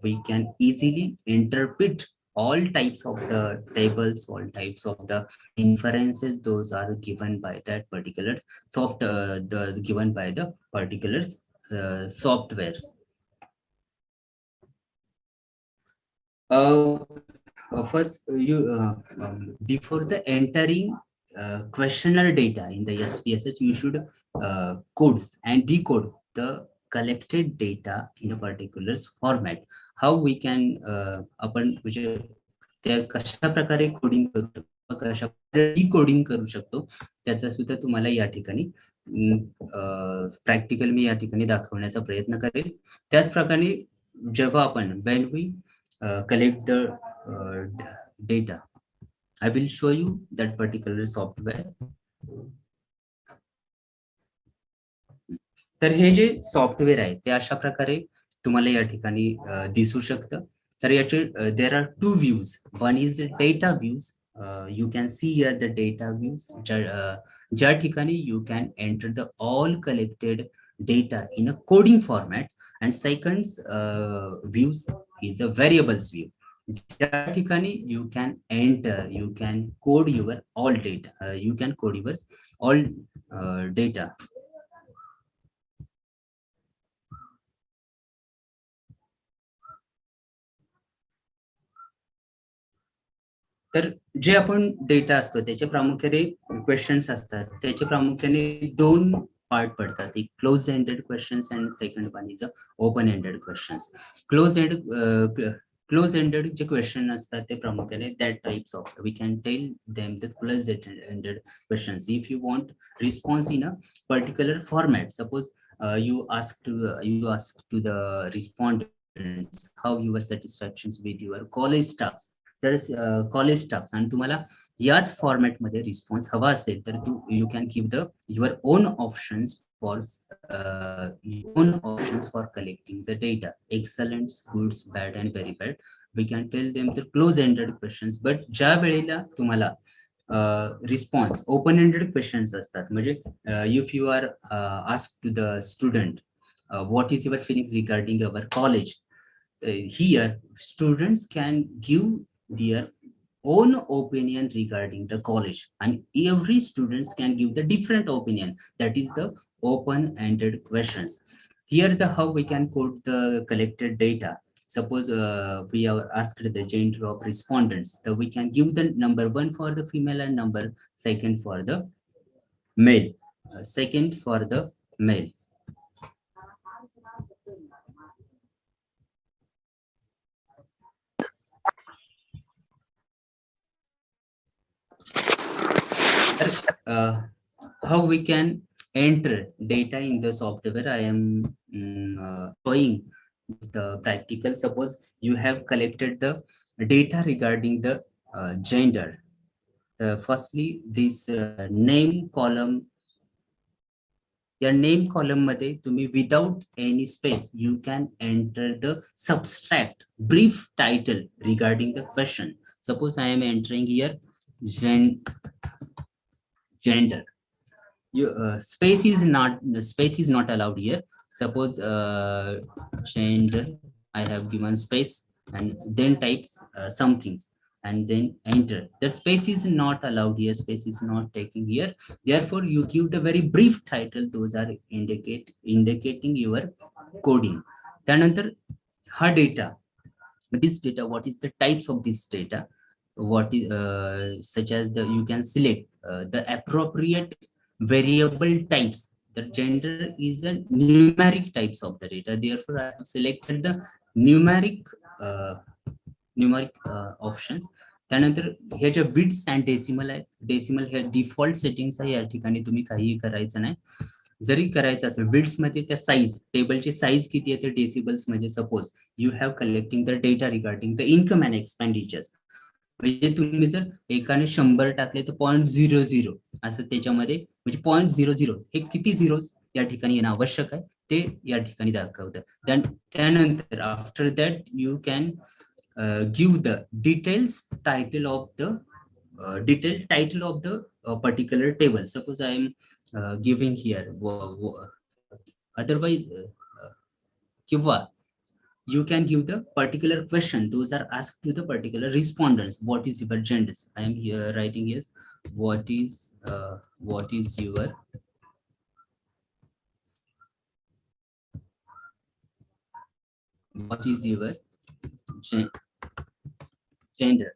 we can easily interpret all types of the tables, all types of the inferences, those are given by that particular given by the particular softwares. First, before the entering questionnaire data in the SPSS, you should codes and decode the collected data in a particular format. How we can आपण म्हणजे त्या कशा प्रकारे coding करू शकतो, कशा प्रकारे decoding करू शकतो, त्याचा सुद्धा तुम्हाला या ठिकाणी प्रॅक्टिकल मी या ठिकाणी दाखवण्याचा प्रयत्न करेल. त्याच प्रकारे जेव्हा आपण when we collect the data, I will show you that particular software. तर हे जे सॉफ्टवेअर आहे ते अशा प्रकारे तुम्हाला या ठिकाणी दिसू शकतं. तर याचे there are two views. One is data views. You can see here the data views, ज्या ठिकाणी you can enter the all collected data in a coding format, and second views is a variables view. ज्या ठिकाणी you can enter, you can code your all data, you can code your all data. तर जे आपण data असतो त्याचे प्रामुख्याने questions असतात, त्याचे प्रामुख्याने दोन पार्ट पडतात. एक close ended questions and second one is open ended questions. Close ended जे क्वेश्चन असतात ते प्रामुख्याने that types of, we can tell them the close ended questions. If you want response in a particular format, suppose you ask to the respondents how your satisfactions with your college staffs. There is college staffs, आणि तुम्हाला याच format मध्ये response हवा असेल तर you can give the your own options for collecting the data. Excellent, goods, bad and very bad. We can tell them the close-ended questions. But ज्या वेळेला तुम्हाला रिस्पॉन्स ओपन एंडेड क्वेश्चन्स असतात, म्हणजे if you are ask to the student what is your feelings regarding our college, here students can give their own opinion regarding the college, and every students can give the different opinion. That is the open-ended questions. Here the how we can code the collected data. Suppose we are asked the gender of respondents, so we can give the number 1 for the female and number 2 for the male. Second for the male. How we can enter data in the software, I am showing the practical. Suppose you have collected the data regarding the gender. Firstly, this name column, your name column मध्ये तुम्ही without any space you can enter the subtract brief title regarding the question. Suppose I am entering here gender. Space is not allowed here. Suppose gender, I have given space and then types some things and then enter. The space is not allowed here, space is not taken here. Therefore you give the very brief title. Those are indicating your coding. Tyanantar ha data, this data, what is the types of this data, what is such as the you can select the appropriate variable types. The gender is a numeric types of the data. Therefore I have selected the numeric options. त्यानंतर हे जे विड्स and decimal आहे, decimal हे default settings आहे. या ठिकाणी तुम्ही काहीही करायचं नाही. जरी करायचं असेल विड्स मध्ये त्या साईज, टेबलची साईज किती आहे ते डेसिबल्स मध्ये. Suppose you have collecting the data regarding the income and expenditures, म्हणजे तुम्ही जर एकाने 100 टाकले तर 0.00 असं त्याच्यामध्ये, म्हणजे 0.00 हे किती झिरोज या ठिकाणी येणं आवश्यक आहे ते या ठिकाणी दाखवतं. त्यानंतर after that you can give the details title of the particular table. Suppose I am giving here otherwise, किंवा you can give the particular question. Those are asked to the particular respondents. What is your gender? I am here writing here. What is your gender?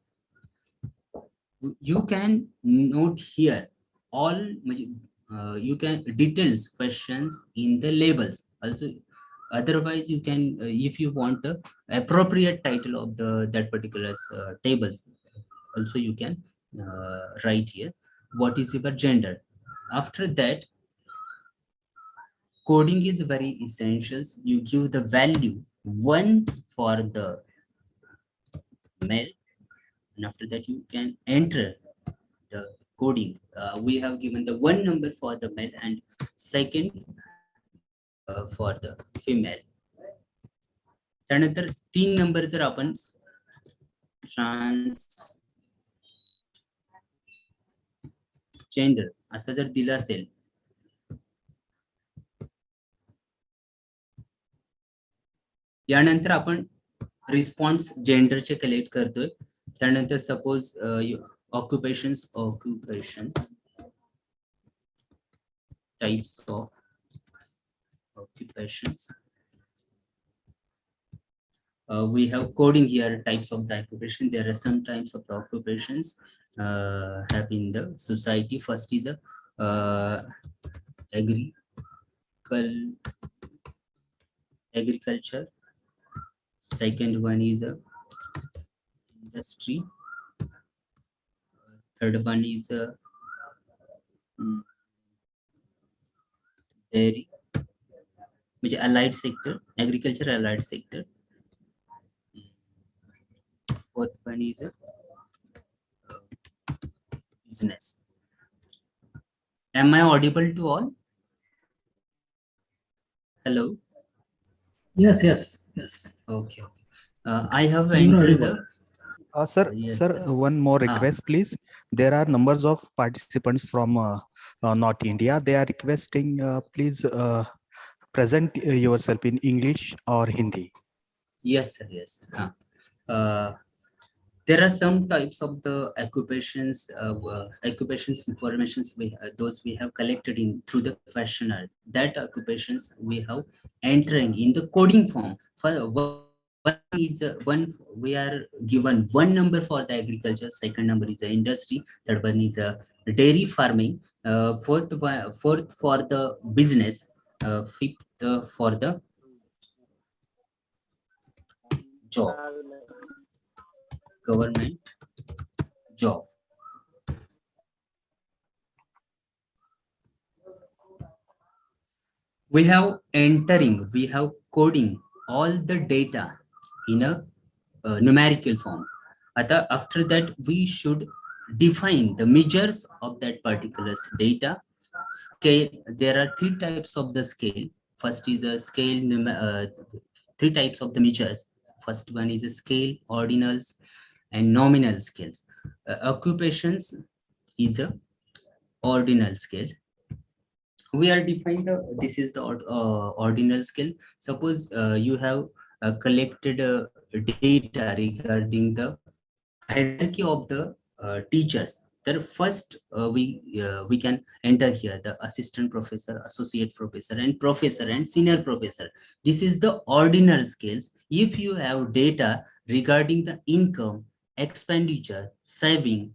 You can note here all you can details questions in the labels also. Otherwise, you can if you want the appropriate title of that particular tables, also you can write here what is your gender. After that, coding is very essential. You give the value 1 for the male, and after that you can enter the coding. We have given the 1 number for the male and second for the female. त्यानंतर 3 number जर आपण transgender असं जर दिलं असेल, यानंतर आपण response जेंडरचे collect करतोय. त्यानंतर suppose occupations types of occupations. We have coding here types of the occupation. There are some types of the occupations have in the society. First is a agriculture. Second one is a industry. Third one is a dairy, which is allied sector, agriculture allied sector. Fourth one is a business. Am I audible to all? Hello? Yes. Okay. I have entered the Sir, yes, sir, sir. one more request, please. There are numbers of participants from North India. They are requesting, please present yourself in English or Hindi. Yes, sir. Yes. There are some types of the occupations informations those we have collected in through the questionnaire. That occupations we have entering in the coding form. For one we are given 1 number for the agriculture, second number is the industry, third one is dairy farming, fourth for the business, fifth for the job, government job. We have coding all the data in a numerical form. After that, we should define the measures of that particular data. Scale. There are 3 types of the scale. First is the scale, 3 types of the measures. First one is the scale, ordinals, and nominal scales. Occupations is a ordinal scale. We are defined this is the ordinal scale. Suppose you have collected data regarding the hierarchy of the teachers. Then first we can enter here the assistant professor, associate professor, and senior professor. This is the ordinal scales. If you have data regarding the income, expenditure, saving,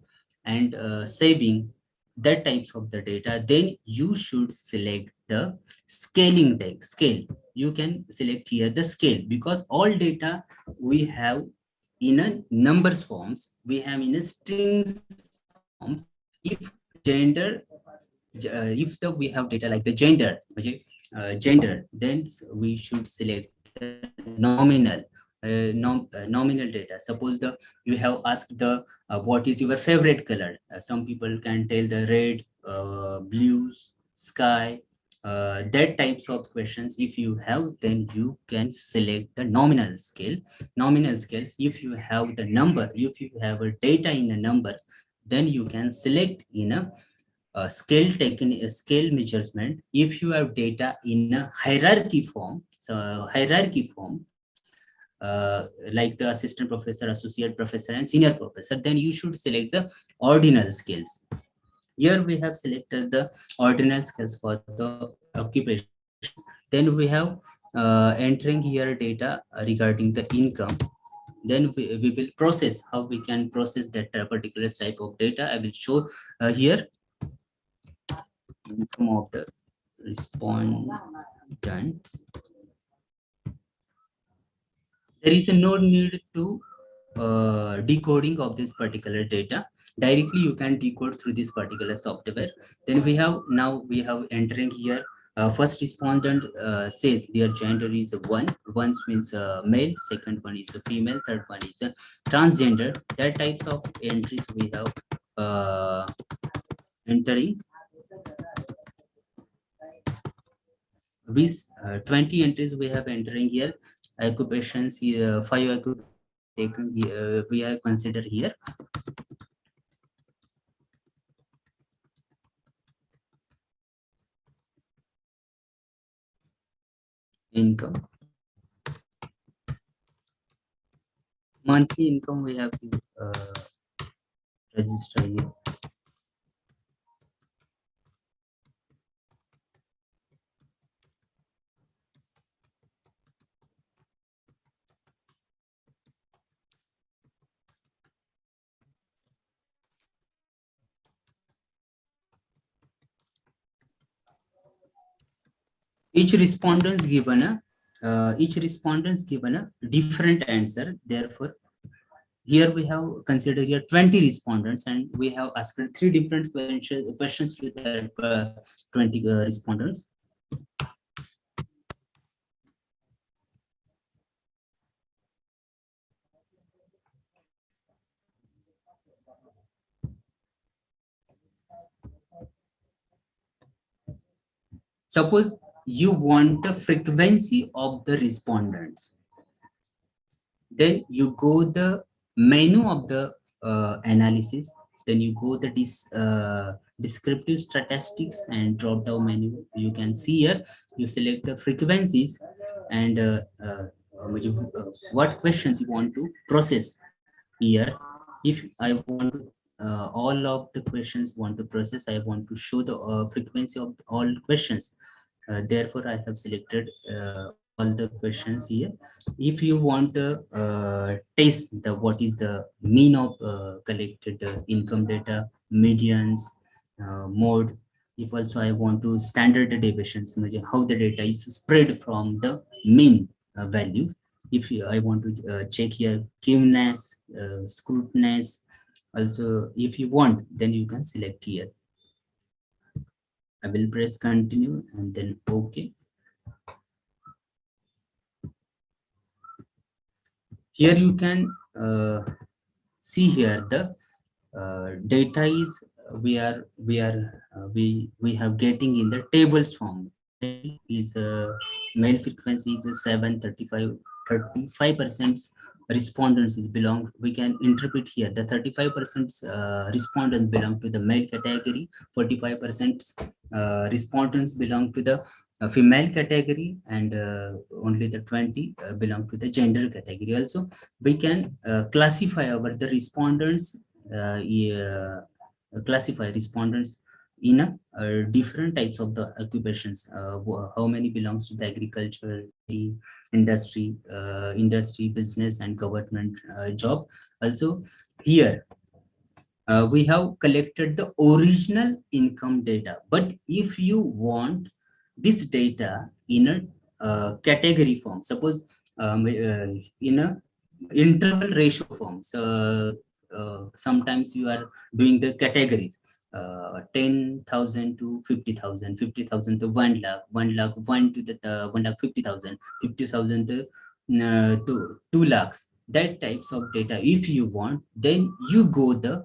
that types of the data, then you should select the scale. You can select here the scale, because all data we have in a numbers forms, we have in a strings forms. If gender, we have data like the gender, then we should select the nominal data. Suppose you have asked the what is your favorite color. Some people can tell the red, blues, sky, that types of questions. If you have, then you can select the nominal scale. If you have the number, if you have a data in the numbers, then you can select in a scale measurement. If you have data in a hierarchy form, like the assistant professor, associate professor, and senior professor, then you should select the ordinal scales. Here we have selected the ordinal scales for the occupations. Then we have entering here data regarding the income. Then we will process how we can process that particular type of data. I will show here income of the respondents. There is no need to decoding of this particular data. Directly you can decode through this particular software. Then we have entering here first respondent says their gender is one means male, second one is a female, third one is a transgender. That types of entries we have entering. With 20 entries we have entering here. Occupations, 5 occupations taken, we are considered here. Income, monthly income we have to register here. Each respondents given a different answer. Therefore, here we have considered here 20 respondents, and we have asked 3 different questions to the 20 respondents. Suppose you want the frequency of the respondents, then you go the menu of the analysis, then you go the descriptive statistics and drop down menu. You can see here, you select the frequencies and what questions you want to process here. If I want all of the questions want to process, I want to show the frequency of all questions. Therefore, I have selected all the questions here. If you want to test the what is the mean of collected income data, medians, mode. If also I want to standard deviations, how the data is spread from the mean value. If I want to check here keenness, scrutiness. Also, if you want, then you can select here. I will press continue and then OK. Here you can see here the data is we have getting in the tables form. Is male frequency is 35% respondents is belong. We can interpret here the 35% respondents belong to the male category, 45% respondents belong to the female category, and only the 20 belong to the gender category. Also, we can classify our the respondents, classify respondents in different types of the occupations. How many belongs to the agriculture, industry, business, and government job. Also, here we have collected the original income data. But if you want this data in a category form, suppose in a interval ratio form. So sometimes you are doing the categories. 10,000 to 50,000, 50,000 to 1 lakh, 1 lakh, 1 to the 1,50,000, 50,000 to 2 lakhs. That types of data, if you want, then you go the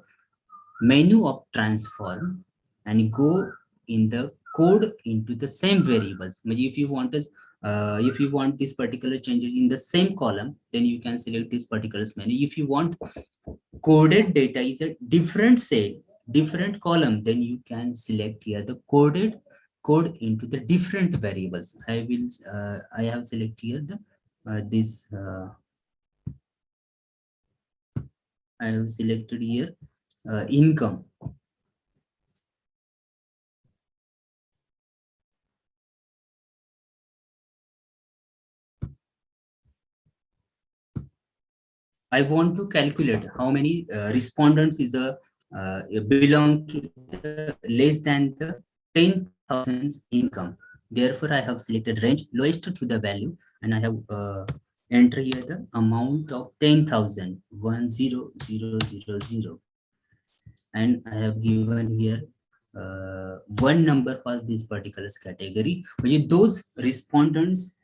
menu of transform and go in the code into the same variables. If you want this particular changes in the same column, then you can select this particular menu. If you want coded data is a different cell, different column, then you can select here the code into the different variables. I have selected here the this I have selected here income. I want to calculate how many respondents is belong to the less than the 10,000 income. Therefore, I have selected range lowest to the value, and I have enter here the amount of 10,000, 10000, and I have given here one number for this particular category, which those respondents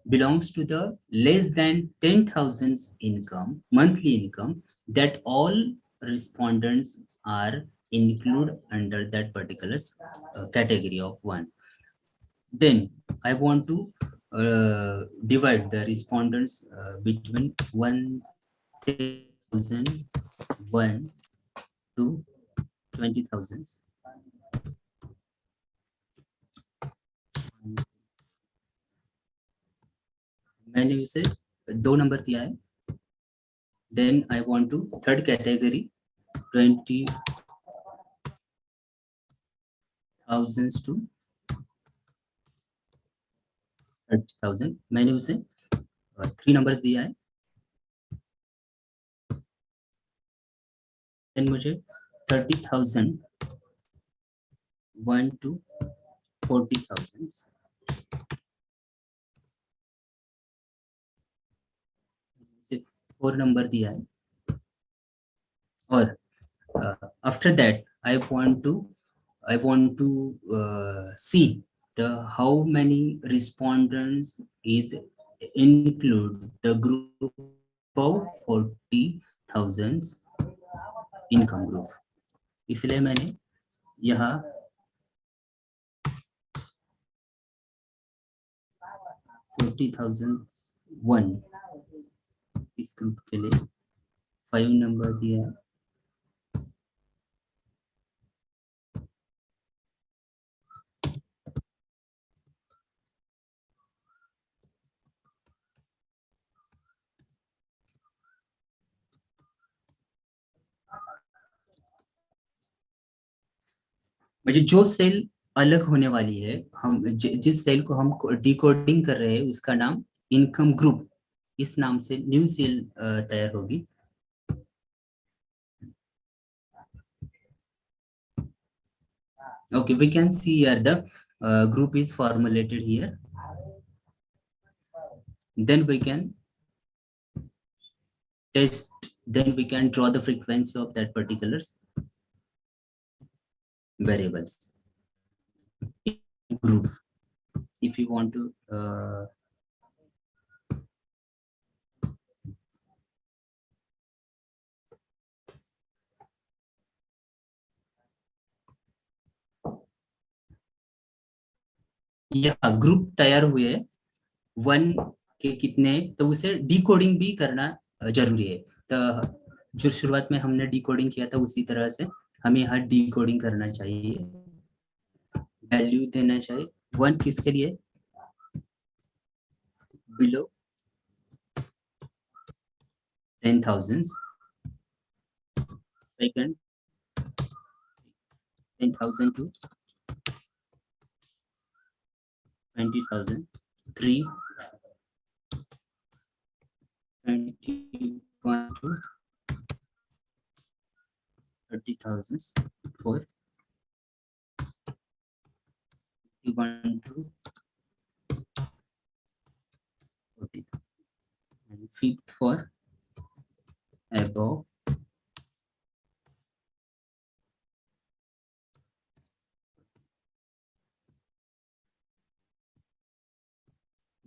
belongs to the less than 10,000 income, monthly income, that all respondents are included under that particular category of one. Then I want to divide the respondents between 1,001 to 20,000. मैंने इसे 2 number दिया है. Then I want to third category 20,000 to 30,000. मैंने उसे 3 numbers दिया है. Then मुझे 30,000 1 to 40,000. सिर्फ 4 नंबर दिया है. और after that I want to see the how many respondents is include the group of 40,000 income group. इसलिए मैंने यहाँ 40,001 इस ग्रुप के लिए 5 नंबर दिया. मुझे जो सेल अलग होने वाली है, हम जिस सेल को हम डिकोडिंग कर रहे हैं उसका नाम इनकम ग्रुप, इस नाम से न्यू सेल तैयार होगी. Okay, we can see here the group is formulated here. Then we can test, then we can draw the frequency of that particular variables group. If you want to यह group तैयार हुए 1 के कितने, तो उसे decoding भी करना जरूरी है. तो जो शुरुआत में हमने डिकोडिंग किया था उसी तरह से हमें यहाँ डिकोडिंग करना चाहिए. वैल्यू देना चाहिए 1 किसके लिए, below 10,000, second 10,000 to 20,000, 3 21 to 30,000, 4 21 to 40, and 5th for above.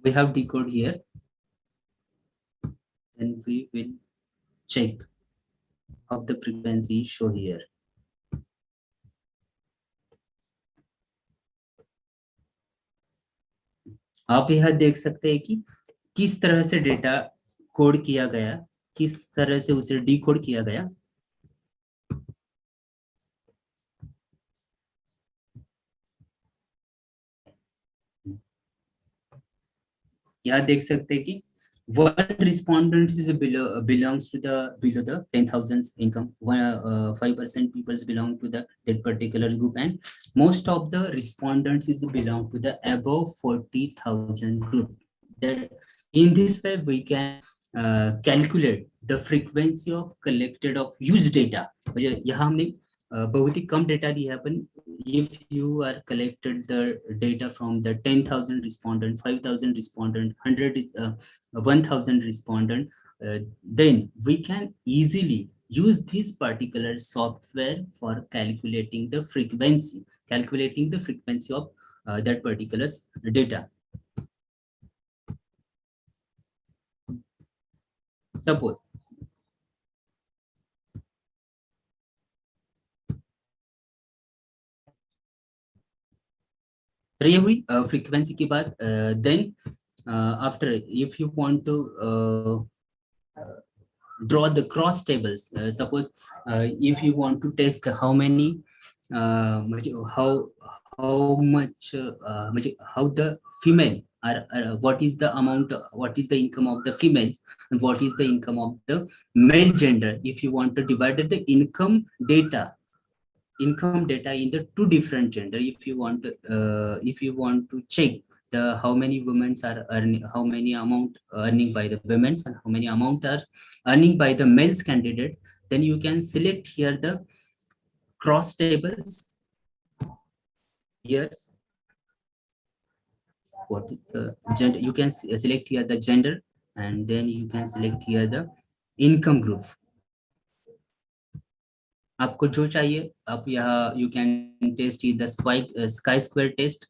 We have decode here, and we will check how the frequency show here. आप यहाँ देख सकते हैं कि किस तरह से डेटा कोड किया गया, किस तरह से उसे डिकोड किया गया. यहाँ देख सकते हैं कि One respondent is belongs to below the 10,000 income. 5% people belong to that particular group, and most of the respondents is belong to the above 40,000 group. That in this way we can calculate the frequency of collected of used data. म्हणजे यहाँ हमने बहुत ही कम data दिया है, अपन if you are collected the data from the 10,000 respondent, 5,000 respondent, 1,000 respondent, then we can easily use this particular software for calculating the frequency of that particular data. Suppose तो ये हुई frequency की बात. Then after, if you want to draw the cross tables, suppose if you want to test how many how much how the female are what is the amount, what is the income of the females and what is the income of the male gender. If you want to divide the income data in the two different gender, if you want to check the how many women are earning, how many amount earning by the women and how many amount are earning by the males candidate, then you can select here the cross tables. Yes, what is the gender? You can select here the gender, and then you can select here the income group. आपको जो चाहिए आप यहाँ you can test the chi-square test.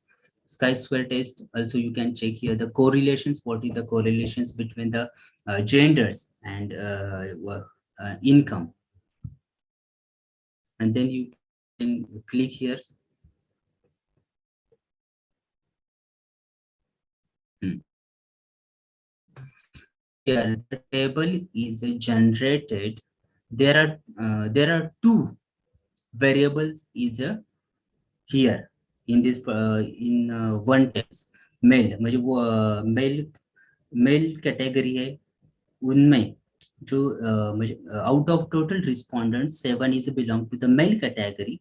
Chi-square test also you can check here the correlations, what is the correlations between the genders and income, and then you can click here. Here the table is generated. There are two variables is here in this in one text. Male म्हणजे वो male category है, उनमें जो out of total respondents 7 is belong to the male category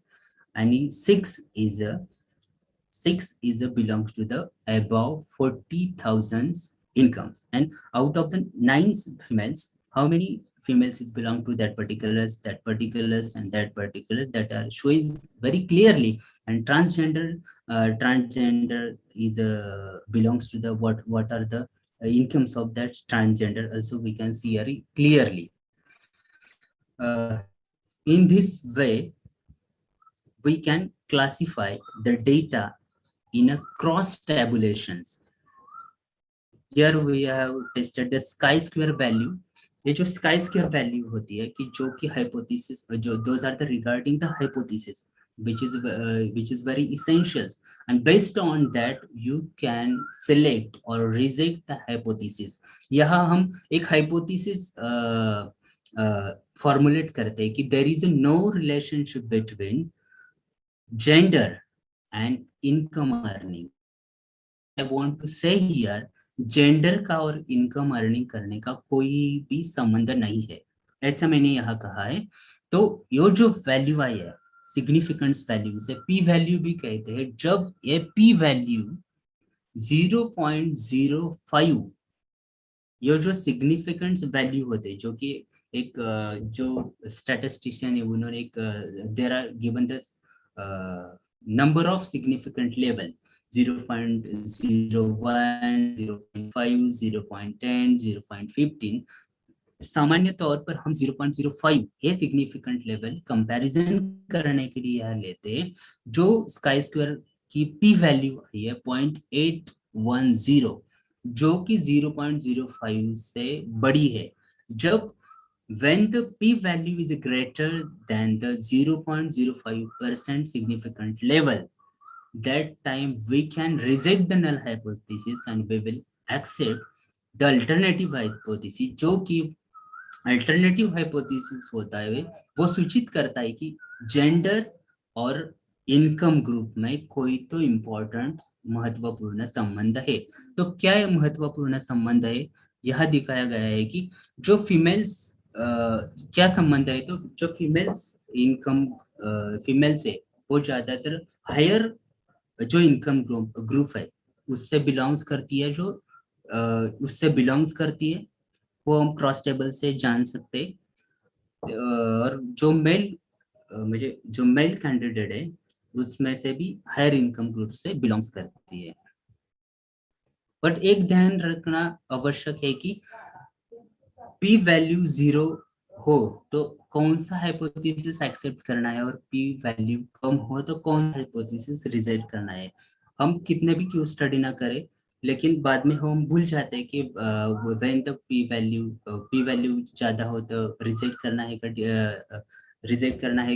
and 6 belongs to the above 40,000 incomes, and out of the 9 females, how many females is belong to that particulars and that particulars that are showing very clearly, and transgender is belongs to the what are the incomes of that transgender also we can see very clearly. In this way we can classify the data in a cross tabulations. Here we have tested the chi-square value. ये जो chi-square value होती है कि जो कि hypothesis, जो those are the regarding the hypothesis which is very essential, and based on that you can select or reject the hypothesis. यहाँ हम एक hypothesis formulate करते हैं कि there is no relationship between gender and income earning. I want to say here gender का और income earning करने का कोई भी संबंध नहीं है, ऐसा मैंने यहाँ कहा है. तो ये जो वैल्यू आई है सिग्निफिकेंस वैल्यू से पी वैल्यू भी कहते हैं. जब ये पी वैल्यू 0.05 ये जो सिग्निफिकेंस वैल्यू होते हैं, जो कि एक जो स्टैटिस्टिशियन है उन्होंने एक there are given the number of significant level 0.01, 0.5, 0.10, 0.15. सामान्य तौर पर हम 0.05 ये सिग्निफिकेंट लेवल कंपैरिजन करने के लिए यहाँ लेते हैं. जो chi-square की पी वैल्यू आई है 0.810 जो कि 0.05 से बड़ी है. जब when the p value is greater than the 0.05% significant level, that time we can reject the null hypothesis and we will accept the alternative hypothesis. जो कि alternative hypothesis होता है वो सूचित करता है कि gender और इनकम ग्रुप में कोई तो इम्पोर्टेंट महत्वपूर्ण संबंध है. तो क्या ये महत्वपूर्ण संबंध है? यह दिखाया गया है कि जो फीमेल्स क्या संबंध है, तो जो फीमेल्स इनकम फीमेल्स है वो ज्यादातर हायर जो इनकम ग्रुप है उससे बिलोंग्स करती है, जो उससे बिलोंग्स करती है वो हम क्रॉस टेबल से जान सकते हैं। और जो मेल कैंडिडेट है उसमें से भी हायर इनकम ग्रुप से बिलोंग्स करती है। बट एक ध्यान रखना आवश्यक है कि पी वैल्यू 0 हो तो कौन सा हाइपोथेसिस एक्सेप्ट करना है, और पी वैल्यू कम हो तो कौन सा हाइपोथेसिस रिजेक्ट करना है। हम कितने भी क्यू स्टडी ना करें, लेकिन बाद में हम भूल जाते हैं कि व्हेन द पी वैल्यू ज्यादा हो तो रिजेक्ट करना है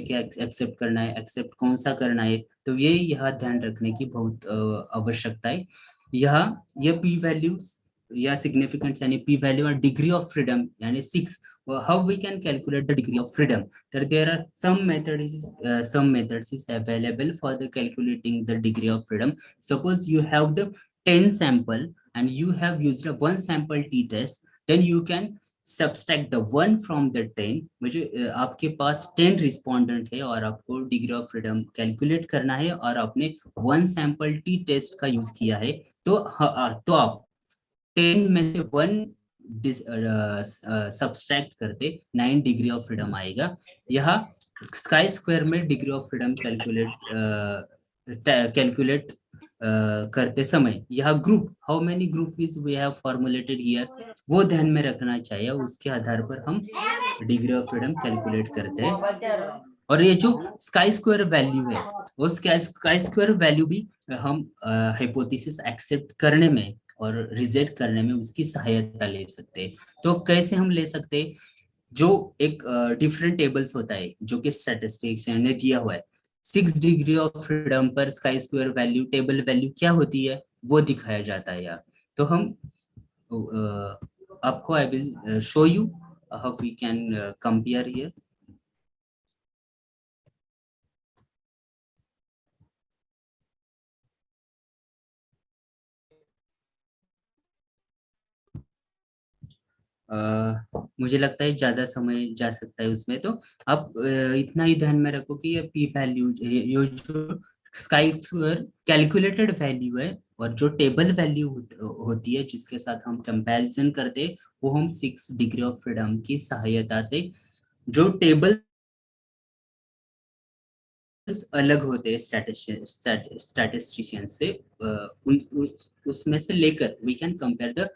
कि एक्सेप्ट करना है, एक्सेप्ट कौन सा करना है। तो ये यह ध्यान रखने की बहुत आवश्यकता है। यह पी वैल्यूज या सिग्निफिकेंस यानी p value और degree of freedom यानी 6, how we can calculate the degree of freedom, that there are some methods is available for the calculating the degree of freedom. Suppose you have the 10 sample and you have used a 1 sample t test, then you can subtract the 1 from the 10, मुझे आपके पास 10 respondent है और आपको degree of freedom calculate करना है और आपने 1 sample t test का यूज किया है, तो आप 10 में से 1 सब्सट्रैक्ट करते 9 डिग्री ऑफ फ्रीडम आएगा। यह स्काई स्क्वायर में डिग्री ऑफ फ्रीडम कैलकुलेट करते समय यह group how many group is we have formulated here वो ध्यान में रखना चाहिए, उसके आधार पर हम डिग्री ऑफ फ्रीडम कैलकुलेट करते हैं। और ये जो स्काई स्क्वायर वैल्यू है वो स्काई स्क्वायर वैल्यू भी हम हाइपोथेसिस एक्सेप्ट करने में और रिजेक्ट करने में उसकी सहायता ले सकते हैं। तो कैसे हम ले सकते हैं, जो एक डिफरेंट टेबल्स होता है जो कि स्टैटिस्टिशियन ने दिया हुआ है, 6 डिग्री ऑफ फ्रीडम पर sky square value table value क्या होती है वो दिखाया जाता है यार। तो हम आपको I will show you how we can compare here. मुझे लगता है ज्यादा समय जा सकता है उसमें, तो आप इतना ही ध्यान में रखो कि ये पी वैल्यू ये जो स्काई स्क्वायर कैलकुलेटेड वैल्यू है और जो टेबल वैल्यू होती है जिसके साथ हम कंपैरिजन करते हैं वो हम 6 डिग्री ऑफ फ्रीडम की सहायता से, जो टेबल अलग होते हैं स्टैटिस्टिशियन से, उसमें से लेकर we can compare the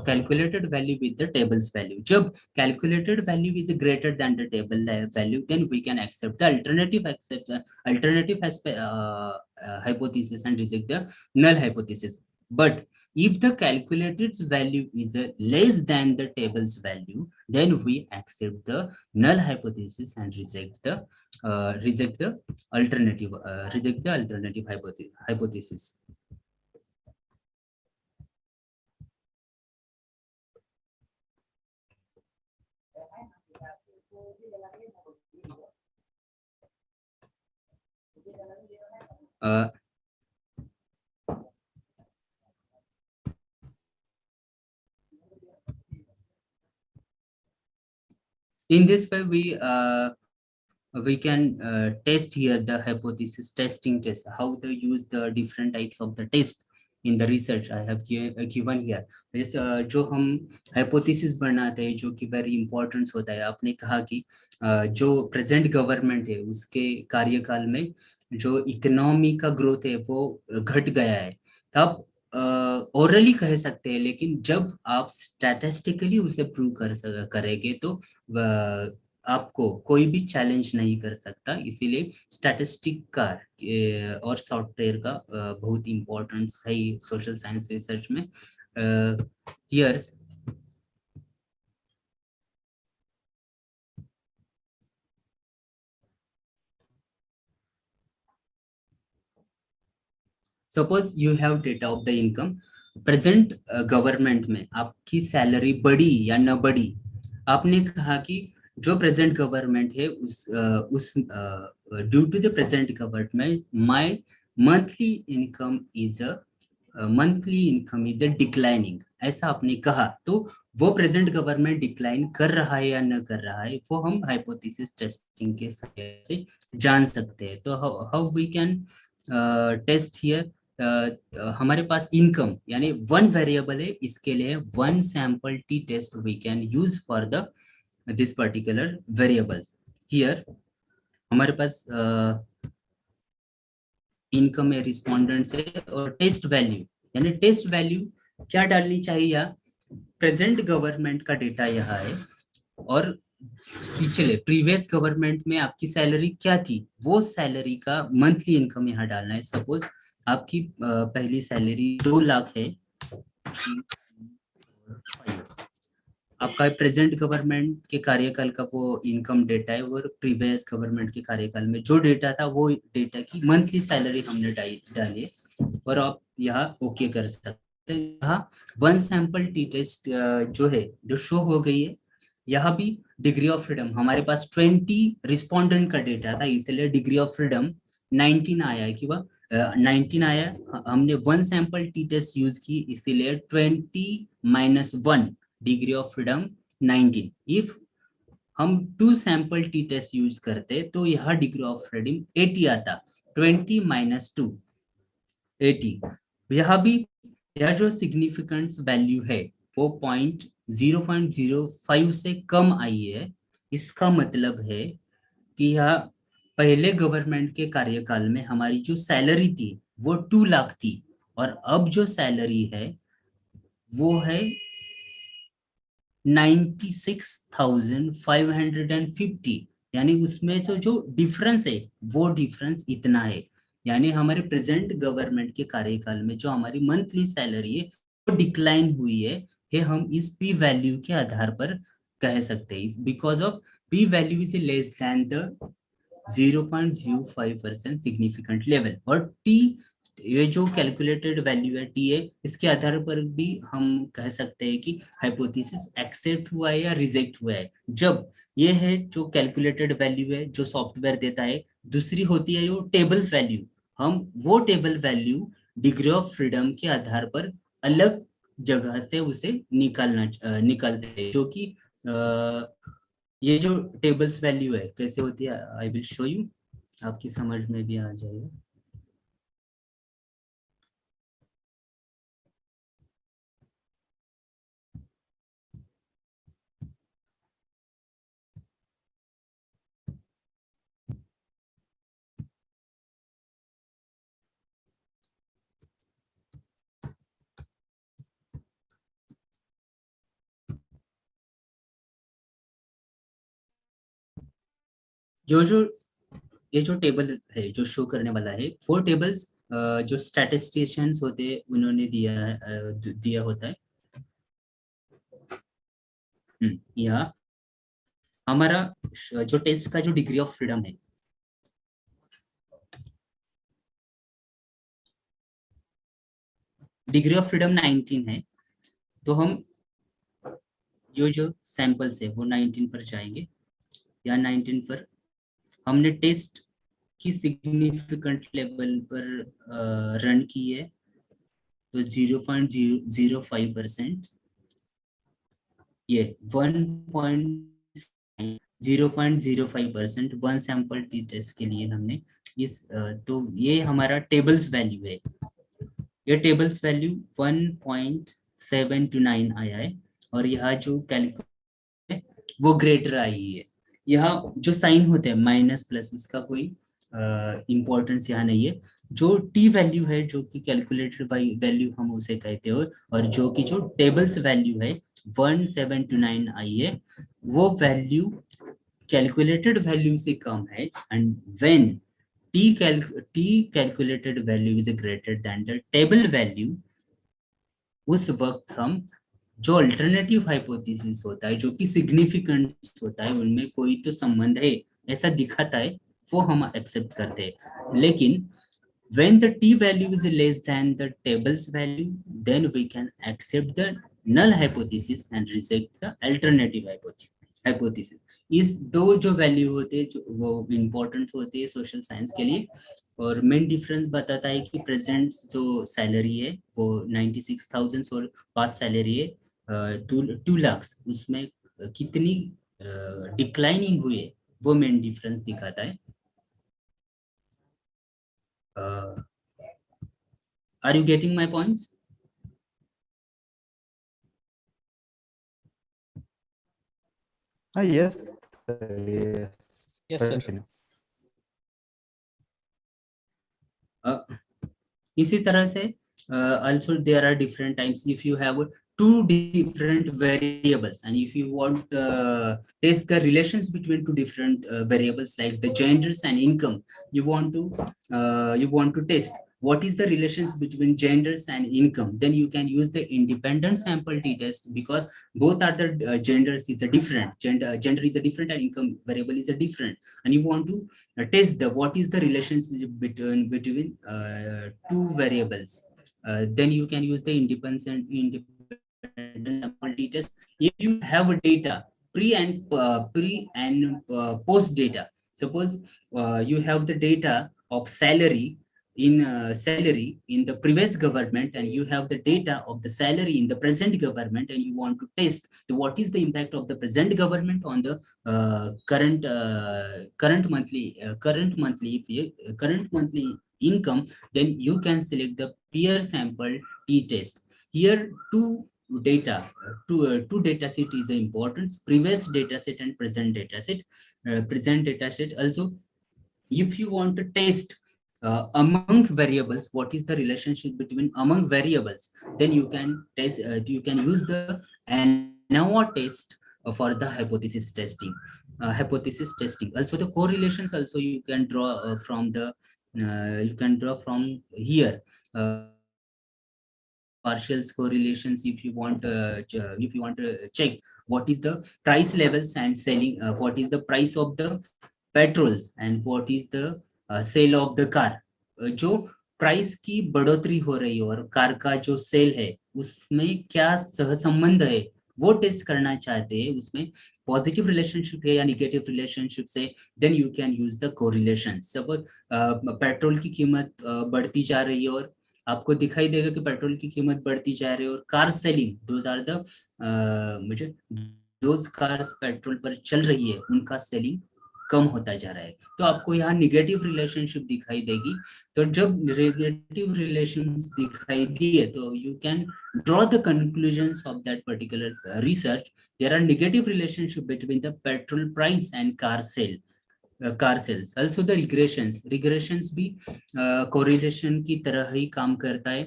calculated value with the tables value. जब calculated value is greater than the table value then we can accept the alternative hypothesis and reject the null hypothesis. But if the calculated value is less than the table's value, then we accept the null hypothesis and reject the alternative hypothesis. In this way, we can test here the hypothesis testing test, how to use the different types of the test in the research I have given here. जो हम hypothesis बनाते हैं जो कि very important होता है, आपने कहा कि जो present government है उसके कार्यकाल में जो इकोनॉमी का ग्रोथ है वो घट गया है, तब ओरली कह सकते हैं, लेकिन जब आप स्टैटिस्टिकली उसे प्रूव करेंगे तो आपको कोई भी चैलेंज नहीं कर सकता। इसीलिए स्टैटिस्टिक का और सॉफ्टवेयर का बहुत इम्पोर्टेंस है सोशल साइंस रिसर्च में। Here's suppose you have data of the income, present government में आपकी सैलरी बढ़ी या न बढ़ी। आपने कहा कि जो प्रेजेंट गवर्नमेंट है उस due to the present government my monthly income is a declining. ऐसा आपने कहा, तो वो प्रेजेंट गवर्नमेंट डिक्लाइन कर रहा है या न कर रहा है, वो हम हाइपोथेसिस टेस्टिंग के सहायता से जान सकते हैं। तो how we can test here, हमारे पास इनकम यानी वन वेरिएबल है, इसके लिए one sample t test we can use for the this particular variables. Here हमारे पास इनकम है, रिस्पोंडेंट्स है, और टेस्ट वैल्यू, यानी टेस्ट वैल्यू क्या डालनी चाहिए, या प्रेजेंट गवर्नमेंट का डेटा यहाँ है और पिछले प्रीवियस गवर्नमेंट में आपकी सैलरी क्या थी, वो सैलरी का मंथली इनकम यहाँ डालना है। सपोज आपकी पहली सैलरी 2 लाख है, आपका प्रेजेंट गवर्नमेंट के कार्यकाल का वो इनकम डेटा है, और प्रीवियस गवर्नमेंट के कार्यकाल में जो डेटा था वो डेटा की मंथली सैलरी हमने डाली है, और आप यहाँ ओके कर सकते हैं। यहाँ वन सैंपल टी टेस्ट जो है जो शो हो गई है, यहाँ भी डिग्री ऑफ फ्रीडम हमारे पास 20 रिस्पोंडेंट का डेटा था, इसलिए डिग्री ऑफ फ्रीडम 19 आया है कि 19 आया। हमने one sample t test use की, इसीलिए 20 - 1 डिग्री ऑफ फ्रीडम 19। इफ हम 2 सैंपल टी टेस्ट यूज करते तो यह डिग्री ऑफ फ्रीडम 80 आता, 20 - 2 80। यह भी यह जो सिग्निफिकेंस वैल्यू है वो 0.05 से कम आई है। इसका मतलब है कि यह पहले गवर्नमेंट के कार्यकाल में हमारी जो सैलरी थी वो 2 लाख थी, और अब जो सैलरी है वो है 96,550, यानी उसमें जो डिफरेंस है वो डिफरेंस इतना है। यानी हमारे प्रेजेंट गवर्नमेंट के कार्यकाल में जो हमारी मंथली सैलरी है वो डिक्लाइन हुई है, हम इस पी वैल्यू के आधार पर कह सकते हैं। Because of P value is less than the 0.05% significant level, और टी ये जो कैलकुलेटेड वैल्यू है टी है, इसके आधार पर भी हम कह सकते हैं कि हाइपोथेसिस एक्सेप्ट हुआ है या रिजेक्ट हुआ है। जब ये है जो कैलकुलेटेड वैल्यू है जो सॉफ्टवेयर देता है, दूसरी होती है वो टेबल्स वैल्यू, हम वो table value degree of freedom के आधार पर अलग जगह से उसे निकालते हैं, जो कि ये जो टेबल्स वैल्यू है कैसे होती है, आई विल शो यू, आपकी समझ में भी आ जाएगा। ये जो टेबल है जो शो करने वाला है, वो टेबल्स जो स्टैटिस्टिशियंस होते हैं उन्होंने दिया होता है। यहाँ हमारा जो टेस्ट का जो डिग्री ऑफ फ्रीडम है, डिग्री ऑफ फ्रीडम 19 है, तो हम जो सैंपल्स है वो 19 पर जाएंगे, या 19 पर हमने टेस्ट की सिग्निफिकेंट लेवल पर रन की है, तो 0.05%, ये 0.05% वन सैंपल टी टेस्ट के लिए हमने इस तो ये हमारा टेबल्स वैल्यू है, ये टेबल्स वैल्यू 1.729 आया है, और यहाँ जो कैलकुलेट है वो ग्रेटर आई है। यहाँ जो साइन होते हैं माइनस प्लस, उसका कोई इम्पोर्टेंस यहाँ नहीं है। जो टी वैल्यू है जो कि कैलकुलेटेड वैल्यू हम उसे कहते हैं, और जो कि जो टेबल्स वैल्यू है 1.729 आई है, वो वैल्यू कैलकुलेटेड वैल्यू से कम है, and when t calculated value is greater than the table value, उस वक्त हम जो अल्टरनेटिव हाइपोथेसिस होता है जो कि सिग्निफिकेंट होता है, उनमें कोई तो संबंध है ऐसा दिखाता है, वो हम एक्सेप्ट करते हैं। लेकिन when the t value is less than the table's value, then we can accept the null hypothesis and reject the alternative hypothesis. इस दो जो वैल्यू होते हैं वो इम्पोर्टेंट होते हैं सोशल साइंस के लिए। और मेन डिफरेंस बताता है कि प्रेजेंट जो सैलरी है वो 96,000 और पास सैलरी है 2 लाख, उसमें कितनी डिक्लाइनिंग हुई है वो मेन डिफरेंस दिखाता है। Are you getting my points? Yes. Yes, sir. Potentially. इसी तरह से also there are different times if you have two different variables and if you want test the relations between two different variables like the genders and income, you want to test what is the relations between genders and income, then you can use the independent sample t-test, because both are the genders is a different gender is a different and income variable is a different, and you want to test the what is the relationship between two variables. Then you can use the independent sample t-test if you have data pre and post data. Suppose you have the data of salary in the previous government and you have the data of the salary in the present government, and you want to test what is the impact of the present government on the current monthly income, then you can select the peer sample t-test. Here two data set is important: previous data set and present data set. Also, if you want to test among variables what is the relationship between among variables, then you can test you can use the ANOVA test for the hypothesis testing. Also the correlations also you can draw from here. Partial correlations if you want to check what is the price levels and selling what is the price of the petrols and what is the sale of the car. जो price की बढ़ोतरी हो रही है और car का जो cell है उसमें क्या सहसंबंध है वो टेस्ट करना चाहते हैं, उसमें पॉजिटिव रिलेशनशिप है या निगेटिव रिलेशनशिप से, then you can use the correlation. Suppose petrol की कीमत बढ़ती जा रही है और आपको दिखाई देगा कि पेट्रोल की कीमत बढ़ती जा रही है और car selling those are the मुझे दोज कार्स पेट्रोल पर चल रही है उनका सेलिंग कम होता जा रहा है, तो आपको यहाँ निगेटिव रिलेशनशिप दिखाई देगी। तो जब निगेटिव रिलेशंस दिखाई दिए तो you can draw the conclusions of that particular research. There are negative relationship between the petrol price and car sales. also the regressions भी correlation की तरह ही काम करता है।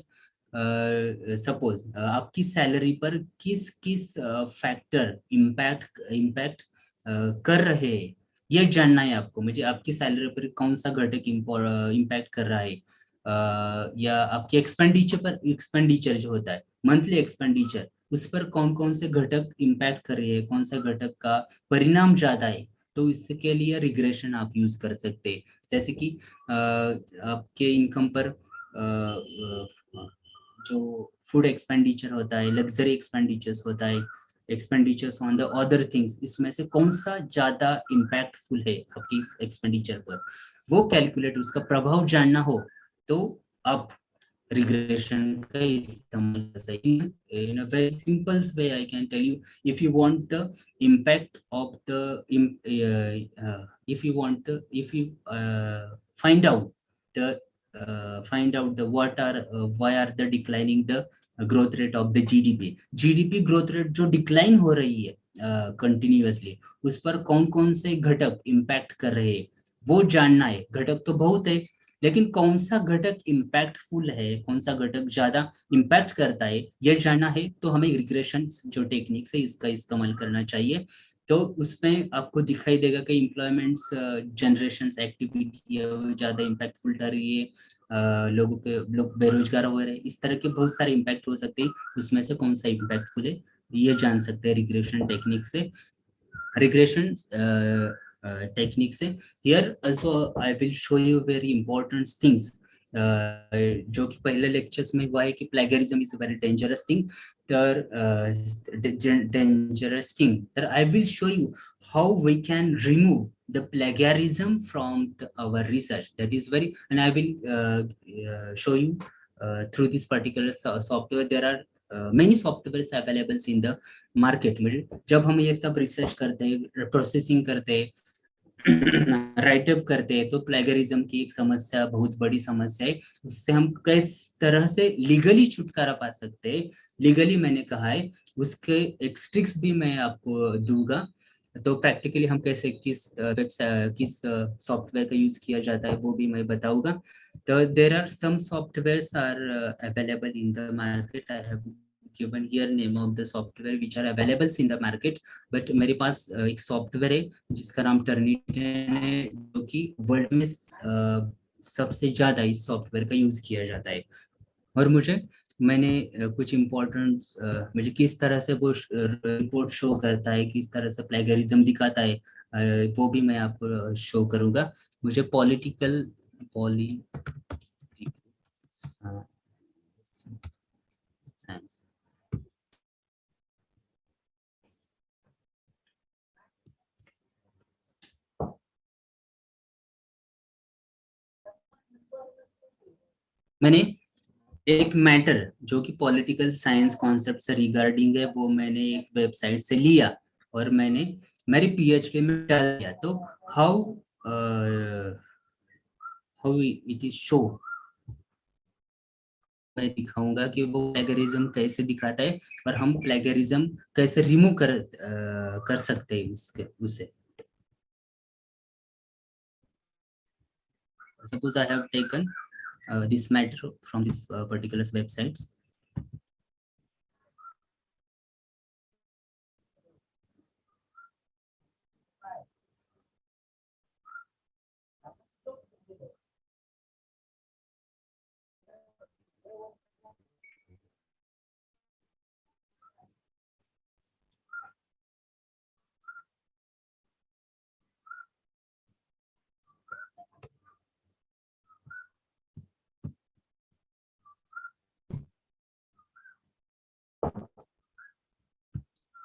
सपोज आपकी सैलरी पर किस फैक्टर इम्पैक्ट कर रहे हैं ये जानना है आपको। मुझे आपकी सैलरी पर कौन सा घटक इम्पैक्ट कर रहा है, या आपकी एक्सपेंडिचर जो होता है मंथली एक्सपेंडिचर उस पर कौन से घटक इम्पैक्ट कर रहे हैं, कौन सा घटक का परिणाम ज्यादा है, तो इसके लिए रिग्रेशन आप यूज कर सकते हैं। जैसे कि आपके इनकम पर जो फूड एक्सपेंडिचर होता है, लग्जरी एक्सपेंडिचर्स होता है, expenditures on the other things, इसमें से कौन सा ज्यादा इम्पैक्टफुल है आपकी एक्सपेंडिचर पर, वो कैलकुलेट उसका प्रभाव जानना हो तो आप regression का इस्तेमाल कर सकते हैं। In a very simple way I can tell you, if you want the impact of the find out the why are the declining the growth rate of the GDP growth rate जो decline हो रही है continuously, उस पर कौन से घटक impact कर रहे हैं वो जानना है। घटक तो बहुत है लेकिन कौन सा घटक इम्पैक्टफुल है, कौन सा घटक ज्यादा इम्पैक्ट करता है ये जानना है, तो हमें रिग्रेशन जो टेक्निक्स है इसका इस्तेमाल करना चाहिए। तो उसमें आपको दिखाई देगा कि एम्प्लॉयमेंट्स जनरेशन एक्टिविटी ज्यादा इम्पैक्टफुल कर रही है, लोग बेरोजगार हो रहे हैं, इस तरह के बहुत सारे इम्पैक्ट हो सकते हैं, उसमें से कौन सा इम्पैक्टफुल है ये जान सकते हैं रिग्रेशन टेक्निक से। रिग्रेशन technique से here also I will show you very important things जो कि पहले लेक्चर्स में हुआ है कि plagiarism is a very dangerous thing। dangerous thing. That I will show you how we can remove the plagiarism from our research. That is very, and I will show you through this particular software. There are many softwares available in the market. जब हम ये सब research करते हैं, processing करते हैं, right up करते हैं, तो प्लेगरिज्म की एक समस्या, बहुत बड़ी समस्या है, उससे हम किस तरह से लीगली छुटकारा पा सकते हैं। लीगली मैंने कहा है, उसके एक ट्रिक्स भी मैं आपको दूंगा। तो प्रैक्टिकली हम कैसे किस सॉफ्टवेयर का यूज किया जाता है वो भी मैं बताऊंगा। तो there are some softwares are available in the market. I have given here name of the software which are available in the market, but मेरे पास एक सॉफ्टवेयर है जिसका नाम टर्निटन है, जो कि वर्ल्ड में सबसे ज्यादा इस सॉफ्टवेयर का यूज किया जाता है। और मैंने कुछ इम्पोर्टेंट मुझे किस तरह से वो रिपोर्ट शो करता है, किस तरह से प्लेगरिज्म दिखाता है, वो भी मैं आपको शो करूंगा। मुझे पॉलिटिकल साइंस मैंने एक मैटर जो कि पॉलिटिकल साइंस कॉन्सेप्ट से रिगार्डिंग है, वो मैंने एक वेबसाइट से लिया और मैंने मेरी पीएचडी में डाल दिया। तो हाउ इट इज शो, मैं दिखाऊंगा कि वो प्लेगरिज्म कैसे दिखाता है और हम प्लेगरिज्म कैसे रिमूव कर सकते हैं उसे। Suppose I have taken this matter from this particular websites.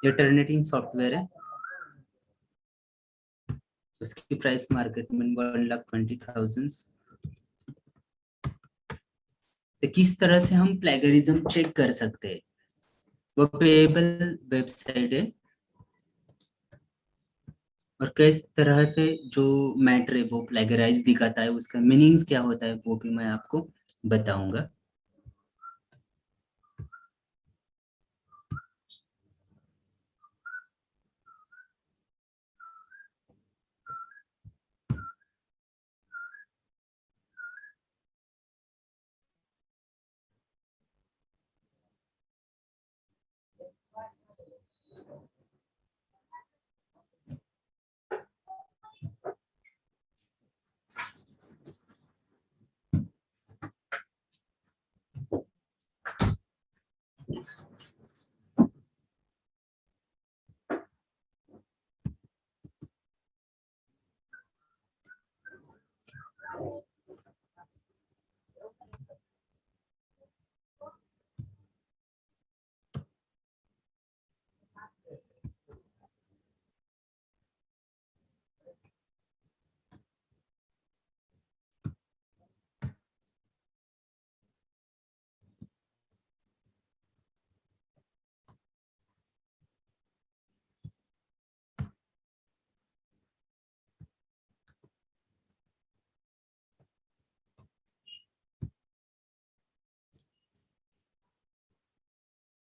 ये टर्निटिंग सॉफ्टवेयर है, उसकी प्राइस मार्केट में 1,20,000। तो किस तरह से हम प्लेगरिज्म चेक कर सकते हैं, वो पेएबल वेबसाइट है, और किस तरह से जो मैटर है वो प्लेगराइज दिखाता है, उसका मीनिंग्स क्या होता है वो भी मैं आपको बताऊंगा।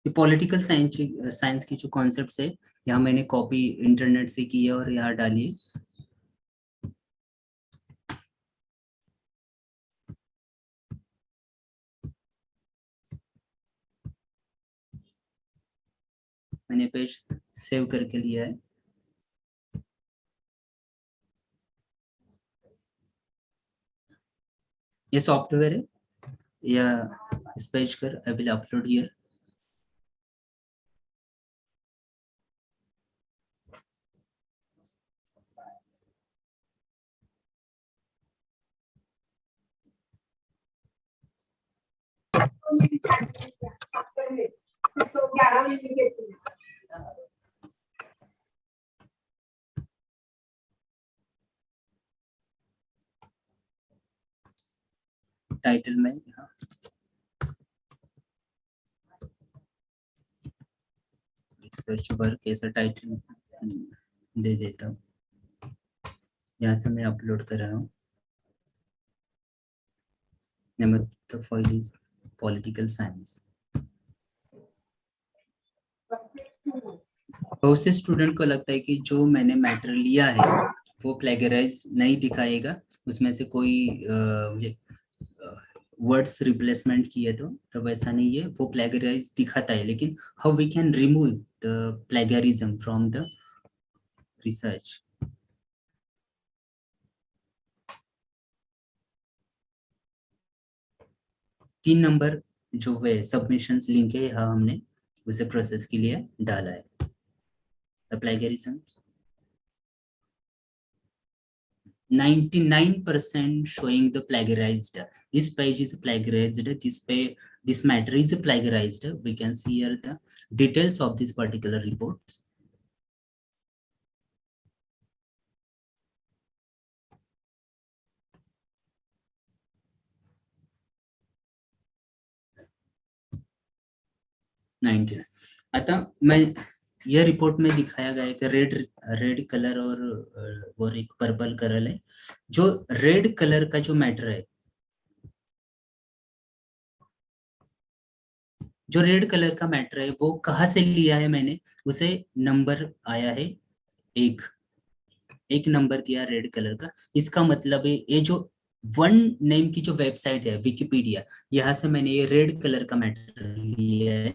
ये पॉलिटिकल साइंस की जो कॉन्सेप्ट्स है, यहाँ मैंने कॉपी इंटरनेट से की है और यहाँ डाली है। मैंने पेज सेव करके लिया है। ये सॉफ्टवेयर है, या इस पेज कर I will upload here. Title में रिसर्च वर्क ऐसा टाइटल दे देता हूँ। यहाँ से मैं अपलोड कर रहा हूँ। Name of the file is Political Science. बहुत से स्टूडेंट को लगता है कि जो मैंने मैटर लिया है वो प्लेगराइज नहीं दिखाएगा, उसमें से कोई वर्ड्स रिप्लेसमेंट किए तो वैसा नहीं है, वो प्लेगराइज दिखाता है। लेकिन how we can remove the plagiarism from the research? तीन नंबर जो वे सबमिशंस लिंक है, हाँ हमने उसे प्रोसेस के लिए डाला है। The plagiarism 99% showing the plagiarized. This page is plagiarized. This matter is plagiarized. We can see here the details of this particular report. आता मैं यह रिपोर्ट में दिखाया गया है कि रेड कलर और एक पर्पल कलर है। जो रेड कलर का जो मैटर है, जो रेड कलर का मैटर है वो कहाँ से लिया है मैंने, उसे नंबर आया है एक नंबर दिया रेड कलर का। इसका मतलब है ये जो वन नेम की जो वेबसाइट है विकिपीडिया, यहाँ से मैंने ये रेड कलर का मैटर लिया है।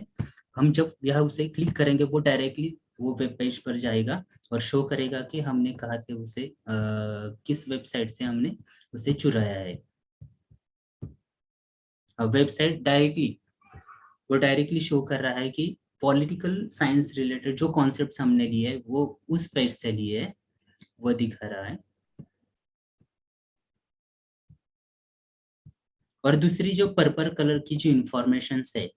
हम जब यहाँ उसे क्लिक करेंगे वो डायरेक्टली वो वेब पेज पर जाएगा और शो करेगा कि हमने कहाँ से उसे किस वेबसाइट से हमने उसे चुराया है। वेबसाइट डायरेक्टली शो कर रहा है कि पॉलिटिकल साइंस रिलेटेड जो कॉन्सेप्ट्स हमने लिए है वो उस पेज से लिए है, वो दिखा रहा है। और दूसरी जो पर्पल कलर की जो इंफॉर्मेशन है,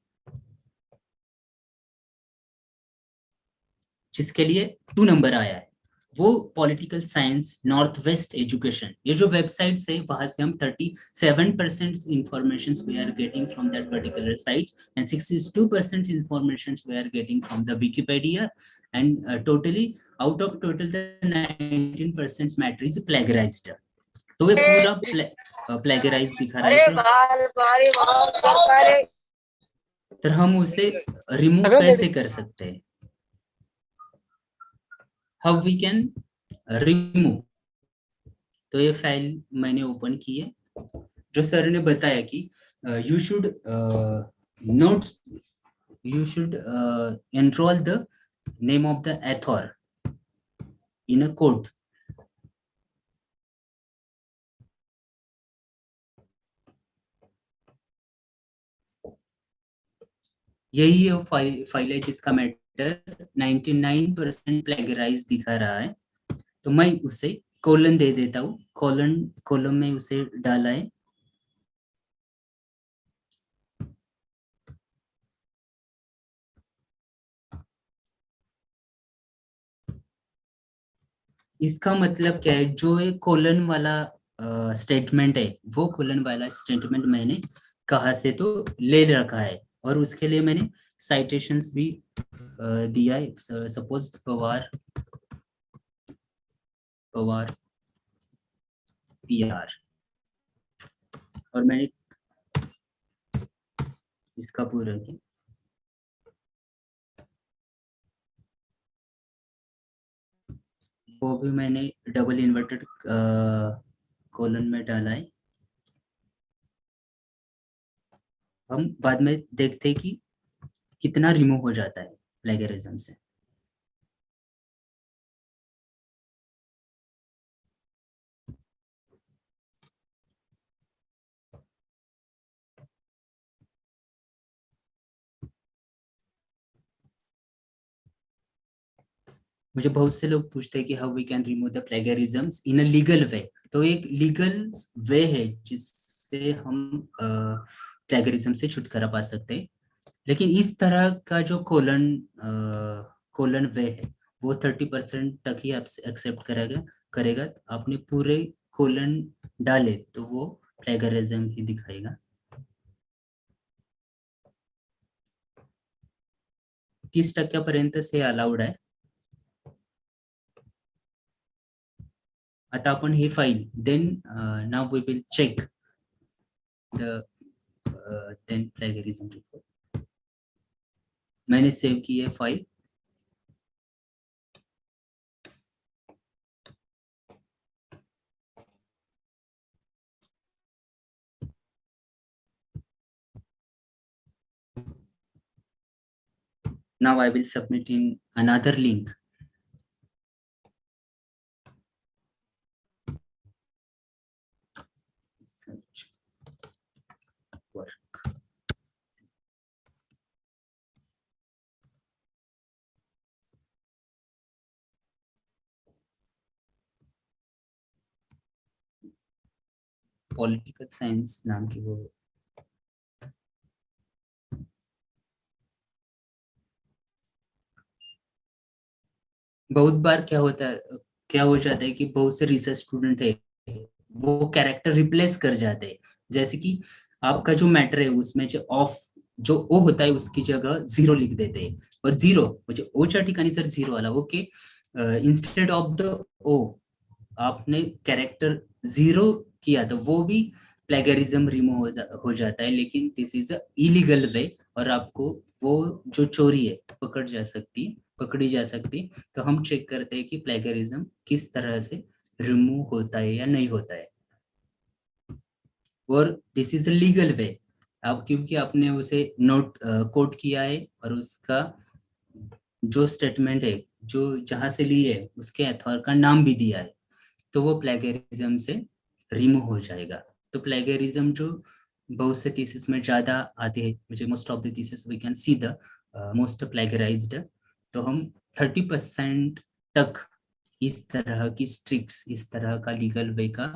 जिसके लिए 2 नंबर आया है, वो political science north west education, ये जो वेबसाइट है वहां से हम 37% information we are getting from that particular site and 62% information we are getting from the Wikipedia and totally out of total the 19% matter is plagiarised. तो ये पूरा plagiarise दिखा रहा है। तो हम उसे रिमूव कैसे कर सकते हैं? How we can remove? तो ये फाइल मैंने ओपन की है। जो सर ने बताया कि you should enroll the name of the author in a code. यही है फाइल है जिसका मैटर 99% प्लेगराइज दिखा रहा है। तो मैं उसे कोलन दे देता हूँ, कॉलम में उसे डाला है। इसका मतलब क्या है, जो ये कोलन वाला स्टेटमेंट है वो कोलन वाला स्टेटमेंट मैंने कहाँ से तो ले रखा है और उसके लिए मैंने साइटेशंस भी दिया है। सपोज पवार PR और मैंने इसका पूरा किया। वो भी मैंने डबल इन्वर्टेड कोलन में डाला है। हम बाद में देखते हैं कि कितना रिमूव हो जाता है प्लेगरिज्म से। मुझे बहुत से लोग पूछते हैं कि how we can remove the plagiarisms in a legal way. तो एक लीगल वे है जिससे हम प्लेगरिज्म से छुटकारा पा सकते हैं। लेकिन इस तरह का जो कोलन वे है वो 30% तक ही एक्सेप्ट करेगा। आपने पूरे कोलन डाले तो वो प्लेगरिज्म ही दिखाएगा। 30% पर्यंत से अलाउड आहे। आता आपण ही file then now we will check the then plagiarism report. मैंने सेव की है file. Now I will submit in another link. Search work. Political Science नाम की वो बहुत बार क्या हो जाता है कि बहुत से रिसर्च स्टूडेंट है वो कैरेक्टर रिप्लेस कर जाते हैं। जैसे कि आपका जो मैटर है उसमें जो ऑफ जो ओ होता है उसकी जगह 0 लिख देते हैं और 0 म्हणजे ओच्या ठिकाणी जर 0 आला ओके इंस्टेड ऑफ द ओ आपने कैरेक्टर 0 किया तो वो भी प्लेगरिज्म रिमूव हो जाता है। लेकिन दिस इज अ इलीगल वे और आपको वो जो चोरी है पकड़ी जा सकती। तो हम चेक करते हैं कि प्लेगरिज्म किस तरह से रिमूव होता है या नहीं होता है। और दिस इज अ लीगल वे अब क्योंकि आपने उसे कोट किया है और उसका जो स्टेटमेंट है जो जहां से ली है उसके ऑथर का नाम भी दिया है तो वो प्लेगरिज्म से रिमूव हो जाएगा। तो प्लेगरिज्म जो बहुत से थीसिस में ज्यादा आते हैं मुझे most of the thesis we can see the most plagiarised. तो हम 30% तक इस तरह की स्ट्रिक्स इस तरह का लीगल वे का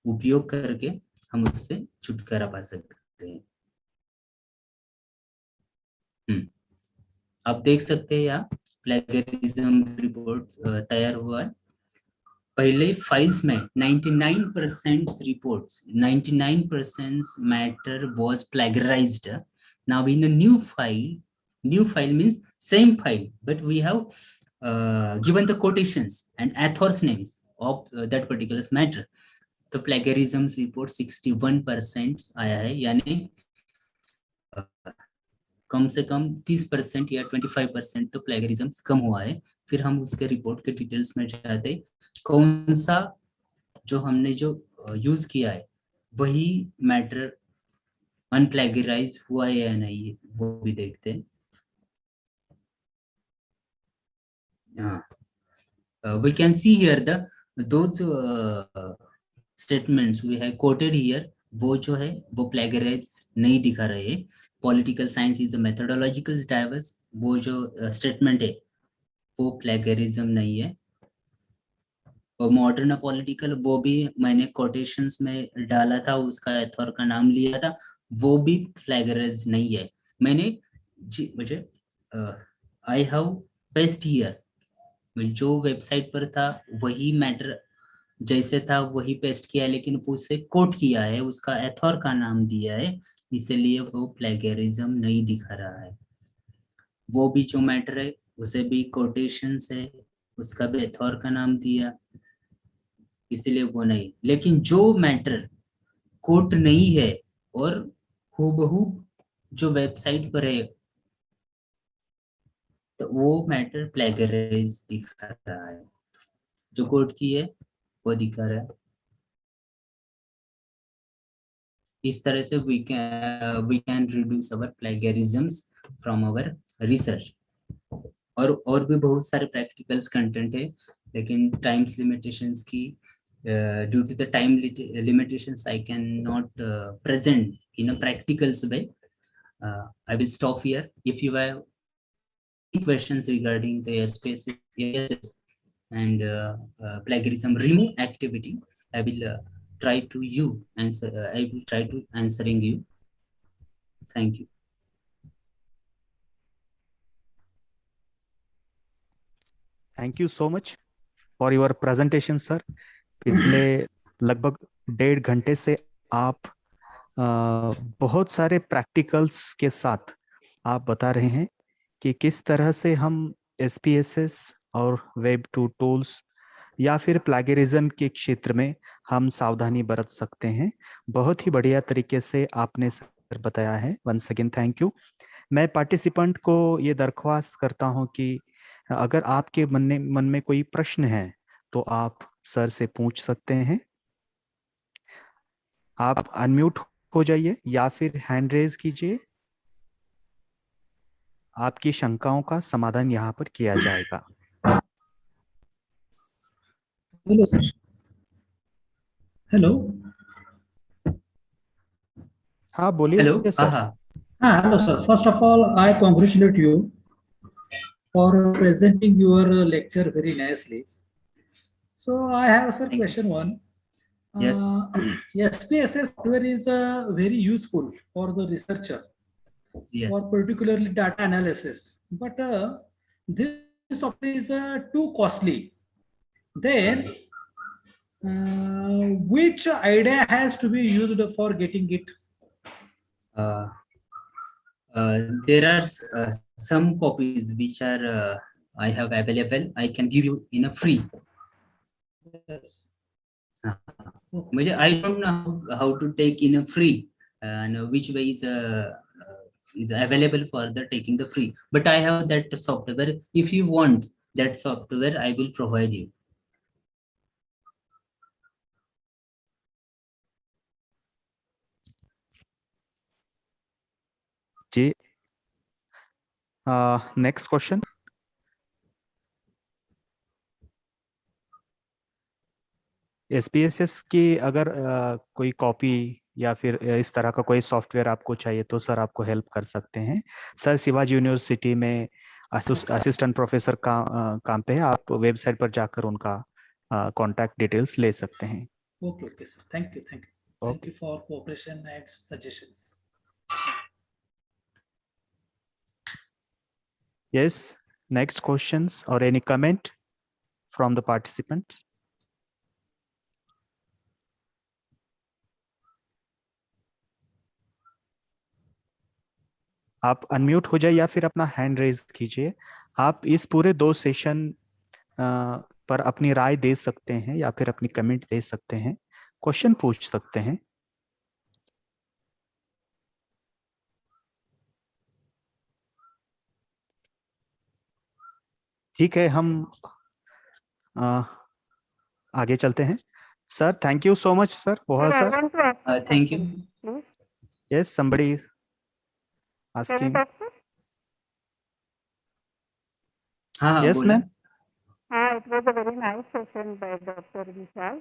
उपयोग करके हम उससे छुटकारा पा सकते हैं। आप देख सकते हैं यहाँ प्लेगरिज्म रिपोर्ट तैयार हुआ है। पहले फाइल्स में 99% reports 99% matter was plagiarized. Now in a new file means same file but we have given the quotations and authors names of that particular matter. तो plagiarism report 61% आया है यानी कम से कम 30% या 25% तो प्लेगरिज्म कम हुआ है। फिर हम उसके रिपोर्ट के डिटेल्स में जाते कौन सा जो हमने जो यूज किया है वही मैटर अनप्लेगराइज हुआ है या नहीं वो भी देखते हैं। We can see here those statements we have quoted here वो जो है वो प्लेगराइज नहीं दिखा रहे हैं। Political science is a methodological diverse वो जो स्टेटमेंट है वो प्लेगरिज्म नहीं है। और मॉडर्न पॉलिटिकल वो भी मैंने कोटेशंस में डाला था उसका ऑथर का नाम लिया था वो भी प्लेगराइज नहीं है। मैंने मुझे आई हैव पेस्ट हियर जो वेबसाइट पर था वही मैटर जैसे था वही पेस्ट किया लेकिन उसे कोट किया है उसका ऑथर का नाम दिया है इसलिए वो प्लेगरिज्म नहीं दिखा रहा है। वो भी जो मैटर है उसे भी कोटेशंस है उसका भी ऑथर का नाम दिया इसलिए वो नहीं। लेकिन जो मैटर कोट नहीं है और हूबहू जो वेबसाइट पर है तो वो मैटर प्लेगराइज दिखा रहा है। जो कोट की है वो दिखा रहा है। इस तरह से we can reduce our plagiarisms from our research। और भी बहुत सारे प्रैक्टिकल्स कंटेंट है लेकिन टाइम्स लिमिटेशंस की due to the time limitations I cannot present in a practicals way। I will stop here. If you have any questions regarding the SPSS and plagiarism remove activity I will try to answering you. Thank you. Thank you so much for your presentation sir. पिछले लगभग 1.5 घंटे से आप बहुत सारे practicals के साथ आप बता रहे हैं कि किस तरह से हम SPSS और वेब 2 टूल्स या फिर प्लैगियरिज्म के क्षेत्र में हम सावधानी बरत सकते हैं। बहुत ही बढ़िया तरीके से आपने सर बताया है। Once again thank you. मैं पार्टिसिपेंट को ये दरख्वास्त करता हूं कि अगर आपके मन में कोई प्रश्न है तो आप सर से पूछ सकते हैं। आप अनम्यूट हो जाइए या फिर हैंड रेज कीजिए। आपकी शंकाओं का समाधान यहाँ पर किया जाएगा। Hello sir. हेलो। हाँ बोलिए। Hello. Sir. Hello sir. First of all, I congratulate you for presenting your lecture very nicely. So I have sir question one. Yes. SPSS software is very useful for the researcher, Yes. for particularly data analysis. But this software is too costly. Then which idea has to be used for getting it? There are some copies which are I have available. I can give you in a free. Yes. I don't know how to take in a free and which way is available for the taking the free. But I have that software. If you want that software, I will provide you. जी। Next question. SPSS की अगर कोई copy या फिर इस तरह का कोई सॉफ्टवेयर आपको चाहिए तो सर आपको हेल्प कर सकते हैं। सर शिवाजी यूनिवर्सिटी में असिस्टेंट प्रोफेसर काम पे है। आप वेबसाइट पर जाकर उनका कॉन्टैक्ट डिटेल्स ले सकते हैं। Okay, okay, sir. Thank you, thank you. Thank you for cooperation and suggestions. Yes, next questions or any comment from the participants? आप अनम्यूट हो जाए या फिर अपना हैंड रेज कीजिए। आप इस पूरे 2 सेशन पर अपनी राय दे सकते हैं या फिर अपनी कमेंट दे सकते हैं, क्वेश्चन पूछ सकते हैं। ठीक है, हम आगे चलते हैं। Sir thank you so much sir. बहुत sir thank you. Yes, somebody asking. Yes ma'am. It was a very nice session by Dr. Vishal.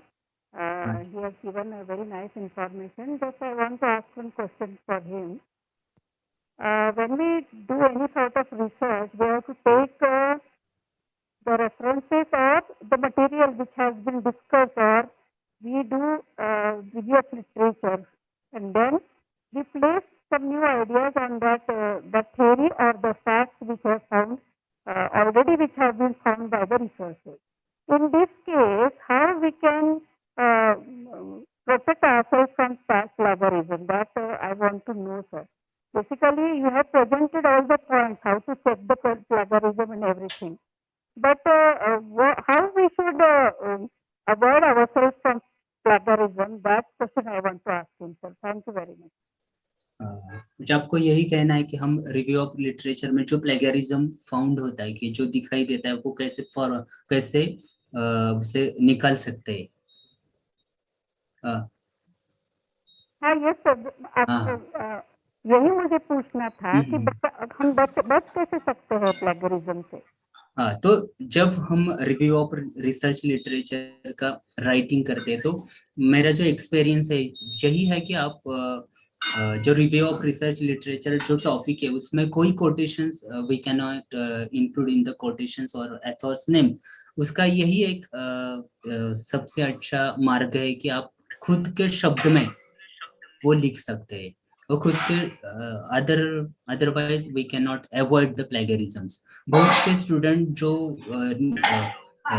He has given a very nice information. Just I want to ask one question for him. When we do any sort of research, we have to take the references of the material which has been discussed, or we do review of literature, and then we place some new ideas on that the theory or the facts which are found already, which have been found by the researchers. In this case, how we can protect ourselves from plagiarism? That I want to know, sir. Basically, you have presented all the points, how to check the plagiarism and everything. But how we should avoid ourselves from plagiarism? That question I want to ask him, sir. Thank you very much. मुझे आपको यही कहना है कि हम review of literature में जो plagiarism found होता है, कि जो दिखाई देता है, वो कैसे उसे निकाल सकते हैं। यस सर, यही मुझे पूछना था कि हम बच कैसे सकते हैं प्लेगरिज्म से। हाँ, तो जब हम रिव्यू ऑफ रिसर्च लिटरेचर का राइटिंग करते हैं, तो मेरा जो एक्सपीरियंस है यही है कि आप जो रिव्यू ऑफ रिसर्च लिटरेचर जो टॉपिक है, उसमें कोई quotations we can not include in the quotations और ऑथर्स नेम। उसका यही एक सबसे अच्छा मार्ग है कि आप खुद के शब्द में वो लिख सकते हैं। वो खुद के otherwise we can not avoid the plagiarisms. बहुत से स्टूडेंट जो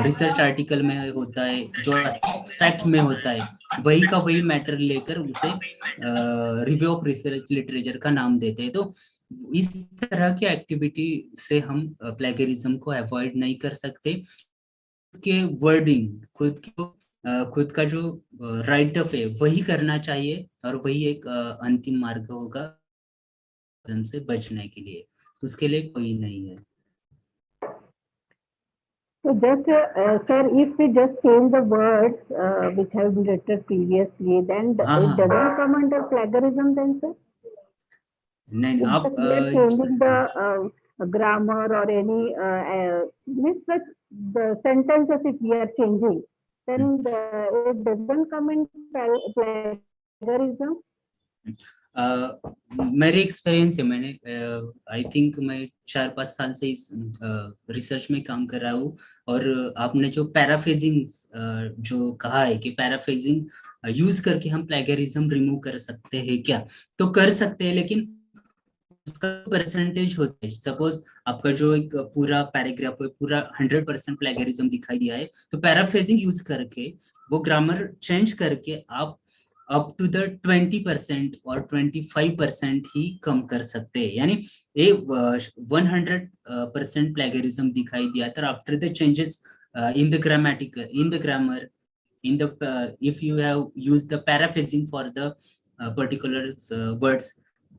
रिसर्च आर्टिकल में होता है, जो एब्स्ट्रैक्ट में होता है, वही का वही मैटर लेकर उसे रिव्यू ऑफ रिसर्च लिटरेचर का नाम देते हैं। तो इस तरह की एक्टिविटी से हम प्लेगरिज्म को अवॉइड नहीं कर सकते। के वर्डिंग खुद का जो राइट ऑफ है वही करना चाहिए, और वही एक अंतिम मार्ग होगा से बचने के लिए, उसके लिए कोई नहीं है। So just, sir, if we just change the words which have been written previously, then it doesn't come under plagiarism then, sir? नहीं, आप changing the grammar or any means the sentences if we are changing, then it doesn't come in plagiarism. मेरे experience है, मैंने I think मैं 4-5 साल से इस research में काम कर रहा हूँ, और आपने जो पैराफ्रेजिंग जो कहा है कि पैराफ्रेजिंग यूज करके हम प्लेगरिज्म रिमूव कर सकते हैं क्या, तो कर सकते हैं, लेकिन उसका परसेंटेज होता है। सपोज आपका जो एक पूरा पैराग्राफ है, पूरा 100% प्लेगरिज्म दिखाई दिया है, तो पैराफ्रेजिंग यूज करके वो ग्रामर चेंज करके आप अप टू द 20% और 25% ही कम कर सकते हैं। यानी 100% प्लेगरिज्म दिखाई दिया, तो after the changes in the grammatical, in the grammar, in the if you have used the paraphrasing for the particular words,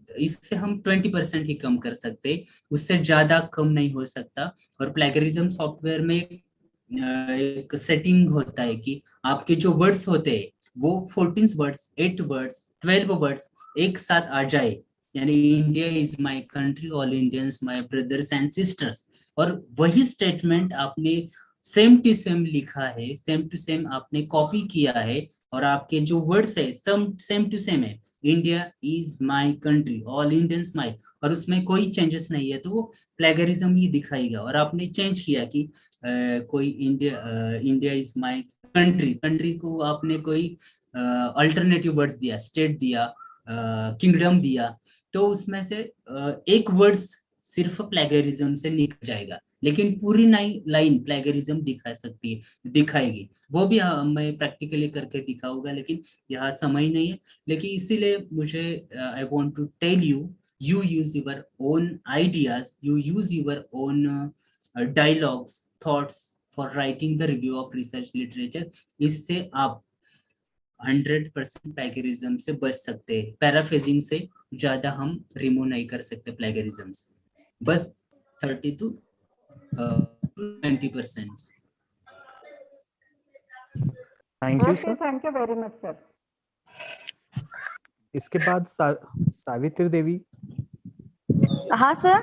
इससे हम 20% ही कम कर सकते, उससे ज्यादा कम नहीं हो सकता। और प्लेगरिज्म सॉफ्टवेयर में एक सेटिंग होता है कि आपके जो वर्ड्स होते हैं वो 14 वर्ड्स, 8 वर्ड्स, 12 वर्ड्स एक साथ आ जाए, यानी India is my country, all Indians my brothers and sisters, और वही स्टेटमेंट आपने सेम टू सेम लिखा है, सेम टू सेम आपने कॉपी किया है, और आपके जो वर्ड्स है सेम टू सेम है, India is my country, all Indians my, और उसमें कोई चेंजेस नहीं है, तो वो प्लेगरिज्म ही दिखाएगा। और आपने चेंज किया कि कोई India is my country, country को आपने कोई अल्टरनेटिव वर्ड्स दिया, स्टेट दिया, किंगडम दिया, तो उसमें से एक वर्ड्स सिर्फ प्लेगरिज्म से निकल जाएगा, लेकिन पूरी लाइन प्लेगरिज्म दिखाएगी। वो भी मैं प्रैक्टिकली करके दिखाऊंगा, लेकिन यहाँ समय नहीं है। लेकिन इसीलिए मुझे I want to tell you, you use your own ideas, you use your own dialogues, thoughts for writing the review of research literature। इससे आप 100% प्लेगरिज्म से बच सकते हैं। पैराफ्रेजिंग से ज्यादा हम रिमूव नहीं कर सकते प्लेगरिज्म्स, बस 30 to 20%। Thank you sir. Thank you very much sir. इसके बाद सावित्री देवी। हाँ सर,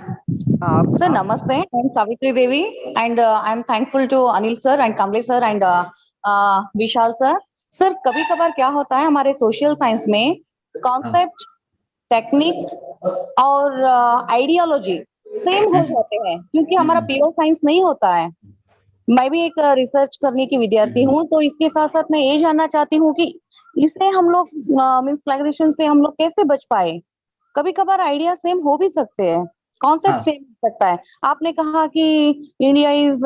सर नमस्ते, I am Savitri Devi and I am thankful to Anil sir and Kamlesh sir and Vishal sir. Sir कभी कभार क्या होता है हमारे सोशल साइंस में कॉन्सेप्ट, टेक्निक्स और आइडियोलॉजी सेम हो जाते हैं, क्योंकि हमारा प्योर साइंस नहीं होता है। मैं भी एक रिसर्च करने की विद्यार्थी हूँ, तो इसके साथ साथ मैं ये जानना चाहती हूँ कि इससे हम लोग मींस प्लेगरिज्म से हम लोग कैसे बच पाए। कभी कभार आइडिया सेम हो भी सकते हैं, कॉन्सेप्ट सेम हो सकता है। आपने कहा कि इंडिया इज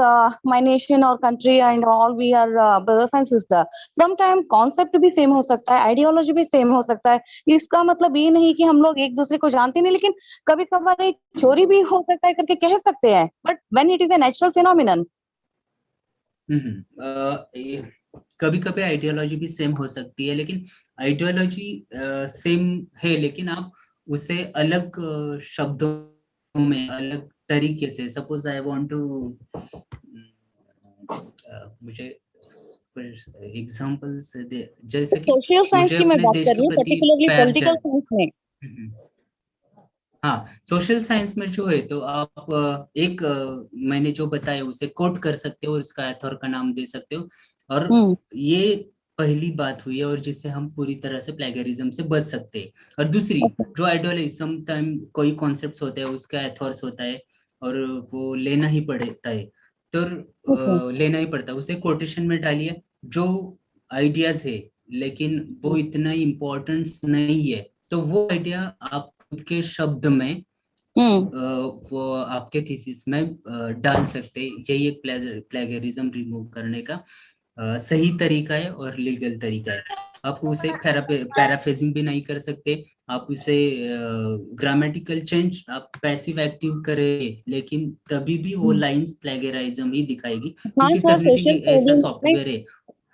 माय नेशन और country and all we are brothers and sister. Some time concept भी सेम हो सकता है, आइडियोलॉजी भी सेम हो सकता है। इसका मतलब ये नहीं कि हम लोग एक दूसरे को जानते नहीं, लेकिन कभी कभार एक चोरी भी हो सकता है करके कह सकते हैं, but when it is a natural phenomenon. कभी कभी आइडियोलॉजी भी सेम हो सकती है, लेकिन आइडियोलॉजी सेम है, लेकिन आप उसे अलग शब्दों में, अलग तरीके से, सपोज आई वांट टू, मुझे एग्जांपल्स दे, जैसे कि सोशल साइंस की मैं बात कर रही हूँ, पर्टिकुलरली पॉलिटिकल साइंस में। हाँ, सोशल साइंस में जो है, तो आप एक मैंने जो बताया उसे कोट कर सकते हो और इसका ऑथर का नाम दे सकते हो, और ये पहली बात हुई है, और जिससे हम पूरी तरह से प्लेगरिज्म से बच सकते हैं। और दूसरी जो आइडियोलॉजी, सम टाइम कोई कॉन्सेप्ट्स होते हैं, उसका एथॉर्स होता है और वो लेना ही पड़ता है, तो लेना ही पड़ता है, उसे कोटेशन में डालिए। जो आइडियाज है लेकिन वो इतना इम्पोर्टेंस नहीं है, तो वो आइडिया आप खुद के शब्द में वो आपके थीसिस में डाल सकते हैं। यही एक प्लेगरिज्म रिमूव करने का सही तरीका है और लीगल तरीका है। आप उसे पैराफ्रेजिंग भी नहीं कर सकते, आप उसे ग्रामेटिकल चेंज आप पैसिव एक्टिव करें, लेकिन तभी भी वो लाइंस प्लेगरिज्म ही दिखाएगी, क्योंकि टर्निटी ऐसा सॉफ्टवेयर है।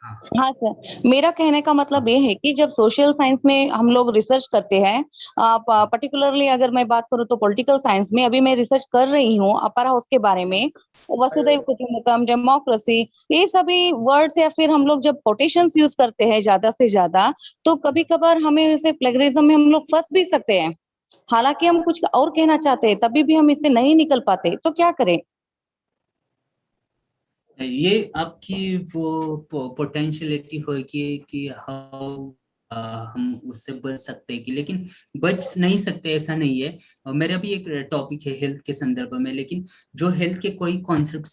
हाँ सर, मेरा कहने का मतलब ये है कि जब सोशल साइंस में हम लोग रिसर्च करते हैं, पर्टिकुलरली अगर मैं बात करूँ तो पॉलिटिकल साइंस में अभी मैं रिसर्च कर रही हूँ अपर हाउस के बारे में, वसुधैव कुटुंबकम, डेमोक्रेसी, ये सभी वर्ड्स या फिर हम लोग जब कोटेशंस यूज करते हैं ज्यादा से ज्यादा, तो कभी कभार हमें इसे प्लेगरिज्म में हम लोग फंस भी सकते हैं। हालांकि हम कुछ और कहना चाहते हैं तभी भी हम इससे नहीं निकल पाते, तो क्या करें? ये आपकी वो पोटेंशियलिटी होगी कि हाउ हम उससे बच सकते हैं कि, लेकिन बच नहीं सकते ऐसा नहीं है। और मेरा भी एक टॉपिक है हेल्थ के संदर्भ में, लेकिन जो हेल्थ के कोई कॉन्सेप्ट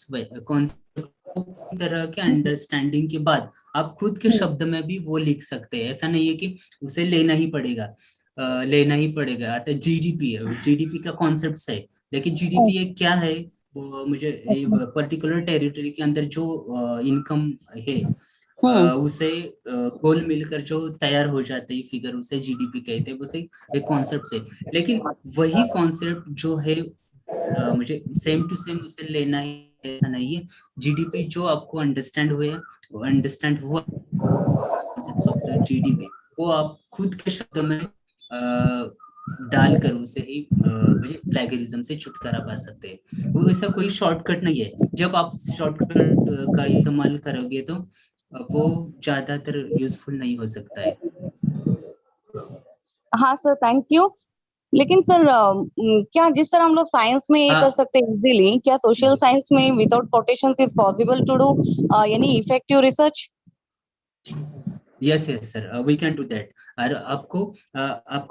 तरह के अंडरस्टैंडिंग के बाद आप खुद के शब्द में भी वो लिख सकते हैं। ऐसा नहीं है कि उसे लेना ही पड़ेगा। आता जीडीपी है, जीडीपी का कॉन्सेप्ट है, लेकिन जीडीपी क्या है वो मुझे पर्टिकुलर टेरिटरी के अंदर जो इनकम है उसे गोल मिलकर जो तैयार हो जाते हैं फिगर, उसे जीडीपी कहते हैं। उसे एक कॉन्सेप्ट है, लेकिन वही कॉन्सेप्ट जो है मुझे सेम टू सेम उसे लेना ही ऐसा नहीं है। जीडीपी जो आपको अंडरस्टैंड हुआ जीडीपी, वो आप खुद के शब्द में डालकर उसे ही मुझे प्लेगरिज्म से छुटकारा पा सकते हैं। वो ऐसा कोई शॉर्टकट नहीं है। जब आप शॉर्टकट का इस्तेमाल करोगे तो वो ज्यादातर यूजफुल नहीं हो सकता है। हाँ सर, थैंक यू। लेकिन सर क्या जिस तरह हम लोग साइंस में ये कर सकते हैं इजीली, क्या सोशल साइंस में without quotations is possible to do any effective research? Yes sir, we can do that. और आपको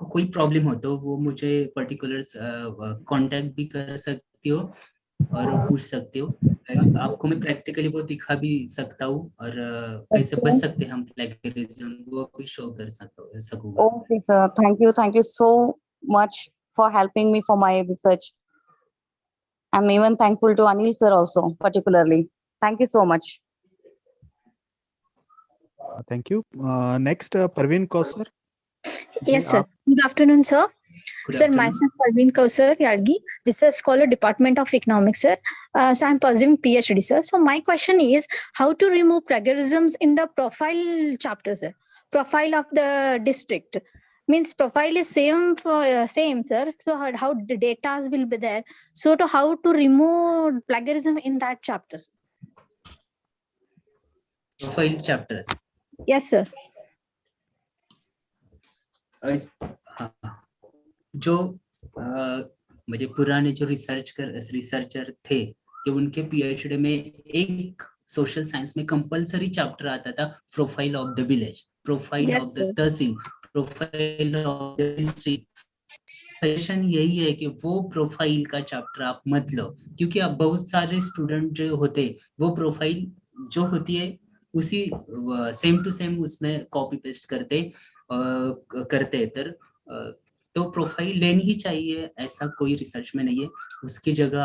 कोई प्रॉब्लम हो तो वो मुझे पर्टिकुलर कांटेक्ट भी कर सकती हो और पूछ सकते हो। आपको मैं प्रैक्टिकली वो दिखा भी सकता हूँ, और कैसे बच सकते हैं हम प्लेगरिज्म, वो भी शो कर सकूंगा। Okay sir, thank you so much for helping me for my research. I'm even thankful to Anil sir also, particularly. Thank you so much. Thank you. Next, Parveen Kausar. Yes, sir. Good afternoon, sir. Sir, myself Parveen Kausar Yadgi, research scholar, Department of Economics, sir. So I'm pursuing PhD, sir. So my question is how to remove plagiarisms in the profile chapter, sir. Profile of the district means profile is same for same, sir. So how the data will be there. So to how to remove plagiarism in that chapter, sir. Profile chapters. Yes, sir. जो मुझे पुराने जो researcher थे कि उनके PhD में एक social science में कंपलसरी चैप्टर आता था, profile of the village, profile of the tehsil, profile of the district. Suggestion यही है कि वो प्रोफाइल का चैप्टर आप मत लो, क्योंकि अब बहुत सारे स्टूडेंट जो होते वो प्रोफाइल जो होती है उसी सेम टू सेम उसमें कॉपी पेस्ट करते तो प्रोफाइल लेनी ही चाहिए, ऐसा कोई रिसर्च में नहीं है। उसकी जगह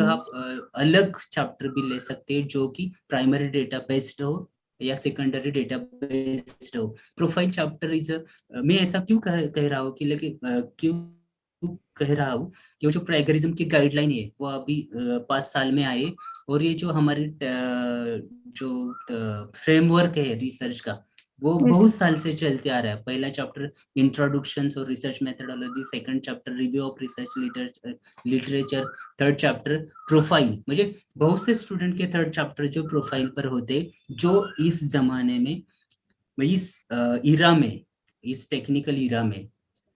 आप अलग चैप्टर भी ले सकते हैं जो कि प्राइमरी डेटा बेस्ड हो या सेकेंडरी डेटा बेस्ड हो। प्रोफाइल चैप्टर इज मैं ऐसा क्यों कह रहा हूँ कि लेकिन क्यों कह रहा हूँ कि वो जो प्लेगरिज्म की गाइडलाइन है वो अभी 5 साल में आए, और ये जो हमारे जो फ्रेमवर्क है रिसर्च का वो बहुत साल से चलते आ रहा है। पहला चैप्टर इंट्रोडक्शन और research methodology, second chapter review of research literature, third chapter profile. मुझे बहुत से स्टूडेंट के थर्ड चैप्टर जो प्रोफाइल पर होते, जो इस जमाने में इस इरा में इस टेक्निकल इरा में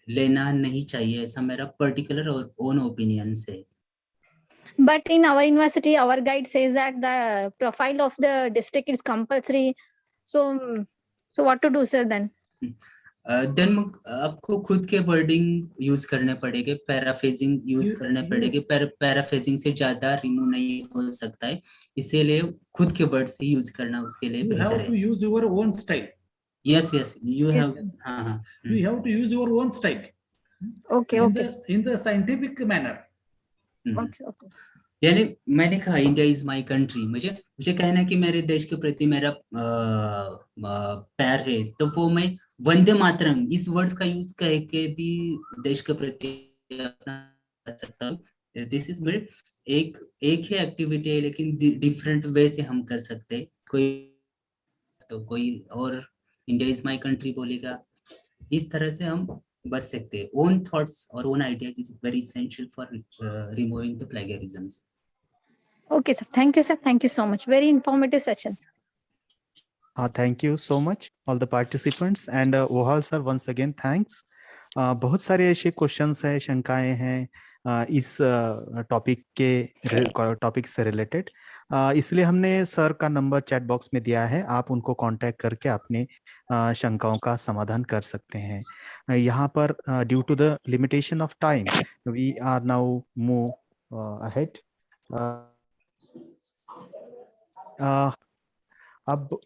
लेना नहीं चाहिए, ऐसा मेरा पर्टिकुलर और ओन ओपिनियन है। But in our university, our guide says that the profile of the district is compulsory. So what to do, sir, then? Then आपको खुद के वर्डिंग यूज करने पड़ेंगे, पैराफ्रेजिंग यूज करने पड़ेंगे। पैराफ्रेजिंग से ज्यादा रिमूव नहीं हो सकता है, इसीलिए खुद के वर्ड से यूज करना उसके लिए बेहतर है। You have to use your own style. Yes, you have. Yes. You have to use your own style. Okay, in the scientific manner. Okay. यानी मैंने कहा इंडिया इज माय कंट्री, मुझे कहना है कि मेरे देश के प्रति मेरा प्यार है, तो वो मैं वंदे मातरम इस वर्ड्स का यूज करके भी देश के प्रति अपना कर सकता हूँ। दिस इज वेरी एक ही एक्टिविटी है, लेकिन डिफरेंट वे से हम कर सकते हैं। कोई और इंडिया इज माय कंट्री बोलेगा, इस तरह से हम बच सकते हैं। ओन थॉट्स और own ideas is very essential for removing the plagiarisms. Okay, sir. Thank you, sir. Thank you so much. Very informative sessions. Thank you so much, all the participants, and Ohal sir, once again thanks. बहुत सारे ऐसे questions हैं, शंकाएं हैं इस topic से related, इसलिए हमने sir का नंबर चैट बॉक्स में दिया है, आप उनको कांटेक्ट करके अपने शंकाओं का समाधान कर सकते हैं। यहाँ पर due to the limitation of time we are now move ahead. अब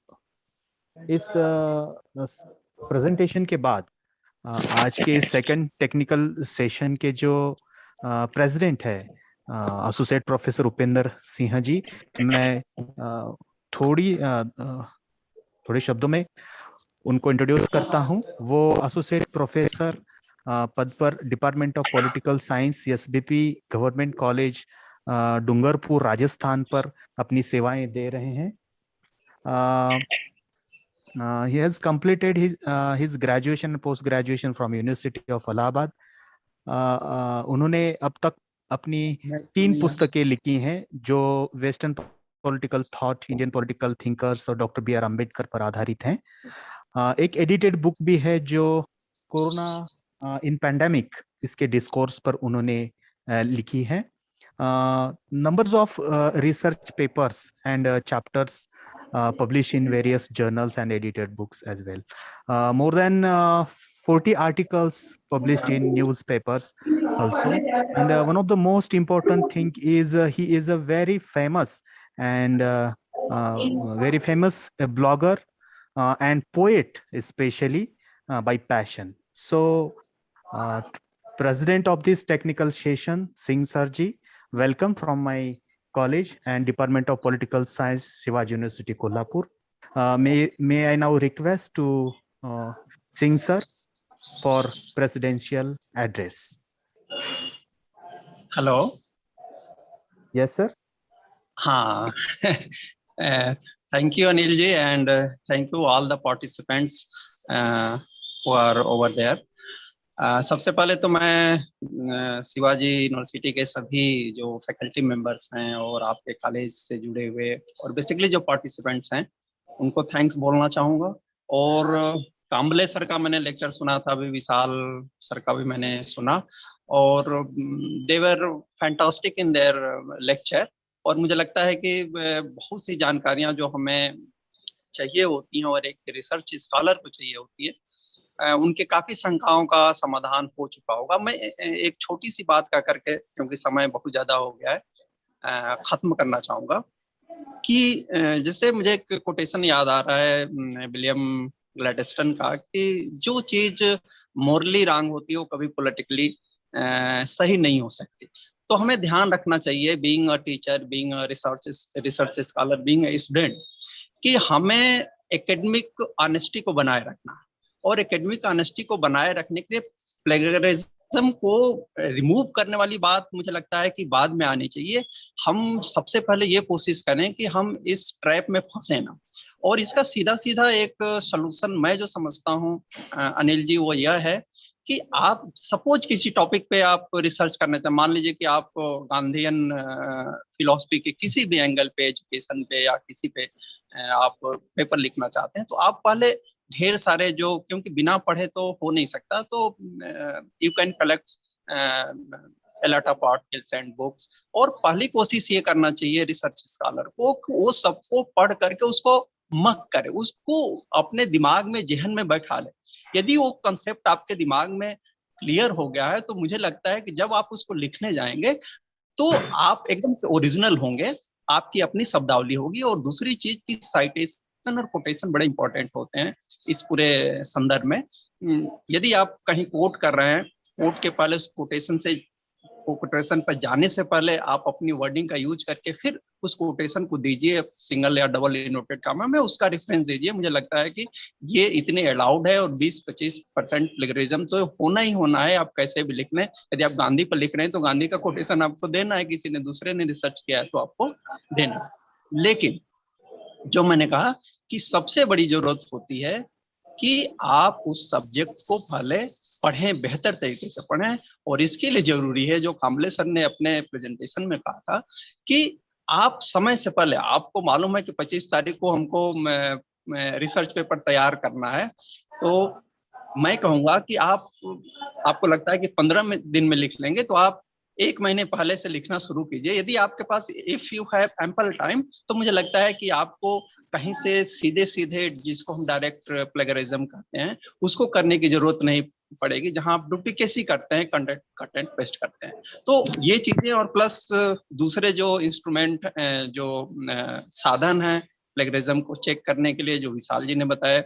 इस प्रेजेंटेशन के बाद आज के सेकंड टेक्निकल सेशन के जो प्रेसिडेंट है एसोसिएट प्रोफेसर उपेंद्र सिंह जी, मैं थोड़े शब्दों में उनको इंट्रोड्यूस करता हूं। वो एसोसिएट प्रोफेसर पद पर department of political science SBP government college Dungarpur Rajasthan पर अपनी सेवाएं दे रहे हैं। He has completed his graduation and post graduation from University of Allahabad. उन्होंने अब तक अपनी 3 पुस्तकें लिखी हैं जो western political thought, Indian political thinkers और डॉक्टर बी आर अम्बेडकर पर आधारित हैं। एक एडिटेड बुक भी है जो कोरोना इन पैंडेमिक, इसके डिस्कोर्स पर उन्होंने लिखी है। Numbers of research papers and chapters published in various journals and edited books as well. More than 40 articles published in newspapers also. And one of the most important thing is he is a very famous blogger and poet, especially by passion. So, President of this technical session, Singh Sarji, welcome from my college and Department of Political Science, Shivaji University, Kolhapur. May I now request to Singh sir for presidential address. Hello. Yes, sir. Thank you, Anil ji, and thank you all the participants who are over there. सबसे पहले तो मैं Shivaji university के सभी जो faculty members हैं और आपके कॉलेज से जुड़े हुए और बेसिकली जो पार्टिसिपेंट्स हैं उनको थैंक्स बोलना चाहूँगा। और काम्बले सर का मैंने लेक्चर सुना था, अभी विशाल सर का भी मैंने सुना, और दे वर फैंटास्टिक इन देयर लेक्चर। और मुझे लगता है कि बहुत सी जानकारियाँ जो हमें चाहिए होती हैं और एक रिसर्च स्कॉलर को चाहिए होती है, उनके काफी शंकाओं का समाधान हो चुका होगा। मैं एक छोटी सी बात का करके, क्योंकि समय बहुत ज्यादा हो गया है, खत्म करना चाहूंगा कि जैसे मुझे एक कोटेशन याद आ रहा है विलियम ग्लैडस्टन का, कि जो चीज मोरली रॉन्ग होती है वो कभी पॉलिटिकली सही नहीं हो सकती। तो हमें ध्यान रखना चाहिए, being a teacher, being a research scholar, being a student, कि हमें एकेडमिक ऑनेस्टी को बनाए रखना है। और एकेडमिक ऑनेस्टी को बनाए रखने के लिए प्लेगरिज्म को रिमूव करने वाली बात मुझे लगता है कि बाद में आनी चाहिए। हम सबसे पहले ये कोशिश करें कि हम इस ट्रैप में फंसे ना। और इसका सीधा सीधा एक सलूशन मैं जो समझता हूँ अनिल जी, वो यह है कि आप सपोज किसी टॉपिक पे आप रिसर्च करना चाहते हैं, मान लीजिए कि आप गांधीयन फिलॉसफी के किसी भी एंगल पे, एजुकेशन पे या किसी पे आप पेपर लिखना चाहते हैं, तो आप पहले ढेर सारे जो, क्योंकि बिना पढ़े तो हो नहीं सकता, तो you can collect a lot of articles and books। और पहली कोशिश ये करना चाहिए रिसर्च स्कॉलर को, वो सबको पढ़ करके उसको मक करे, उसको अपने दिमाग में, जहन में बैठा ले। यदि वो कंसेप्ट आपके दिमाग में क्लियर हो गया है, तो मुझे लगता है कि जब आप उसको लिखने जाएंगे तो आप एकदम से ओरिजिनल होंगे, आपकी अपनी शब्दावली होगी। और दूसरी चीज की और कोटेशन बड़े इंपॉर्टेंट होते हैं इस पूरे संदर्भ में। यदि आप कहीं कोट कर रहे हैं, कोट के पहले उस कोटेशन पर जाने से पहले आप अपनी वर्डिंग का यूज करके फिर उस कोटेशन को दीजिए, सिंगल या डबल इनवर्टेड कामा में उसका रेफरेंस दीजिए। मुझे लगता है कि ये इतने अलाउड है, और 20-25% प्लेगरिज्म तो होना ही होना है, आप कैसे भी लिख लें। यदि आप गांधी पर लिख रहे हैं तो गांधी का कोटेशन आपको देना है, किसी ने दूसरे ने रिसर्च किया है तो आपको देना है। लेकिन जो मैंने कहा कि सबसे बड़ी जरूरत होती है कि आप उस सब्जेक्ट को पहले पढ़ें, बेहतर तरीके से पढ़ें। और इसके लिए जरूरी है, जो कामले सर ने अपने प्रेजेंटेशन में कहा था, कि आप समय से पहले, आपको मालूम है कि 25 तारीख को हमको रिसर्च पेपर तैयार करना है, तो मैं कहूँगा कि आपको लगता है कि 15 दिन में लिख लेंगे, तो आप 1 महीने पहले से लिखना शुरू कीजिए। यदि आपके पास if you have ample time, तो मुझे लगता है कि आपको कहीं से सीधे जिसको हम डायरेक्ट प्लेगरिज्म कहते हैं उसको करने की जरूरत नहीं पड़ेगी, जहां आप डुप्लीकेसी करते हैं, कंटेंट पेस्ट करते हैं। तो ये चीजें और प्लस दूसरे जो इंस्ट्रूमेंट, जो साधन है प्लेगरिज्म को चेक करने के लिए, जो विशाल जी ने बताया,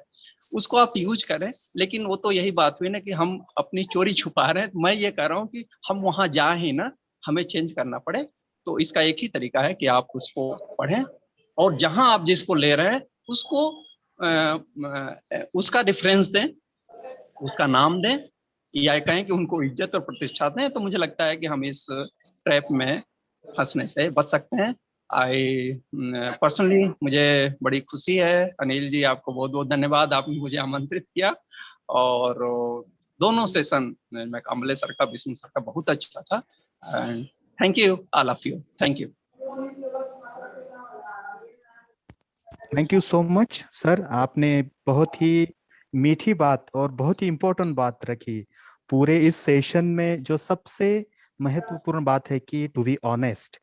उसको आप यूज करें। लेकिन वो तो यही बात हुई ना कि हम अपनी चोरी छुपा रहे हैं। तो मैं ये कह रहा हूँ कि हम वहां जाए ही ना, हमें चेंज करना पड़े। तो इसका एक ही तरीका है कि आप उसको पढ़ें, और जहां आप जिसको ले रहे हैं उसको उसका रेफरेंस दें, उसका नाम दें, या कहें कि उनको इज्जत और प्रतिष्ठा दें। तो मुझे लगता है कि हम इस ट्रैप में फंसने से बच सकते हैं। पर्सनली मुझे बड़ी खुशी है। अनिल जी, आपको बहुत बहुत धन्यवाद, आपने मुझे आमंत्रित किया। और दोनों सेशन में कामले सर का, विष्णु सर का बहुत अच्छा था। And thank you all of you. Thank you. Thank you so much sir, आपने बहुत ही मीठी बात और बहुत ही इम्पोर्टेंट बात रखी। पूरे इस सेशन में जो सबसे महत्वपूर्ण बात है कि टू बी ऑनेस्ट,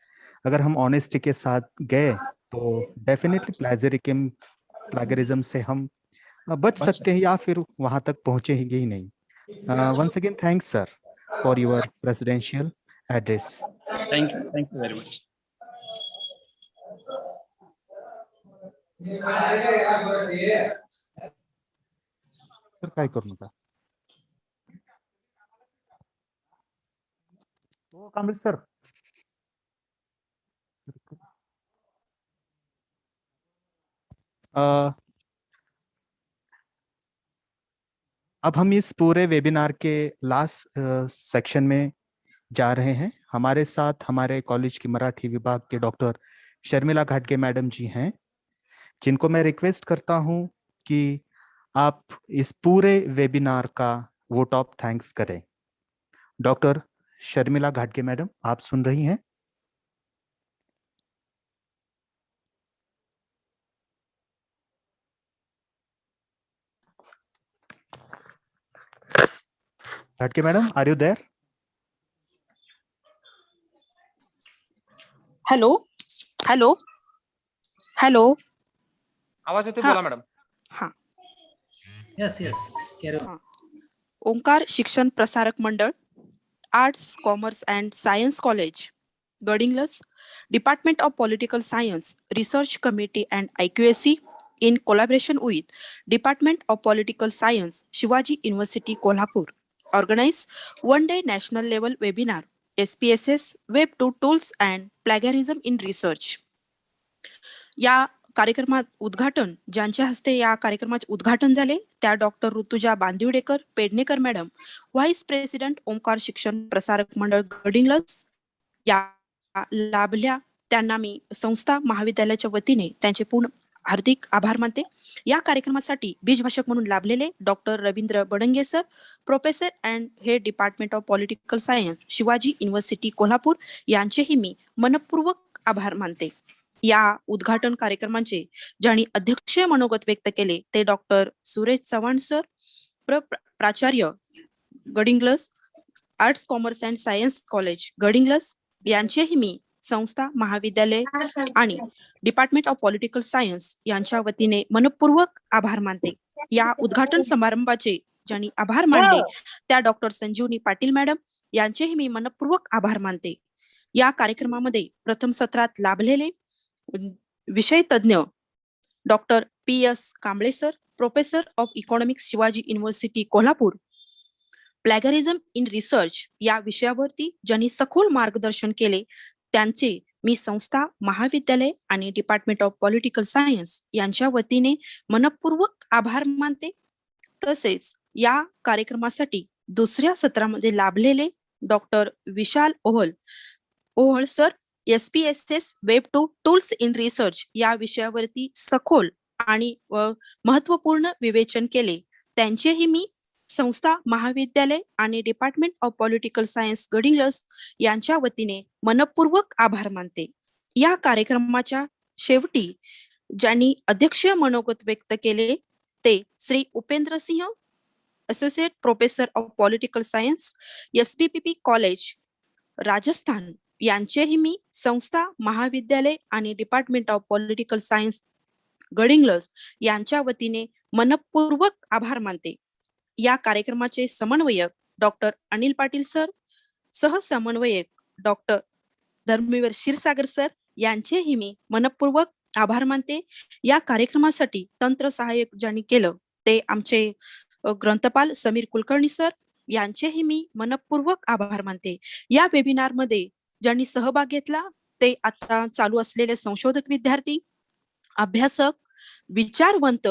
अगर हम ऑनेस्टी के साथ गए तो डेफिनेटली प्लेगरिज्म से हम बच सकते हैं, या फिर वहां तक पहुंचेंगे ही नहीं। Once again thanks sir for your presidential address. Thank you very much. Sir काय करू नका हो कांबळे सर। अब हम इस पूरे वेबिनार के लास्ट सेक्शन में जा रहे हैं। हमारे साथ हमारे कॉलेज की मराठी विभाग के डॉक्टर शर्मिला घाटगे मैडम जी हैं, जिनको मैं रिक्वेस्ट करता हूं कि आप इस पूरे वेबिनार का वोट ऑफ थैंक्स करें। डॉक्टर शर्मिला घाटगे मैडम, आप सुन रही हैं? घाटगे madam, are you there? Hello hello hello, आवाज येतोय, बोला मॅडम. हाँ यस यस, ओंकार शिक्षण प्रसारक मंडळ, arts commerce and science college, Gadhinglaj, department of political science research committee and IQAC in collaboration with Department of Political Science, Shivaji University, Kolhapur, organize one-day national level webinar, SPSS Web 2 Tools and Plagiarism in Research. या कार्यक्रमात उद्घाटन, ज्यांच्या हस्ते या कार्यक्रमाचे उद्घाटन झाले त्या doctor Rutuja Bandiwadekar Pednekar madam, vice president Omkar Shikshan Prasarak मंडळ गडिंग्लज या लाभल्या. त्यांना मी संस्था महाविद्यालयाच्या वतीने त्यांचे पूर्ण हार्दिक आभार मानते. या कार्यक्रमासाठी बीजभाषक म्हणून लाभलेले doctor Ravindra Badange sir, professor and head department of political science, Shivaji university Kolhapur, यांचेही मी मनपूर्वक आभार मानते. या उद्घाटन कार्यक्रमाचे ज्यांनी अध्यक्षीय मनोगत व्यक्त केले ते डॉक्टर सुरेश चव्हाण सर, प्राचार्य Gadhinglaj, arts commerce and science college Gadhinglaj, यांचेही मी संस्था महाविद्यालय आणि डिपार्टमेंट ऑफ पॉलिटिकल सायन्स यांच्या वतीने मनपूर्वक आभार मानते. या उद्घाटन समारंभाचे ज्यांनी आभार मानले त्या डॉक्टर संजीवनी पाटील मॅडम, यांचेही मी मनपूर्वक आभार मानते. या कार्यक्रमामध्ये प्रथम सत्रात लाभलेले विषय तज्ञ Dr. P.S. Kamble sir, Professor of Economics, Shivaji University, Kolhapur. Plagiarism in research या विषयावरती ज्यांनी सखोल मार्गदर्शन केले त्यांचे मी संस्था, महाविद्यालय आणि डिपार्टमेंट ऑफ पॉलिटिकल सायन्स यांच्या वतीने मनपूर्वक आभार मानते. तसेच या कार्यक्रमासाठी दुसऱ्या सत्रामध्ये लाभलेले doctor Vishal Ohal sir, SPSS web two tools in research या विषयावरती सखोल आणि महत्वपूर्ण विवेचन केले त्यांचेही मी संस्था, महाविद्यालय आणि department of political science Gadhinglaj यांच्या वतीने मनपूर्वक आभार मानते. या कार्यक्रमाच्या शेवटी ज्यांनी अध्यक्षीय मनोगत व्यक्त केले ते Shri Upendra Singh, associate professor of political science, SPPP college, Rajasthan यांचेही मी संस्था, महाविद्यालय आणि department of political science Gadhinglaj यांच्या वतीने मनपूर्वक आभार मानते. या कार्यक्रमाचे समन्वयक डॉक्टर अनिल पाटील सर, सहसमन्वयक डॉक्टर धर्मवीर क्षीरसागर सर यांचेही मी मनपूर्वक आभार मानते. या कार्यक्रमासाठी तंत्र सहाय्यक ज्यांनी केलं ते आमचे ग्रंथपाल समीर कुलकर्णी सर यांचेही मी मनपूर्वक आभार मानते. या वेबिनार मध्ये ज्यांनी सहभाग घेतला ते आता चालू असलेले संशोधक विद्यार्थी, अभ्यासक, विचारवंत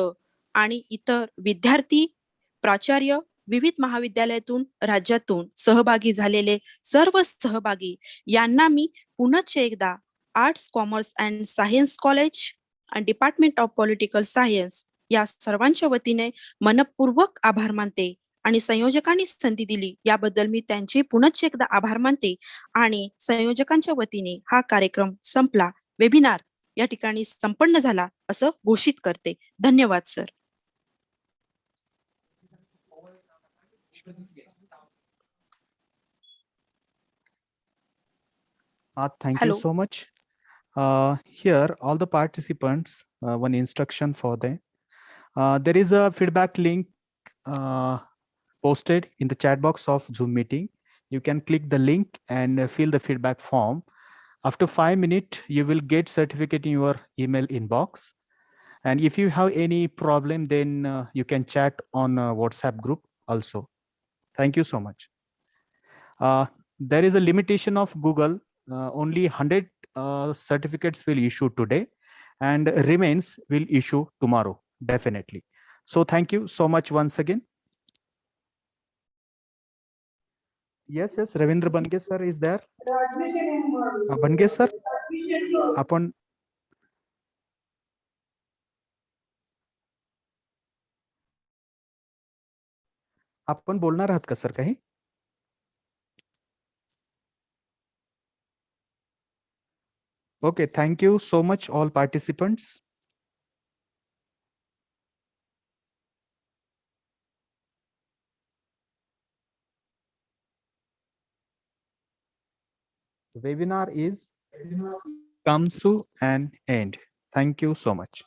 आणि इतर विद्यार्थी, प्राचार्य, विविध महाविद्यालयातून, राज्यातून सहभागी झालेले सर्व सहभागी यांना मी पुनश्च एकदा arts, commerce and science college आणि डिपार्टमेंट ऑफ पॉलिटिकल सायन्स या सर्वांच्या वतीने मनपूर्वक आभार मानते आणि संयोजकांनी संधी दिली याबद्दल मी त्यांचे पुनश्च एकदा आभार मानते आणि संयोजकांच्या वतीने हा कार्यक्रम संपला, वेबिनार या ठिकाणी संपन्न झाला असं घोषित करते. धन्यवाद sir. Thank you so much. Here, all the participants, one instruction for them. There is a feedback link posted in the chat box of Zoom meeting. You can click the link and fill the feedback form. After 5 minutes, you will get certificate in your email inbox. And if you have any problem, then you can chat on WhatsApp group also. Thank you so much. There is a limitation of Google. Only 100 certificates will issue today and remains will issue tomorrow, definitely. So thank you so much once again. Yes, Ravindra Bange sir is there. Bange sir, आपण बोलणार आहात का sir काही? Okay, thank you so much all participants. The webinar is comes to an end. Thank you so much.